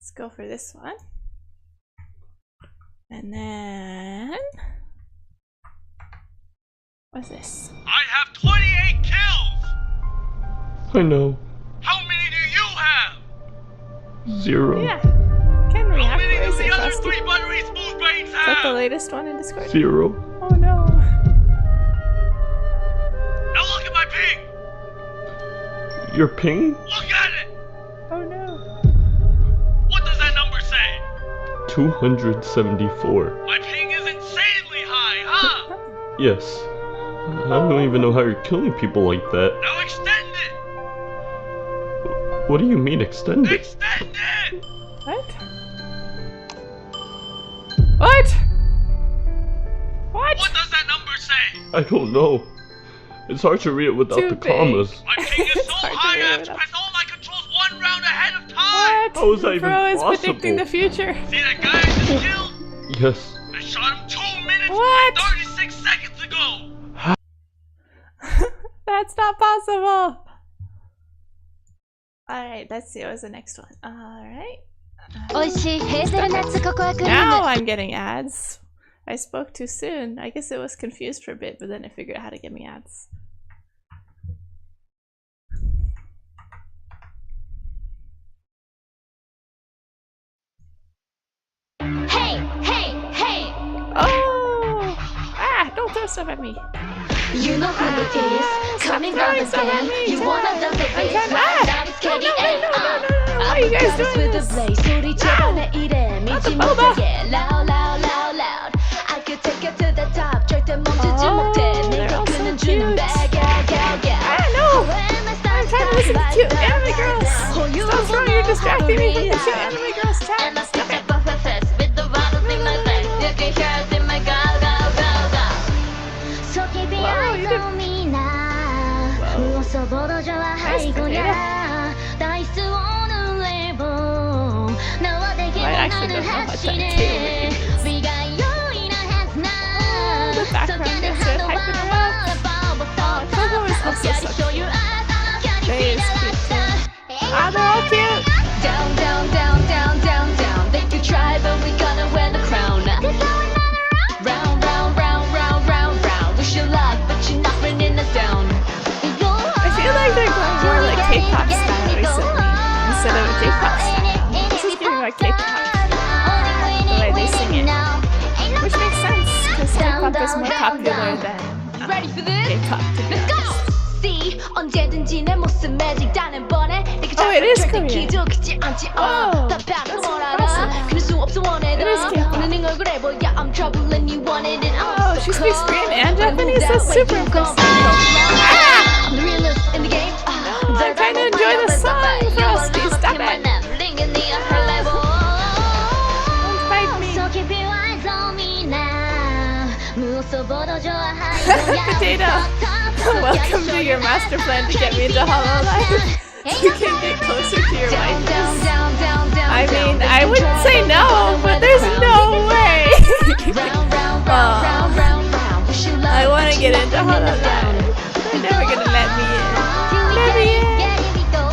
Let's go for this one. And then... what's this? I have 28 kills! I know. How many do you have? 0. Yeah. Can react. Where is it, Frosty? Is that the latest one in Discord? 0. Oh no. Now look at my ping! Your ping? Look at it! Oh no. What does that number say? 274. My ping is insanely high, huh? Yes. I don't even know how you're killing people like that. Now extend it! What do you mean extend it? Extend it! What? What? What? What does that number say? I don't know. It's hard to read it without Too the big. commas. My ping is so high I have to press all my controls 1 round ahead of time! What? How is that even Bro is possible? predicting the future. See that guy I just killed? Yes. I shot him 2 minutes What? 36 seconds ago! That's not possible. Alright, let's see what was the next one. Alright. Now I'm getting ads. I spoke too soon. I guess it was confused for a bit, but then I figured out how to get me ads. Hey, hey, hey! Oh! Ah! Don't throw stuff at me. You know who it is. Coming round again. You wanna the baby. Now it's Katie and Why are you guys doing this? Not the boba. Loud, loud, loud, loud. I could take it to the top. 절대 멈추지 못해. 내가 그는 주는 bag, I know! I'm trying to listen to cute anime girls! Stop throwing, you're distracting me from the cute anime girls chat! Stop it! with the bottle thing like that. You can hear it in my go, go, go, go. So keep your eyes on me now. 무엇을 보러 좋아하이구나. 다이스 오는 레벨. 나와 되게 원하는 하시네. 우리가 요인을 했나. The background dancer hyping them up! Oh, Coco is also so cute. They is cute too. Ah, they're all cute! Down, down, down, down, down, down. They could try, but we gonna wear the crown. Round, round, round, round, round, round. Wish you luck, but you're not bringing us down. I feel like they're going more like K-pop style recently, instead of J-pop style. This is giving like K-pop, the way they sing it. Which makes sense, because K-pop is more popular than K-pop, to be honest. 언제든지 내 모습 매직 다는 번에 Oh, it is Korean. Oh, that's Oh, she speaks Korean and Japanese? That's super impressive. Ah! No, I'm trying to enjoy the song, Frosty. Stop it. Don't fight me. Potato. Welcome to your master plan to get me into HoloLive. You can get closer to your wife. I mean, I wouldn't say no, but there's no way. I want to get into HoloLive. They're never gonna let me in. Let me in.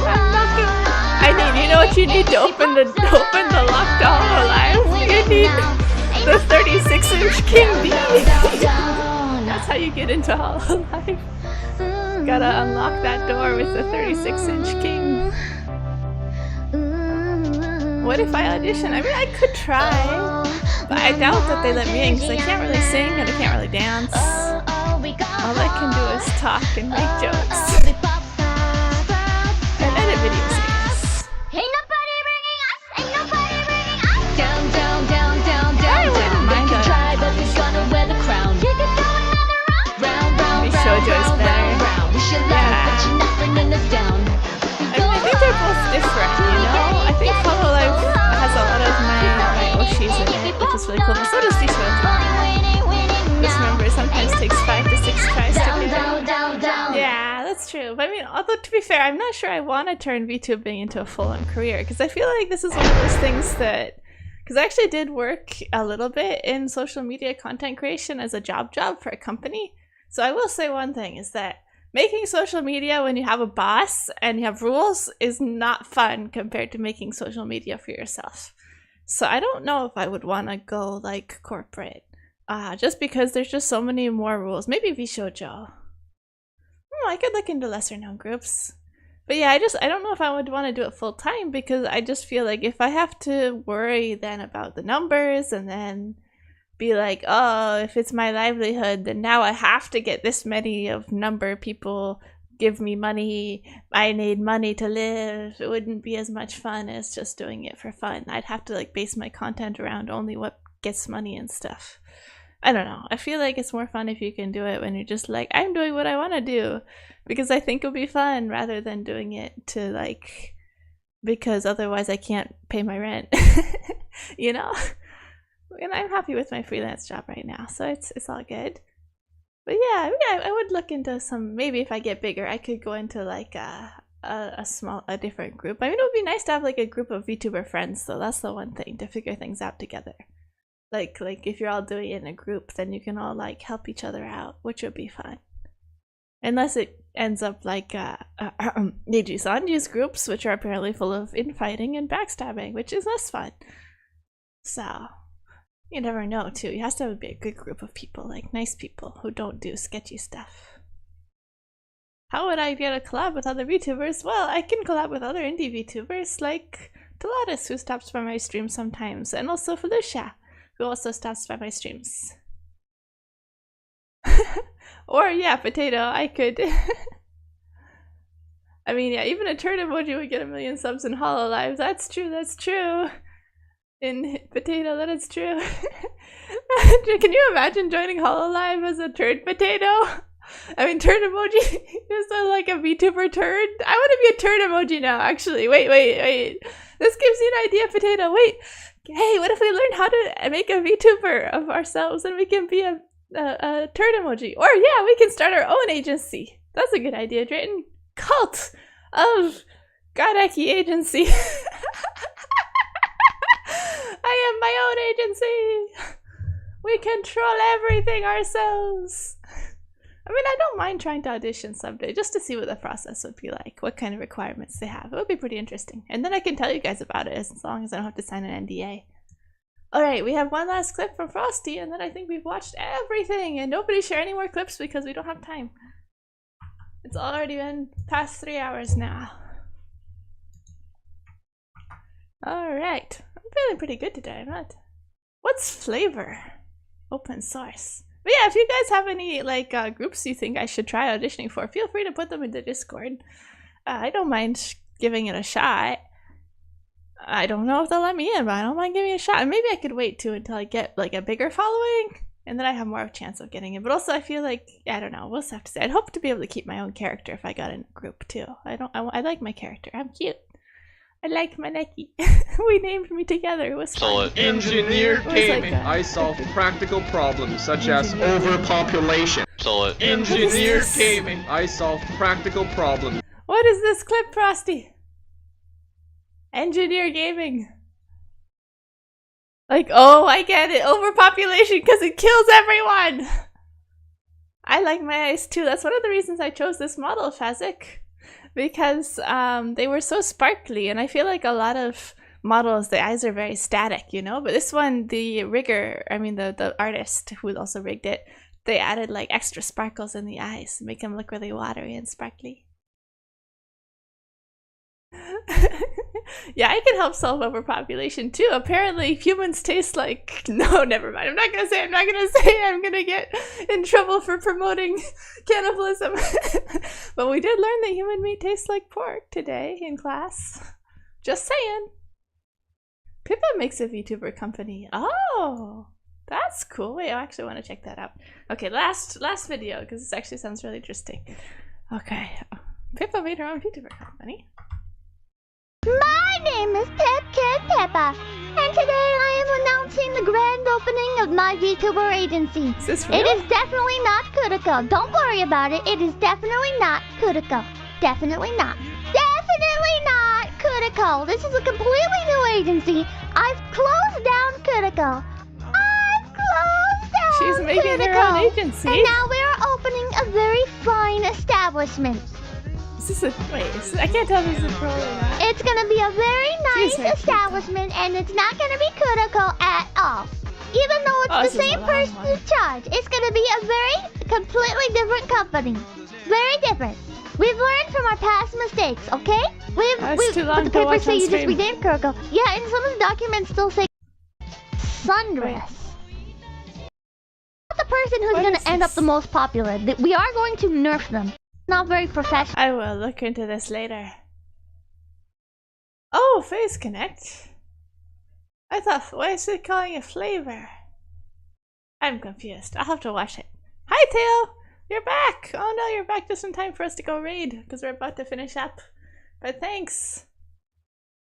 I'm knocking. I need. You know what you need to open the lock to HoloLive? You need the 36-inch King D. That's how you get into HoloLive. Gotta unlock that door with the 36-inch King. What if I audition? I mean, I could try, but I doubt that they let me in because I can't really sing and I can't really dance. All I can do is talk and make jokes. And edit videos, I guess. Down, down, down, down, down, down. Mind They can try, but we're gonna wear the crown. Round, round, round, Shoujo is round, better. round, round. We should laugh, but you're not bringing us down. I think they're both different, you know? I think HoloLive has a lot of my Oshis in it, which is really cool. But so does Vtuber. Just remember, it sometimes takes 5 to 6 tries to get it. Yeah, that's true. But I mean, although to be fair, I'm not sure I want to turn VTubing into a full-on career, because I feel like this is one of those things that... Because I actually did work a little bit in social media content creation as a job for a company. So I will say one thing, is that making social media when you have a boss and you have rules is not fun compared to making social media for yourself. So I don't know if I would want to go like corporate, just because there's just so many more rules. Maybe VShoujo. I could look into lesser known groups. But yeah, I don't know if I would want to do it full time, because I just feel like if I have to worry then about the numbers and then be like, oh, if it's my livelihood, then now I have to get this many of number people give me money. I need money to live. It wouldn't be as much fun as just doing it for fun. I'd have to like base my content around only what gets money and stuff. I don't know. I feel like it's more fun if you can do it when you're just like, I'm doing what I want to do because I think it'll be fun, rather than doing it to like, because otherwise I can't pay my rent, you know? And I'm happy with my freelance job right now, so it's all good. But yeah, I would look into some, maybe if I get bigger, I could go into like a different group. I mean, it would be nice to have like a group of VTuber friends, though. That's the one thing, to figure things out together. Like if you're all doing it in a group, then you can all like help each other out, which would be fun. Unless it ends up like Niji Sanji's groups, which are apparently full of infighting and backstabbing, which is less fun. So you never know too. It has to be a good group of people, like nice people who don't do sketchy stuff. How would I get a collab with other VTubers? Well, I can collab with other indie VTubers like Talatus, who stops by my stream sometimes, and also Felicia, who also stops by my streams. Or yeah, Potato, I could. I mean, yeah, even a turd emoji would get 1 million subs in Hololive. That's true, that's true. In Potato, that is true. Can you imagine joining Hololive as a turd potato? I mean, turd emoji is like a VTuber turd. I want to be a turd emoji now, actually. Wait. This gives you an idea, Potato. Wait. Hey, what if we learn how to make a VTuber of ourselves and we can be a turd emoji? Or yeah, we can start our own agency. That's a good idea, Drayton. Cult of Godeki Agency. I am my own agency. We control everything ourselves. I mean, I don't mind trying to audition someday, just to see what the process would be like, what kind of requirements they have. It would be pretty interesting. And then I can tell you guys about it, as long as I don't have to sign an NDA. Alright, we have one last clip from Frosty, and then I think we've watched everything, and nobody share any more clips because we don't have time. It's already been past 3 hours now. Alright, I'm feeling pretty good today, I'm not. What's flavor? Open source. But yeah, if you guys have any like groups you think I should try auditioning for, feel free to put them in the Discord. I don't mind giving it a shot. I don't know if they'll let me in, but I don't mind giving it a shot. And maybe I could wait too until I get like a bigger following, and then I have more of a chance of getting in. But also I feel like, I don't know, we'll just have to say. I'd hope to be able to keep my own character if I got in a group too. I like my character. I'm cute. I like Maneki. We named me together. It was fun. Engineered gaming. Like I solve practical problems such as overpopulation. Engineered gaming. I solve practical problems. What is this clip, Frosty? Engineer gaming. Like, oh, I get it. Overpopulation because it kills everyone. I like my eyes too. That's one of the reasons I chose this model, Fazik. Because they were so sparkly, and I feel like a lot of models, the eyes are very static, you know? But this one, the rigger, I mean the artist who also rigged it, they added like extra sparkles in the eyes to make them look really watery and sparkly. Yeah, I can help solve overpopulation too. Apparently humans taste like... No, never mind. I'm not gonna say. I'm gonna get in trouble for promoting cannibalism. But we did learn that human meat tastes like pork today in class. Just saying. Pippa makes a VTuber company. Oh, that's cool. Wait, I actually want to check that out. Okay, last video, because this actually sounds really interesting. Okay, Pippa made her own VTuber company. My name is Peppa, and today I am announcing the grand opening of my VTuber agency. Is this real? It is definitely not Kuriko. Don't worry about it. It is definitely not Kuriko. Definitely not. Definitely not Kuriko. This is a completely new agency. I've closed down Kuriko. She's making her own agency. And now we are opening a very fine establishment. Is this a... Wait, I can't tell if this is a pro or not. It's gonna be a very nice establishment, and it's not gonna be Kuriko at all. Even though it's the same person in charge, it's gonna be a very completely different company. Very different. We've learned from our past mistakes, okay? too long but the to papers watch say on you just stream. renamed Kuroko. Yeah, and some of the documents still say sundress. Not the person who's gonna end up the most popular. We are going to nerf them. Not very professional. I will look into this later. Oh, Face Connect. I thought, why is it calling it flavor? I'm confused. I'll have to watch it. Hi, Tail! You're back! Oh no, you're back just in time for us to go raid, because we're about to finish up. But thanks!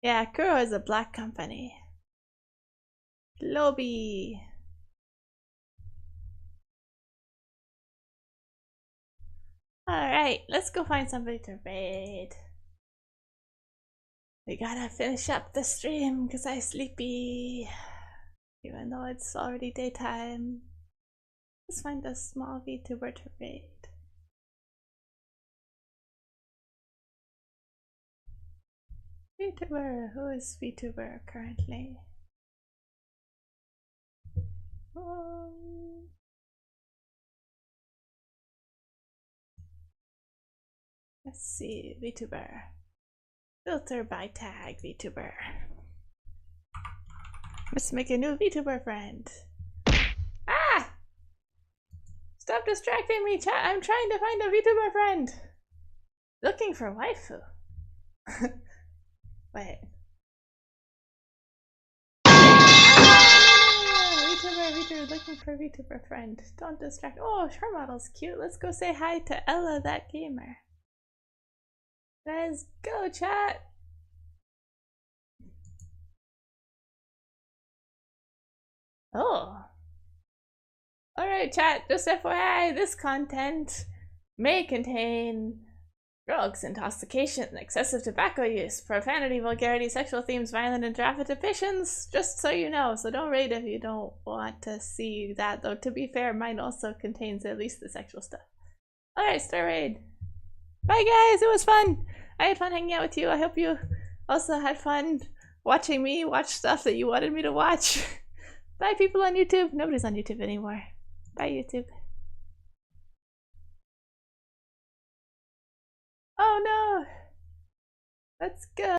Yeah, Kuro is a black company. Lobby. Alright, let's go find somebody to raid. We gotta finish up the stream because I'm sleepy. Even though it's already daytime. Let's find a small VTuber to raid. VTuber, who is VTuber currently? Let's see, VTuber. Filter by tag VTuber. Let's make a new VTuber friend. Ah! Stop distracting me, chat. I'm trying to find a VTuber friend. Looking for waifu. Wait. VTuber, looking for VTuber friend. Don't distract. Oh, her model's cute. Let's go say hi to Ella, that gamer. Let's go, chat. Oh. Alright, chat. Just FYI, this content may contain drugs, intoxication, excessive tobacco use, profanity, vulgarity, sexual themes, violent and graphic depictions, just so you know. So don't raid if you don't want to see that, though to be fair, mine also contains at least the sexual stuff. Alright, start raid. Bye guys, it was fun! I had fun hanging out with you. I hope you also had fun watching me watch stuff that you wanted me to watch. Bye people on YouTube. Nobody's on YouTube anymore. Bye YouTube. Oh no! Let's go!